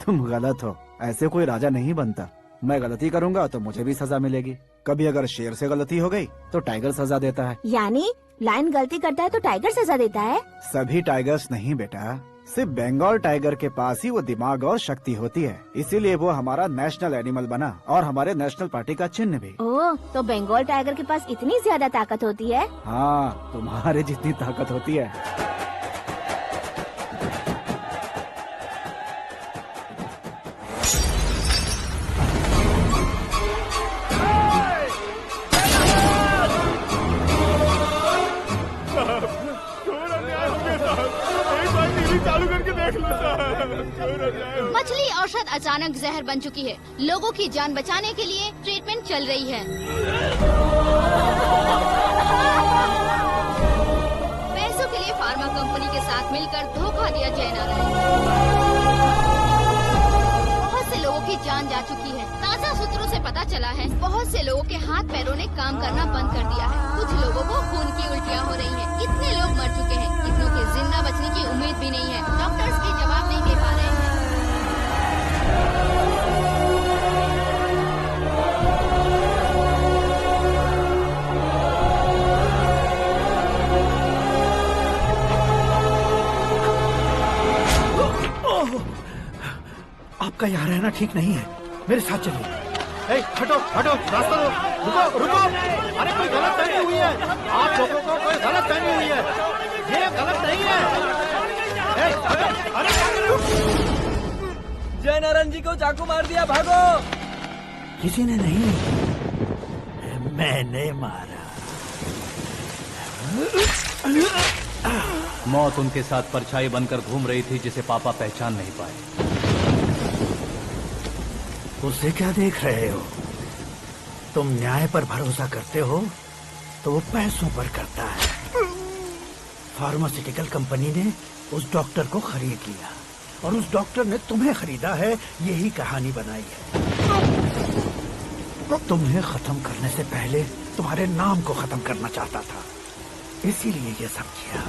तुम गलत हो, ऐसे कोई राजा नहीं बनता। मैं गलती करूंगा तो मुझे भी सजा मिलेगी। कभी अगर शेर से गलती हो गई तो टाइगर सजा देता है। यानी लायन गलती करता है तो टाइगर सजा देता है? सभी टाइगर्स नहीं बेटा, सिर्फ बंगाल टाइगर के पास ही वो दिमाग और शक्ति होती है, इसीलिए वो हमारा नेशनल एनिमल बना और हमारे नेशनल पार्टी का चिन्ह भी। ओह, तो बंगाल टाइगर के पास इतनी ज्यादा ताकत होती है? हाँ, तुम्हारे जितनी ताकत होती है। मछली औषध अचानक जहर बन चुकी है। लोगों की जान बचाने के लिए ट्रीटमेंट चल रही है। पैसों के लिए फार्मा कंपनी के साथ मिलकर धोखा दिया जय नारायण। बहुत से लोगों की जान जा चुकी है। ताज़ा सूत्रों से पता चला है बहुत से लोगों के हाथ पैरों ने काम करना बंद कर दिया है। कुछ लोगों को खून की उल्टियाँ हो रही हैं। कितने लोग मर चुके हैं, कितनों के जिंदा बचने की उम्मीद भी नहीं है। डॉक्टर्स के जवाब नहीं दे पा रहे हैं। आपका यहाँ रहना ठीक नहीं है, मेरे साथ चलिए। हटो हटो, रास्ता दो, रुको रुको। अरे कोई गलत फहमी हुई है, आप लोगों को कोई गलत फहमी हुई है, ये गलत नहीं है। अरे जय नारायण जी को चाकू मार दिया, भागो। किसी ने नहीं, मैंने मारा। मौत उनके साथ परछाई बनकर घूम रही थी, जिसे पापा पहचान नहीं पाए। उसे क्या देख रहे हो? तुम न्याय पर भरोसा करते हो तो वो पैसों पर करता है। फार्मास्यूटिकल कंपनी ने उस डॉक्टर को खरीद लिया और उस डॉक्टर ने तुम्हें खरीदा है, यही कहानी बनाई है। तुम्हें खत्म करने से पहले तुम्हारे नाम को खत्म करना चाहता था, इसीलिए ये सब किया।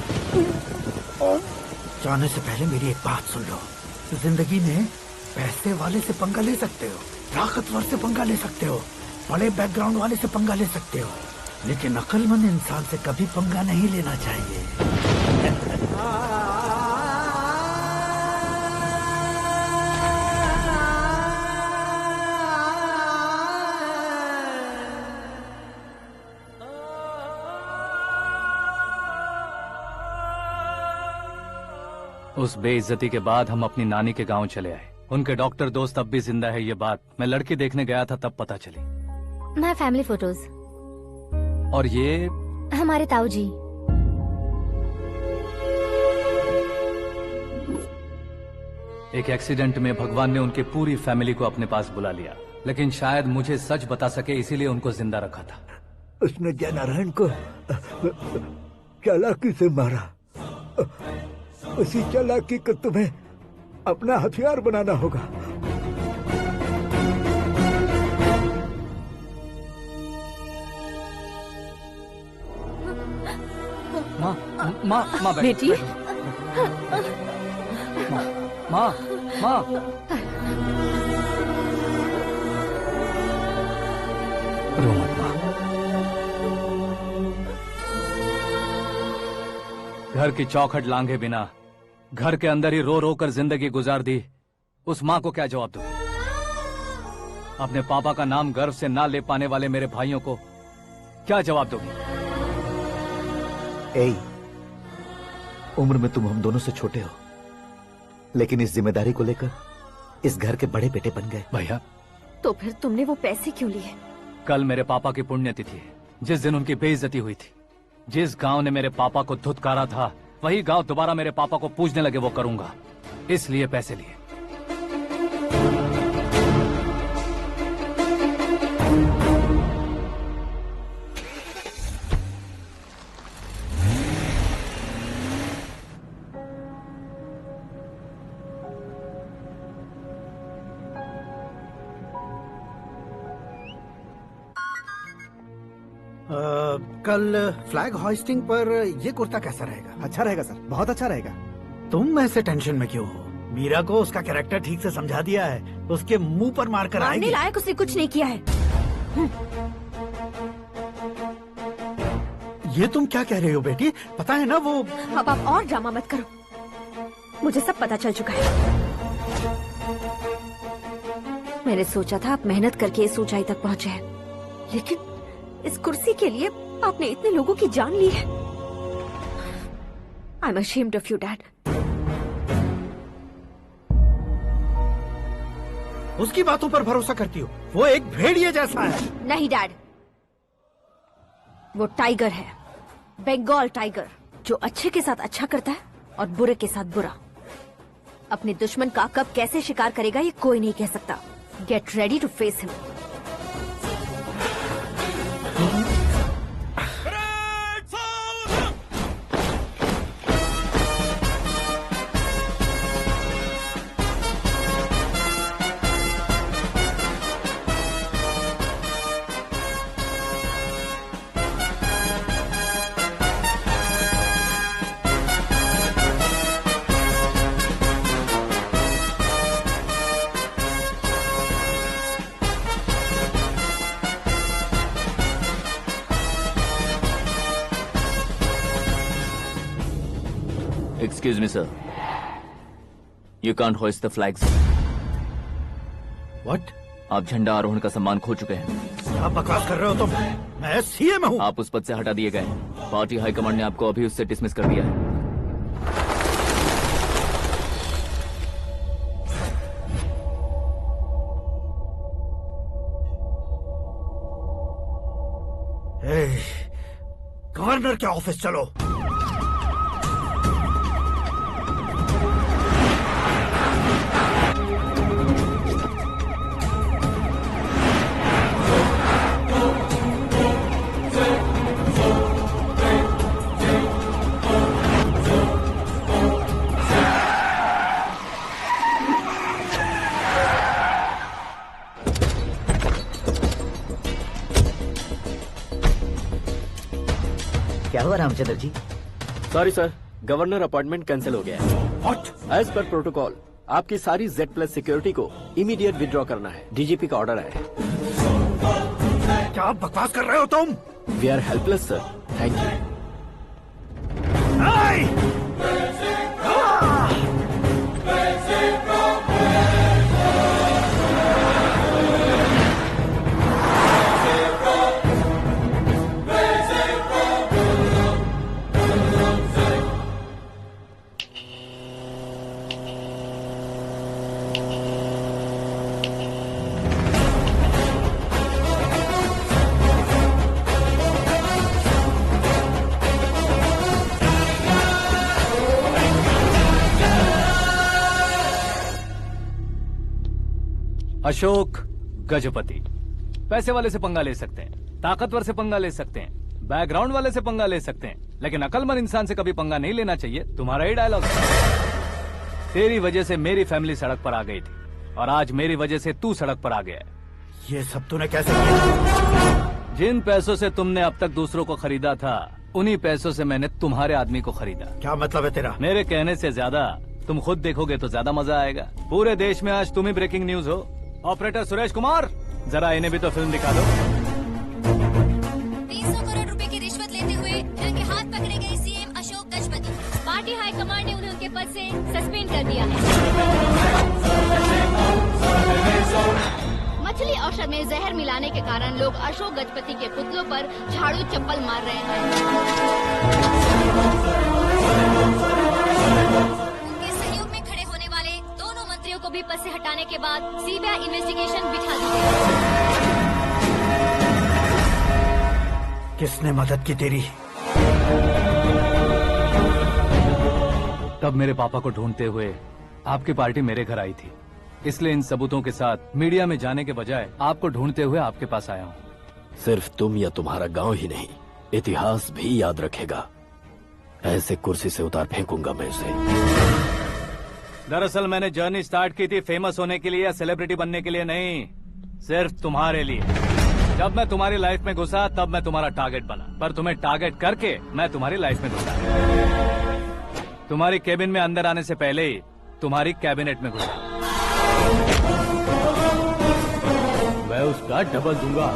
जाने से पहले मेरी एक बात सुन लो। जिंदगी में पैसे वाले से पंगा ले सकते हो, ताकतवर से पंगा ले सकते हो, बड़े बैकग्राउंड वाले से पंगा ले सकते हो, लेकिन अक्लमंद इंसान से कभी पंगा नहीं लेना चाहिए। उस बेइज्जती के बाद हम अपनी नानी के गांव चले आए। उनके डॉक्टर दोस्त अब भी जिंदा है, ये बात मैं लड़की देखने गया था तब पता चली। My family photos. और ये हमारे ताऊ जी। एक एक्सीडेंट में भगवान ने उनकी पूरी फैमिली को अपने पास बुला लिया, लेकिन शायद मुझे सच बता सके इसीलिए उनको जिंदा रखा था। उसने जयनारायण को चालाकी से मारा। उसी चालाकी को तुम्हें अपना हथियार बनाना होगा। माँ बेटी। माँ रो मत माँ। घर की चौखट लांघे बिना घर के अंदर ही रो रो कर जिंदगी गुजार दी उस माँ को क्या जवाब दूं? अपने पापा का नाम गर्व से ना ले पाने वाले मेरे भाइयों को क्या जवाब दोगी? उम्र में तुम हम दोनों से छोटे हो, लेकिन इस जिम्मेदारी को लेकर इस घर के बड़े बेटे बन गए। भैया, तो फिर तुमने वो पैसे क्यों लिए? कल मेरे पापा की पुण्यतिथि है, जिस दिन उनकी बेइज्जती हुई थी। जिस गांव ने मेरे पापा को धुतकारा था, वही गांव दोबारा मेरे पापा को पूजने लगे वो करूंगा, इसलिए पैसे लिए। कल फ्लैग होइस्टिंग पर ये कुर्ता कैसा रहेगा? अच्छा रहेगा सर, बहुत अच्छा रहेगा। तुम ऐसे टेंशन में क्यों हो? मीरा को उसका कैरेक्टर ठीक से समझा दिया है, उसके मुंह पर मारकर मारने आएगी। लायक उसने कुछ नहीं किया है। ये तुम क्या कह रहे हो बेटी? पता है ना वो। अब आप और ड्रामा मत करो, मुझे सब पता चल चुका है। मैंने सोचा था आप मेहनत करके इस ऊंचाई तक पहुंचे हैं, लेकिन इस कुर्सी के लिए आपने इतने लोगों की जान ली है। I am ashamed of you, Dad. उसकी बातों पर भरोसा करती हो? वो एक भेड़िए जैसा है। नहीं डैड, वो टाइगर है, बंगाल टाइगर, जो अच्छे के साथ अच्छा करता है और बुरे के साथ बुरा। अपने दुश्मन का कब कैसे शिकार करेगा ये कोई नहीं कह सकता। Get ready to face him. Excuse me, sir. You can't hoist the flags. What? आप झंडा आरोहण का सम्मान खो चुके हैं। आप बकवास कर रहे हो तुम? मैं सीएम हूँ। आप उस पद से हटा दिए गए। पार्टी हाईकमांड ने आपको अभी उससे डिसमिस कर दिया है। गवर्नर के ऑफिस चलो। क्या हुआ Ramchandra ji? Sorry sir, governor appointment cancel हो गया है। What? एज पर प्रोटोकॉल आपकी सारी Z+ सिक्योरिटी को इमीडिएट विड्रॉ करना है। डीजीपी का ऑर्डर है। क्या बकवास कर रहे हो तुम? We are helpless sir, thank you. Ashok Gajapati पैसे वाले से पंगा ले सकते हैं, ताकतवर से पंगा ले सकते हैं, बैकग्राउंड वाले से पंगा ले सकते हैं, लेकिन अकलमंद इंसान से कभी पंगा नहीं लेना चाहिए। तुम्हारा ही डायलॉग है। तेरी वजह से मेरी फैमिली सड़क पर आ गई थी और आज मेरी वजह से तू सड़क पर आ गया है। ये सब तूने कैसे किया? जिन पैसों से तुमने अब तक दूसरों को खरीदा था, उन्हीं पैसों से मैंने तुम्हारे आदमी को खरीदा। क्या मतलब है तेरा? मेरे कहने से ज्यादा तुम खुद देखोगे तो ज्यादा मजा आएगा। पूरे देश में आज तुम ही ब्रेकिंग न्यूज हो। ऑपरेटर सुरेश कुमार, जरा इन्हें भी तो फिल्म दिखा दो। 300 करोड़ रुपए की रिश्वत लेते हुए रंगे हाथ पकड़े गए CM Ashok Gajapati. Party high command ने उन्हें उनके पद से सस्पेंड कर दिया है। मछली औषध में जहर मिलाने के कारण लोग अशोक गजपति के पुतलों पर झाड़ू चप्पल मार रहे हैं। उनके सहयोग में खड़े होने वाले दोनों मंत्रियों को भी पद से हटाने के बाद सीबीआई इन्वेस्टिगेशन बिठा दी गई। किसने मदद की तेरी? तब मेरे पापा को ढूंढते हुए आपकी पार्टी मेरे घर आई थी, इसलिए इन सबूतों के साथ मीडिया में जाने के बजाय आपको ढूंढते हुए आपके पास आया हूँ। सिर्फ तुम या तुम्हारा गांव ही नहीं, इतिहास भी याद रखेगा। ऐसे कुर्सी से उतार फेंकूंगा मैं उसे। दरअसल मैंने जर्नी स्टार्ट की थी फेमस होने के लिए या सेलिब्रिटी बनने के लिए नहीं, सिर्फ तुम्हारे लिए। जब मैं तुम्हारी लाइफ में घुसा तब मैं तुम्हारा टारगेट बना, पर तुम्हें टारगेट करके मैं तुम्हारी लाइफ में घुसा। तुम्हारी केबिन में अंदर आने से पहले ही तुम्हारी कैबिनेट में घुसा। मैं उसका डबल दूंगा।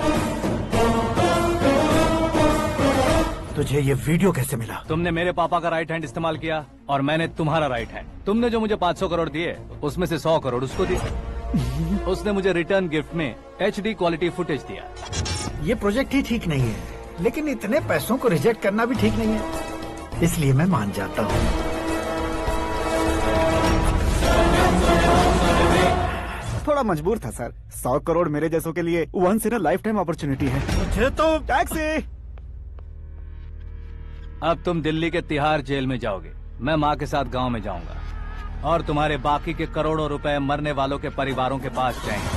तुझे ये वीडियो कैसे मिला? तुमने मेरे पापा का राइट हैंड इस्तेमाल किया और मैंने तुम्हारा राइट हैंड। तुमने जो मुझे 500 करोड़ दिए उसमें से 100 करोड़ उसको दिए। उसने मुझे रिटर्न गिफ्ट में HD क्वालिटी फुटेज दिया। ये प्रोजेक्ट ही ठीक नहीं है, लेकिन इतने पैसों को रिजेक्ट करना भी ठीक नहीं है, इसलिए मैं मान जाता हूँ। थोड़ा मजबूर था सर। 100 करोड़ मेरे जैसों के लिए once in a lifetime opportunity है। मुझे तो टैक्सी। अब तुम दिल्ली के तिहाड़ जेल में जाओगे, मैं माँ के साथ गांव में जाऊंगा और तुम्हारे बाकी के करोड़ों रुपए मरने वालों के परिवारों के पास जाएंगे।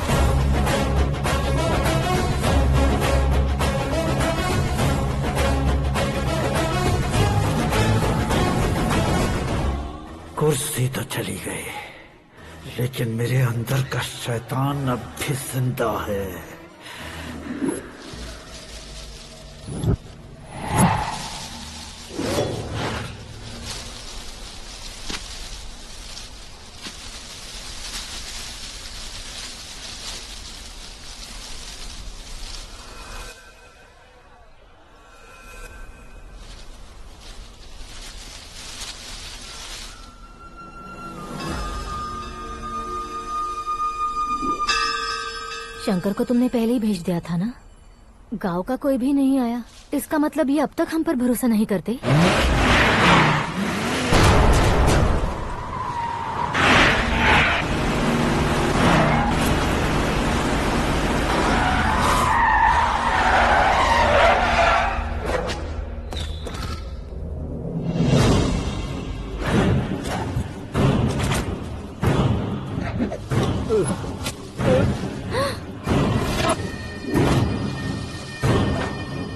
कुर्सी तो चली गई, लेकिन मेरे अंदर का शैतान अब भी जिंदा है। शंकर को तुमने पहले ही भेज दिया था ना? गांव का कोई भी नहीं आया, इसका मतलब ये अब तक हम पर भरोसा नहीं करते।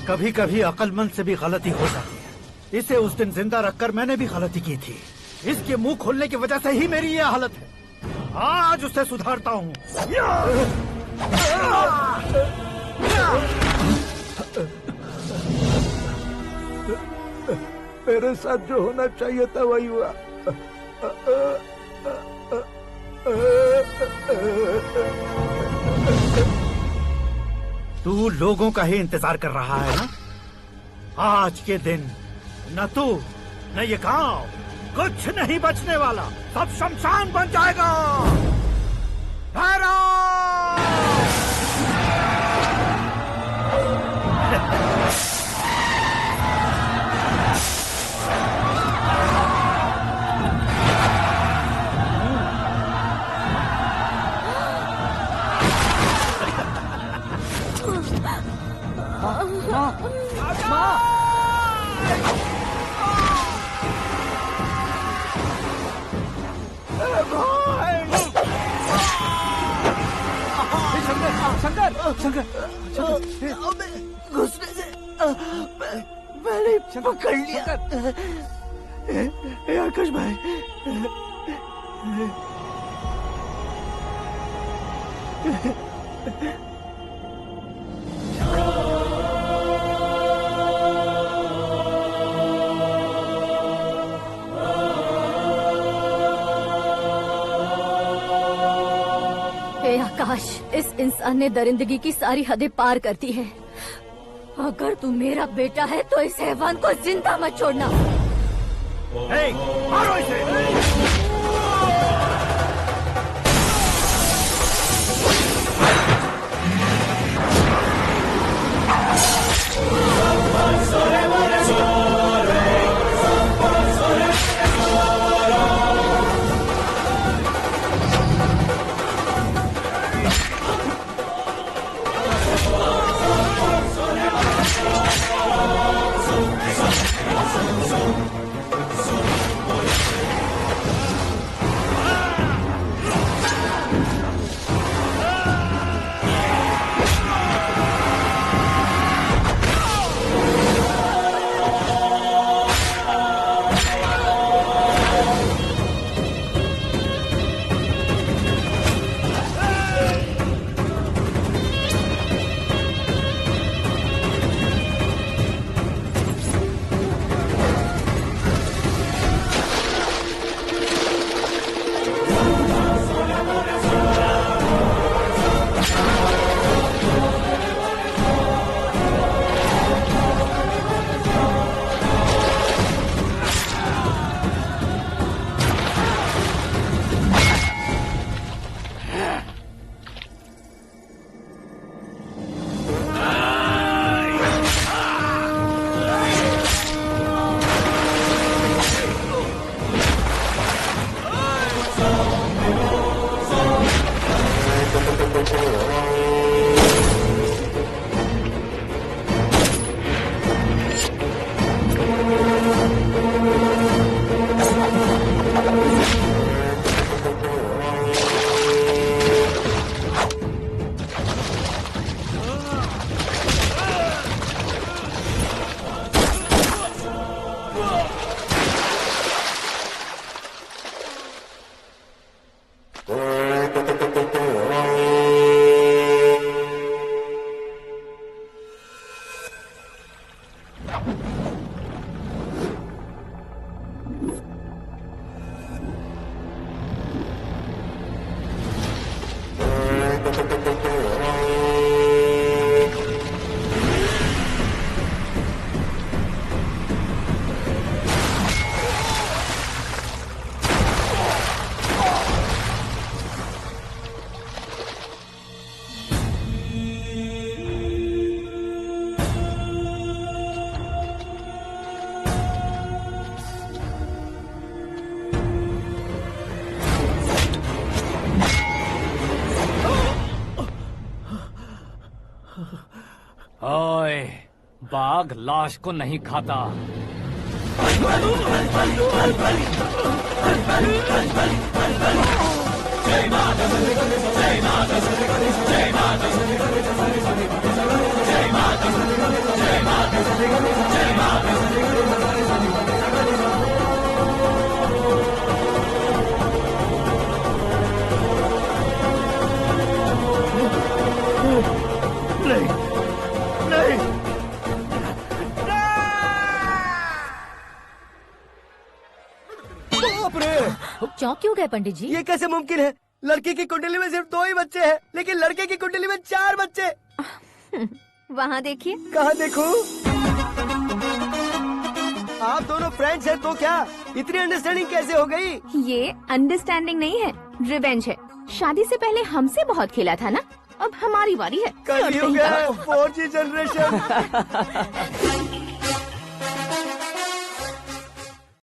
कभी कभी अक्लमंद से भी गलती हो जाती है। इसे उस दिन जिंदा रखकर मैंने भी गलती की थी। इसके मुंह खोलने की वजह से ही मेरी ये हालत है। आज उसे सुधारता हूँ। मेरे साथ जो होना चाहिए था वही हुआ। तू लोगों का ही इंतजार कर रहा है ना? आज के दिन न तू न ये गांव कुछ नहीं बचने वाला, सब शमशान बन जाएगा। भैरव! शंकर, घुसने से मैंने पकड़ लिया। आकाश भाई, आकाश, इस इंसान ने दरिंदगी की सारी हदें पार कर दी है। अगर तू मेरा बेटा है तो इस हैवान को जिंदा मत छोड़ना। मारो इसे! ओए, बाघ लाश को नहीं खाता। नहीं, नहीं, बाप रे! चौंक क्यों गए पंडित जी? ये कैसे मुमकिन है? लड़की की कुंडली में सिर्फ 2 ही बच्चे हैं, लेकिन लड़के की कुंडली में 4 बच्चे। वहाँ देखिए। कहाँ देखूं? आप दोनों फ्रेंड्स हैं तो क्या इतनी अंडरस्टैंडिंग कैसे हो गई? ये अंडरस्टैंडिंग नहीं है, रिवेंज है। शादी से पहले हमसे बहुत खेला था ना, अब हमारी बारी है। कल 4G जनरेशन।